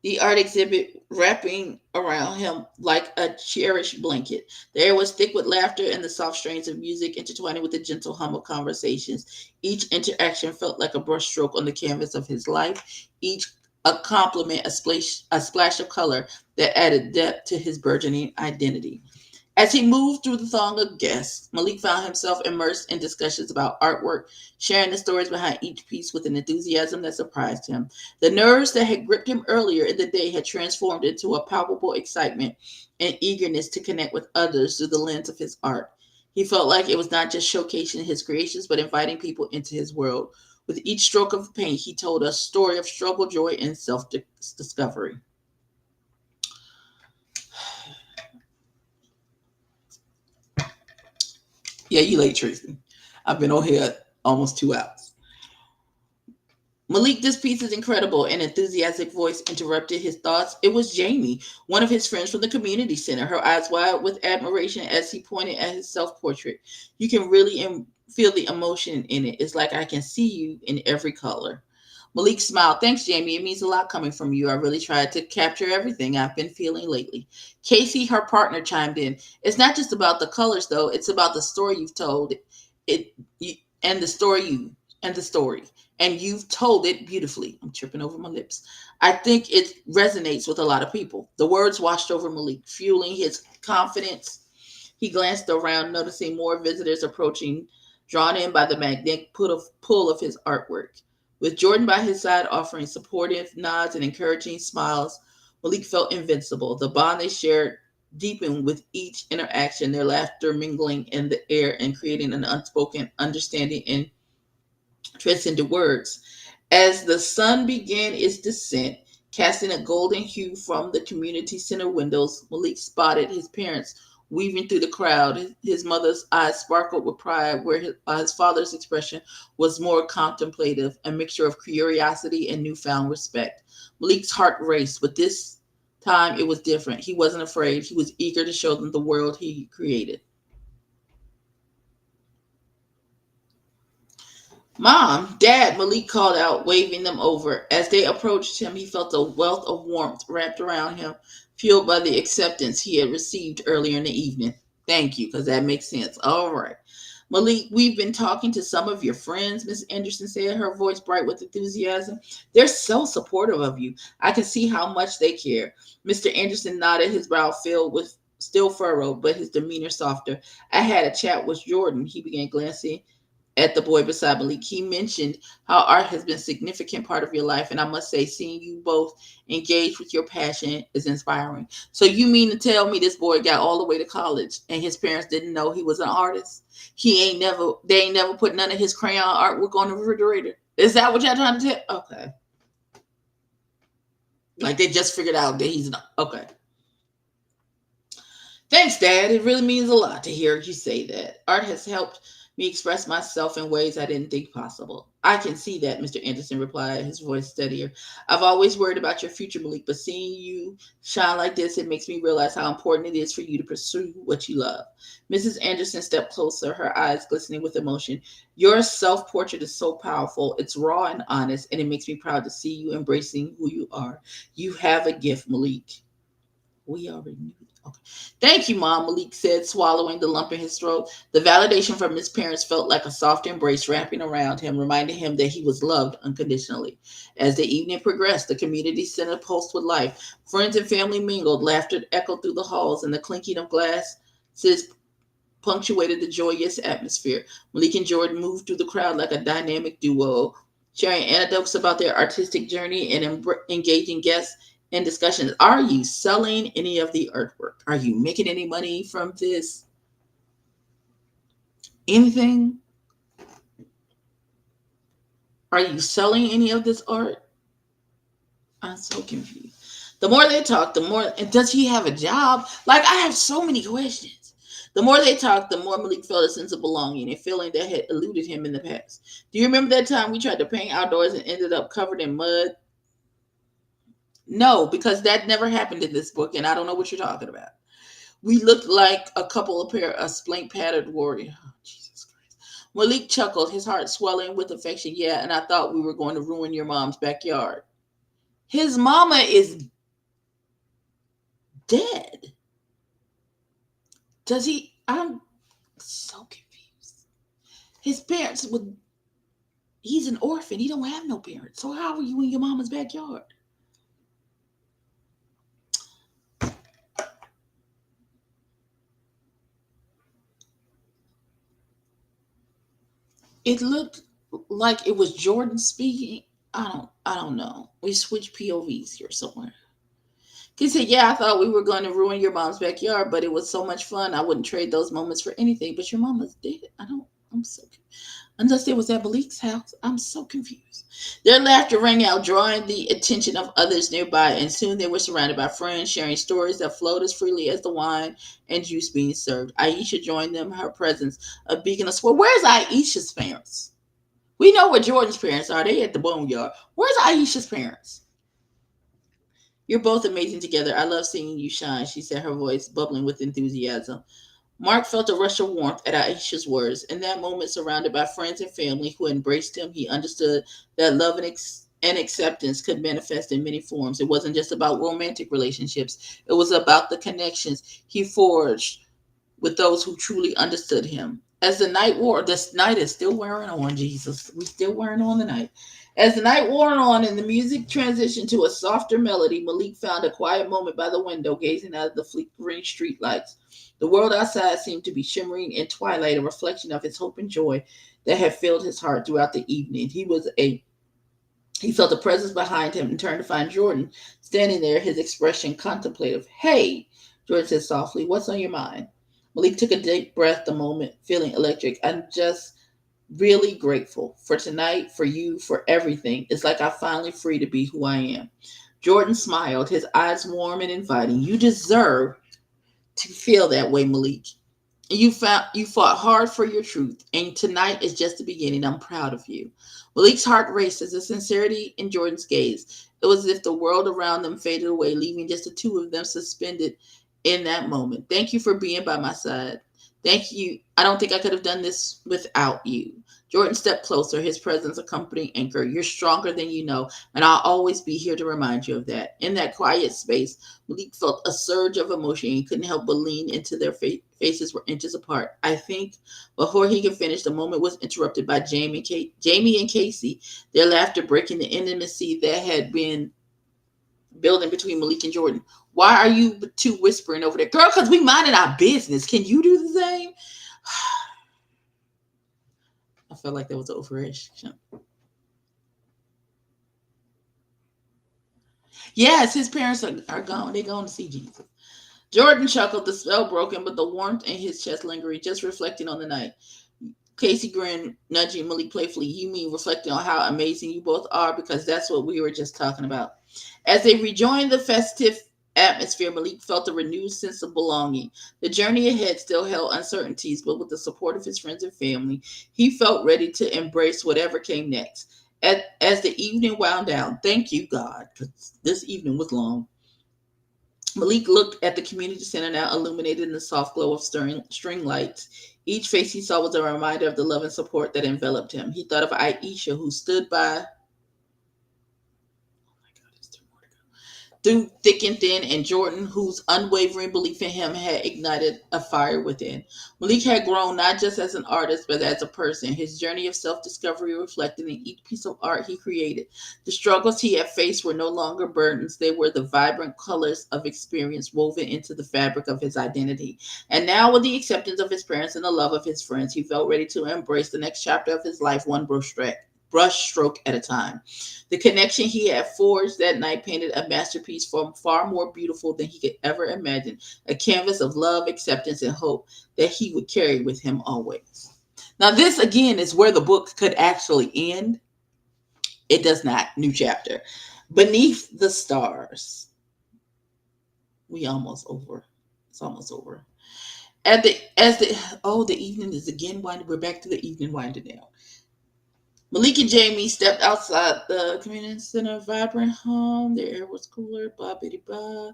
the art exhibit wrapping around him like a cherished blanket. The air was thick with laughter and the soft strains of music intertwining with the gentle hum of conversations. Each interaction felt like a brushstroke on the canvas of his life, each a compliment, a splash of color that added depth to his burgeoning identity. As he moved through the throng of guests, Malik found himself immersed in discussions about artwork, sharing the stories behind each piece with an enthusiasm that surprised him. The nerves that had gripped him earlier in the day had transformed into a palpable excitement and eagerness to connect with others through the lens of his art. He felt like it was not just showcasing his creations, but inviting people into his world. With each stroke of paint, he told a story of struggle, joy, and self discovery. Yeah, you late, Tracy. I've been on here almost 2 hours. Malik, this piece is incredible. An enthusiastic voice interrupted his thoughts. It was Jamie, one of his friends from the community center, her eyes wide with admiration as he pointed at his self portrait. You can really feel the emotion in it. It's like I can see you in every color. Malik smiled. Thanks, Jamie. It means a lot coming from you. I really tried to capture everything I've been feeling lately. Casey, her partner, chimed in. It's not just about the colors, though. It's about the story you've told. It you, and the story you and the story, and you've told it beautifully. I'm tripping over my lips. I think it resonates with a lot of people. The words washed over Malik, fueling his confidence. He glanced around, noticing more visitors approaching, drawn in by the magnetic pull of his artwork. With Jordan by his side offering supportive nods and encouraging smiles, Malik felt invincible. The bond they shared deepened with each interaction, their laughter mingling in the air and creating an unspoken understanding and transcended words. As the sun began its descent, casting a golden hue from the community center windows, Malik spotted his parents weaving through the crowd. His mother's eyes sparkled with pride, where his father's expression was more contemplative, a mixture of curiosity and newfound respect. Malik's heart raced, but this time it was different. He wasn't afraid. He was eager to show them the world he created. Mom, Dad, Malik called out, waving them over. As they approached him, he felt a wealth of warmth wrapped around him, fueled by the acceptance he had received earlier in the evening. Thank you, because that makes sense. All right. Malik, we've been talking to some of your friends, Miss Anderson said, her voice bright with enthusiasm. They're so supportive of you. I can see how much they care. Mr. Anderson nodded, his brow filled with still furrowed, but his demeanor softer. I had a chat with Jordan. He began glancing at the boy beside Malik. He mentioned how art has been a significant part of your life, and I must say, seeing you both engage with your passion is inspiring. So you mean to tell me this boy got all the way to college and his parents didn't know he was an artist? They ain't never put none of his crayon artwork on the refrigerator. Is that what y'all trying to tell? Okay, like they just figured out that he's not. Okay. Thanks, Dad. It really means a lot to hear you say that. Art has helped me express myself in ways I didn't think possible. I can see that, Mr. Anderson replied, his voice steadier. I've always worried about your future, Malik, but seeing you shine like this, it makes me realize how important it is for you to pursue what you love. Mrs. Anderson stepped closer, her eyes glistening with emotion. Your self portrait is so powerful. It's raw and honest, and it makes me proud to see you embracing who you are. You have a gift, Malik. We already knew. Okay. Thank you, Mom, Malik said, swallowing the lump in his throat. The validation from his parents felt like a soft embrace wrapping around him, reminding him that he was loved unconditionally. As the evening progressed, the community center pulsed with life. Friends and family mingled, laughter echoed through the halls, and the clinking of glasses punctuated the joyous atmosphere. Malik and Jordan moved through the crowd like a dynamic duo, sharing anecdotes about their artistic journey and engaging guests in discussions. Are you selling any of the artwork? Are you making any money from this? Anything? Are you selling any of this art? I'm so confused. The more they talk, the more. And does he have a job? Like, I have so many questions. The more they talked, the more Malik felt a sense of belonging, a feeling that had eluded him in the past. Do you remember that time we tried to paint outdoors and ended up covered in mud? No, because that never happened in this book, and I don't know what you're talking about. We looked like a couple of pair of splint patterned warriors. Oh, Jesus Christ. Malik chuckled, his heart swelling with affection. Yeah, and I thought we were going to ruin your mom's backyard. His mama is dead. Does he? I'm so confused. His parents would. He's an orphan. He don't have no parents. So how are you in your mama's backyard? It looked like it was Jordan speaking. I don't know. We switched POVs here somewhere. He said, "Yeah, I thought we were going to ruin your mom's backyard, but it was so much fun. I wouldn't trade those moments for anything. But your mama's dead. I don't. I'm so unless it was at Malik's house. I'm so confused." Their laughter rang out, drawing the attention of others nearby, and soon they were surrounded by friends, sharing stories that flowed as freely as the wine and juice being served. Aisha joined them, her presence a beacon of support. Where's Aisha's parents? We know where Jordan's parents are. They at the boneyard. Where's Aisha's parents? You're both amazing together. I love seeing you shine, she said, her voice bubbling with enthusiasm. Mark felt a rush of warmth at Aisha's words. In that moment, surrounded by friends and family who embraced him, he understood that love and acceptance could manifest in many forms. It wasn't just about romantic relationships, it was about the connections he forged with those who truly understood him. As the night wore, this night is still wearing on, Jesus. We're still wearing on the night. As the night wore on and the music transitioned to a softer melody, Malik found a quiet moment by the window, gazing out at the flickering streetlights. The world outside seemed to be shimmering in twilight, a reflection of his hope and joy that had filled his heart throughout the evening. He felt a presence behind him and turned to find Jordan standing there, his expression contemplative. Hey, Jordan said softly, what's on your mind? Malik took a deep breath the moment, feeling electric. I'm just really grateful for tonight, for you, for everything. It's like I'm finally free to be who I am. Jordan smiled, his eyes warm and inviting. You deserve to feel that way, Malik. You fought hard for your truth, and tonight is just the beginning. I'm proud of you. Malik's heart raced as the sincerity in Jordan's gaze. It was as if the world around them faded away, leaving just the two of them suspended in that moment. Thank you for being by my side. Thank you. I don't think I could have done this without you. Jordan stepped closer, his presence accompanying anchor. You're stronger than you know, and I'll always be here to remind you of that. In that quiet space, Malik felt a surge of emotion. He couldn't help but lean into their faces were inches apart. I think before he could finish, the moment was interrupted by Jamie and Casey, their laughter breaking the intimacy that had been building between Malik and Jordan. Why are you two whispering over there? Girl, because we minding our business. Can you do the same? I felt like that was an overreaction. Yes, his parents are gone. They're going to see Jesus. Jordan chuckled, the spell broken, but the warmth in his chest lingering, just reflecting on the night. Casey grinned, nudging Malik playfully. You mean reflecting on how amazing you both are? Because that's what we were just talking about. As they rejoined the festive atmosphere, Malik felt a renewed sense of belonging. The journey ahead still held uncertainties, but with the support of his friends and family, he felt ready to embrace whatever came next. As the evening wound down, thank you, God, because this evening was long. Malik looked at the community center now illuminated in the soft glow of string lights. Each face he saw was a reminder of the love and support that enveloped him. He thought of Aisha, who stood by. Oh my God, it's 2 more to go. through thick and thin, and Jordan, whose unwavering belief in him had ignited a fire within. Malik had grown not just as an artist, but as a person. His journey of self discovery reflected in each piece of art he created. The struggles he had faced were no longer burdens, they were the vibrant colors of experience woven into the fabric of his identity. And now, with the acceptance of his parents and the love of his friends, he felt ready to embrace the next chapter of his life, one brushstroke at a time. The connection he had forged that night painted a masterpiece far more beautiful than he could ever imagine, a canvas of love, acceptance, and hope that he would carry with him always. Now, this again is where the book could actually end. It does not. New chapter. Beneath the stars. We almost over. It's almost over. The evening is again winding. We're back to the evening winding down. Malik and Jamie stepped outside the community center vibrant home. Their air was cooler, blah, bitty, blah.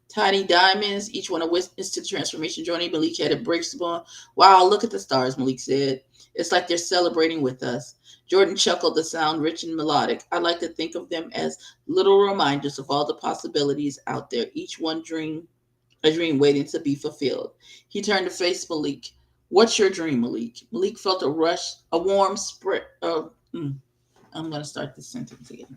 Tiny diamonds, each one a witness to the transformation journey. Malik had embraced them. Wow, look at the stars, Malik said. It's like they're celebrating with us. Jordan chuckled, the sound rich and melodic. I like to think of them as little reminders of all the possibilities out there, each one a dream waiting to be fulfilled. He turned to face Malik. What's your dream, Malik? Malik felt a rush, a warm spread. I'm going to start this sentence again.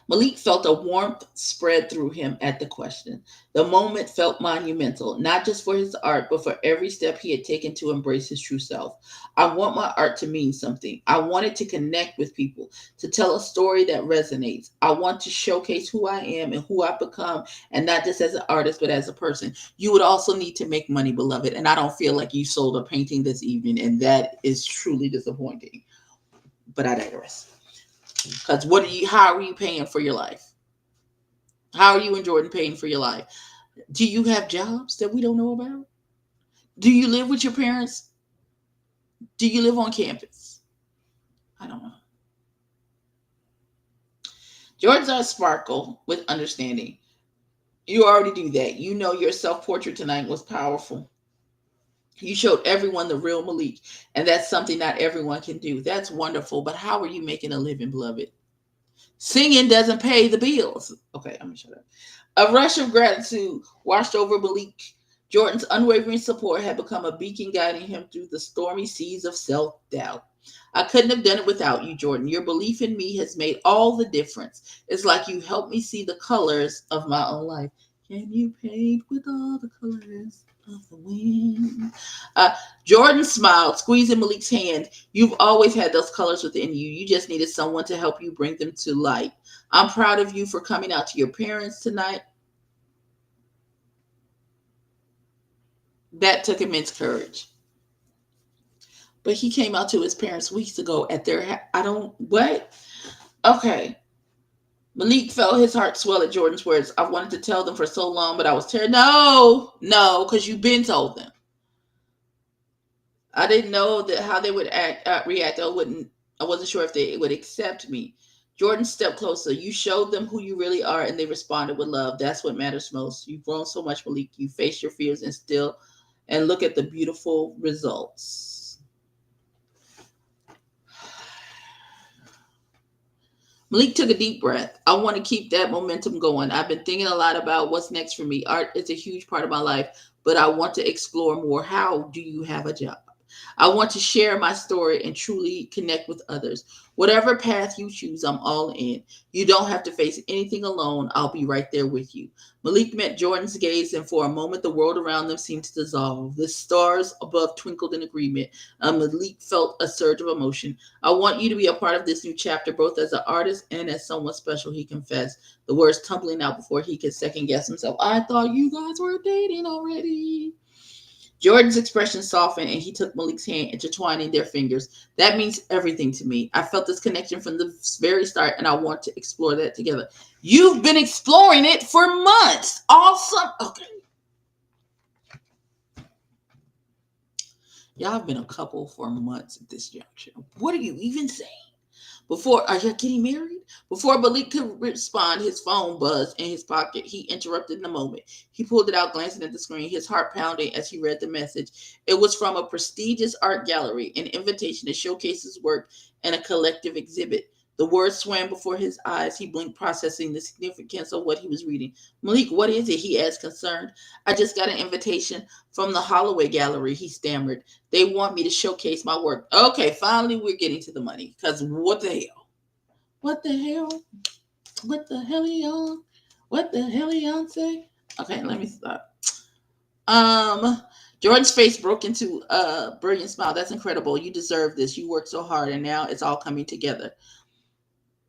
Malik felt a warmth spread through him at the question. The moment felt monumental, not just for his art, but for every step he had taken to embrace his true self. I want my art to mean something. I want it to connect with people, to tell a story that resonates. I want to showcase who I am and who I've become, and not just as an artist, but as a person. You would also need to make money, beloved, and I don't feel like you sold a painting this evening, and that is truly disappointing. But I digress. Because how are you paying for your life? How are you and Jordan paying for your life? Do you have jobs that we don't know about? Do you live with your parents? Do you live on campus? I don't know. Jordan's eyes sparkle with understanding. You already do that. You know your self-portrait tonight was powerful. You showed everyone the real Malik, and that's something not everyone can do. That's wonderful, but how are you making a living, beloved? Singing doesn't pay the bills. Okay, I'm gonna shut up. A rush of gratitude washed over Malik. Jordan's unwavering support had become a beacon guiding him through the stormy seas of self-doubt. I couldn't have done it without you, Jordan. Your belief in me has made all the difference. It's like you helped me see the colors of my own life. Can you paint with all the colors of the wind? Jordan smiled, squeezing Malik's hand. You've always had those colors within you. You just needed someone to help you bring them to light. I'm proud of you for coming out to your parents tonight. That took immense courage. But he came out to his parents weeks ago at their what? Okay. Malik felt his heart swell at Jordan's words. I wanted to tell them for so long, but I was terrified. No, because you've been told them. I didn't know that how they would react. I wasn't sure if they would accept me. Jordan stepped closer. You showed them who you really are, and they responded with love. That's what matters most. You've grown so much, Malik. You faced your fears and look at the beautiful results. Malik took a deep breath. I want to keep that momentum going. I've been thinking a lot about what's next for me. Art is a huge part of my life, but I want to explore more. How do you have a job? I want to share my story and truly connect with others. Whatever path you choose, I'm all in. You don't have to face anything alone. I'll be right there with you. Malik met Jordan's gaze, and for a moment, the world around them seemed to dissolve. The stars above twinkled in agreement. Malik felt a surge of emotion. I want you to be a part of this new chapter, both as an artist and as someone special, he confessed, the words tumbling out before he could second guess himself. I thought you guys were dating already. Jordan's expression softened, and he took Malik's hand, intertwining their fingers. That means everything to me. I felt this connection from the very start, and I want to explore that together. You've been exploring it for months. Awesome. Okay. Y'all have been a couple for months at this juncture. What are you even saying? Are you getting married? Before Malik could respond, his phone buzzed in his pocket. He interrupted in a moment. He pulled it out, glancing at the screen, his heart pounding as he read the message. It was from a prestigious art gallery, an invitation to showcase his work and a collective exhibit. The words swam before his eyes. He blinked, processing the significance of what he was reading. Malik, what is it? He asked, concerned. I just got an invitation from the Holloway Gallery, he stammered. They want me to showcase my work. Okay, finally we're getting to the money. Because what the hell? What the hell? What the hell, y'all? What the hell, y'all say? Okay, let me stop. Um, Jordan's face broke into a brilliant smile. That's incredible. You deserve this. You worked so hard, and now it's all coming together.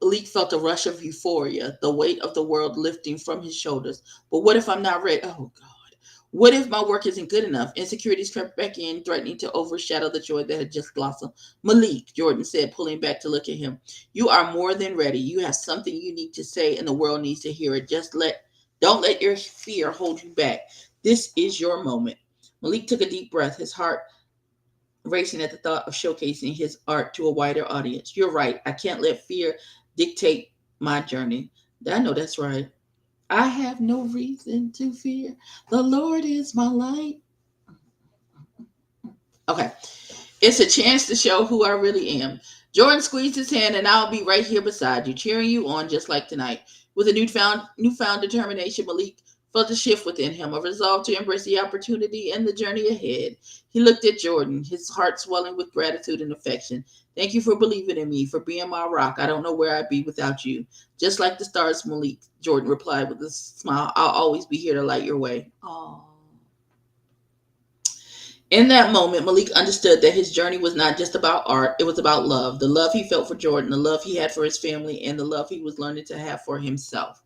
Malik felt a rush of euphoria, the weight of the world lifting from his shoulders. But what if I'm not ready? Oh, God. What if my work isn't good enough? Insecurities crept back in, threatening to overshadow the joy that had just blossomed. Malik, Jordan said, pulling back to look at him, you are more than ready. You have something you need to say, and the world needs to hear it. Don't let your fear hold you back. This is your moment. Malik took a deep breath, his heart racing at the thought of showcasing his art to a wider audience. You're right. I can't let fear dictate my journey. I know that's right. I have no reason to fear. The Lord is my light. Okay. It's a chance to show who I really am. Jordan squeezed his hand, and I'll be right here beside you, cheering you on just like tonight. With a newfound determination, Malik felt a shift within him, a resolve to embrace the opportunity and the journey ahead. He looked at Jordan, his heart swelling with gratitude and affection. Thank you for believing in me, for being my rock. I don't know where I'd be without you. Just like the stars, Malik, Jordan replied with a smile. I'll always be here to light your way. Aww. In that moment, Malik understood that his journey was not just about art, it was about love. The love he felt for Jordan, the love he had for his family, and the love he was learning to have for himself.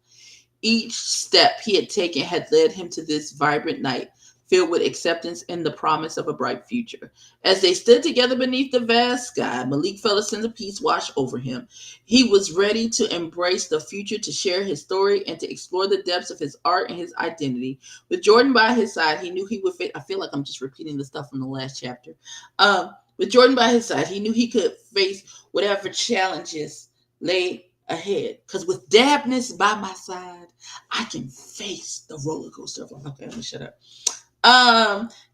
Each step he had taken had led him to this vibrant night, filled with acceptance and the promise of a bright future. As they stood together beneath the vast sky, Malik felt a sense of peace wash over him. He was ready to embrace the future, to share his story, and to explore the depths of his art and his identity. With Jordan by his side, he knew he would face. I feel like I'm just repeating the stuff from the last chapter. With Jordan by his side, he knew he could face whatever challenges lay ahead. Because with Dabness by my side, I can face the roller coaster of life. Okay, let me shut up.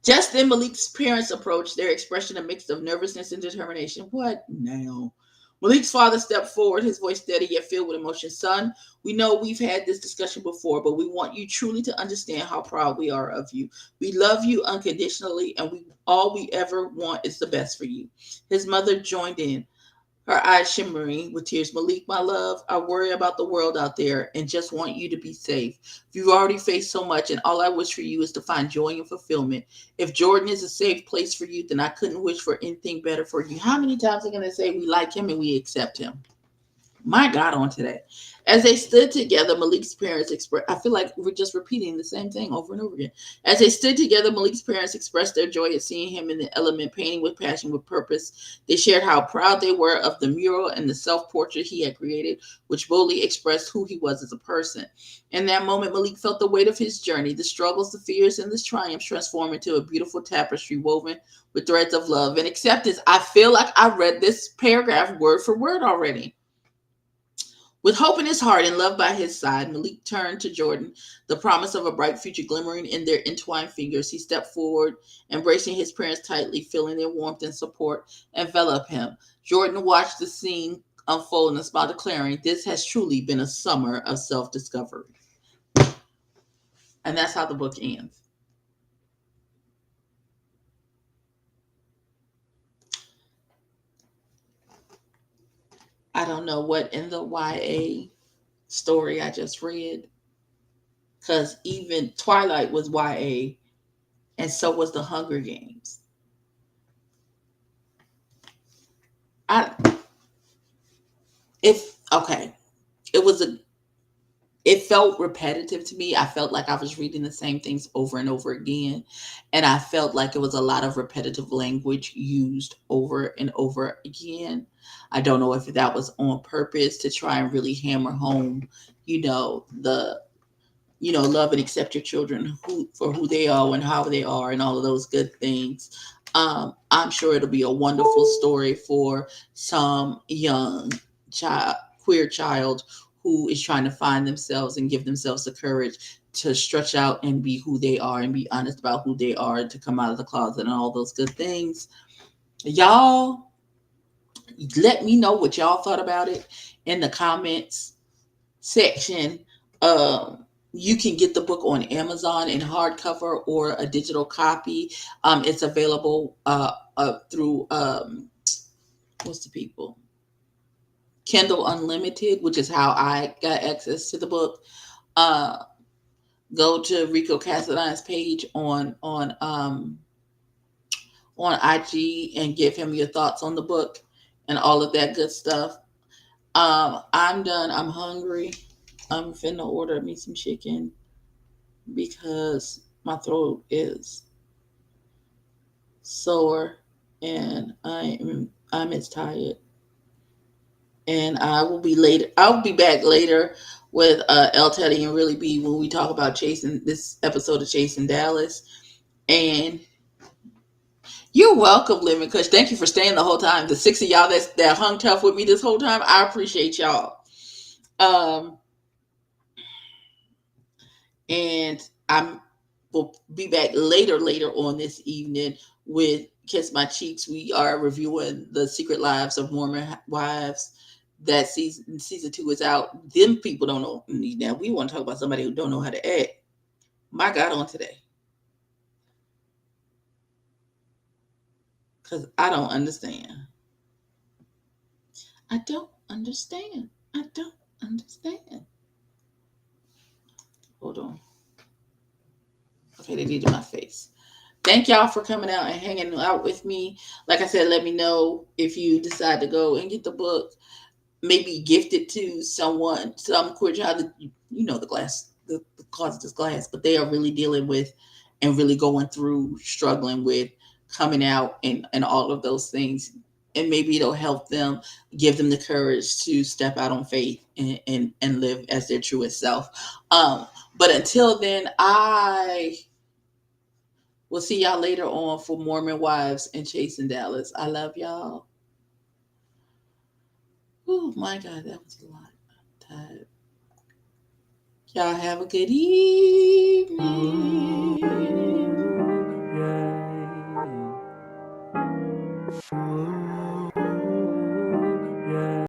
Just then Malik's parents approached, their expression a mix of nervousness and determination. What now? Malik's father stepped forward, his voice steady yet filled with emotion. Son, we know we've had this discussion before, but we want you truly to understand how proud we are of you. We love you unconditionally, and all we ever want is the best for you. His mother joined in, her eyes shimmering with tears. Malik, my love, I worry about the world out there and just want you to be safe. You've already faced so much, and all I wish for you is to find joy and fulfillment. If Jordan is a safe place for you, then I couldn't wish for anything better for you. How many times are we going to say we like him and we accept him? My God, on today. As they stood together, Malik's parents expressed, I feel like we're just repeating the same thing over and over again. As they stood together, Malik's parents expressed their joy at seeing him in the element, painting with passion, with purpose. They shared how proud they were of the mural and the self-portrait he had created, which boldly expressed who he was as a person. In that moment, Malik felt the weight of his journey, the struggles, the fears, and the triumphs transform into a beautiful tapestry woven with threads of love and acceptance. I feel like I read this paragraph word for word already. With hope in his heart and love by his side, Malik turned to Jordan, the promise of a bright future glimmering in their entwined fingers. He stepped forward, embracing his parents tightly, feeling their warmth and support envelop him. Jordan watched the scene unfold and smiled, declaring, "This has truly been a summer of self-discovery." And that's how the book ends. I don't know what in the YA story I just read, because even Twilight was YA, and so was the Hunger Games. I if okay, it was a it felt repetitive to me. I felt like I was reading the same things over and over again, and I felt like it was a lot of repetitive language used over and over again. I don't know if that was on purpose to try and really hammer home, the love and accept your children for who they are and how they are and all of those good things. I'm sure it'll be a wonderful story for some young child, queer child who is trying to find themselves and give themselves the courage to stretch out and be who they are and be honest about who they are, to come out of the closet and all those good things. Y'all, Let me know what y'all thought about it in the comments section. You can get the book on Amazon in hardcover or a digital copy. It's available through what's the people Kindle Unlimited, which is how I got access to the book. Uh, Go to Rico Cassadine's page on IG and give him your thoughts on the book and all of that good stuff. I'm done. I'm hungry. I'm finna order me some chicken because my throat is sore and I'm as tired. And I will be later. I'll be back later with El Teddy and Really B when we talk about chasing this episode of Chasing Dallas. And you're welcome, Lemon Kush. Thank you for staying the whole time. The six of y'all that hung tough with me this whole time, I appreciate y'all. Um, and I will be back later on this evening with Kiss My Cheeks. We are reviewing The Secret Lives of Mormon Wives. That season 2 is out. Them people don't know. Now we want to talk about somebody who don't know how to act. My God, on today, because I don't understand. I don't understand. I don't understand. Hold on. Okay, they needed my face. Thank y'all for coming out and hanging out with me. Like I said, let me know if you decide to go and get the book. Maybe gift it to someone, some queer child that the closet is glass, but they are really dealing with and really going through, struggling with coming out and all of those things. And maybe it'll help them, give them the courage to step out on faith and live as their truest self. But until then, I will see y'all later on for Mormon Wives and Chasing Dallas. I love y'all. Oh my God, that was a lot. I'm tired. Y'all have a good evening. Ooh, yeah. Ooh.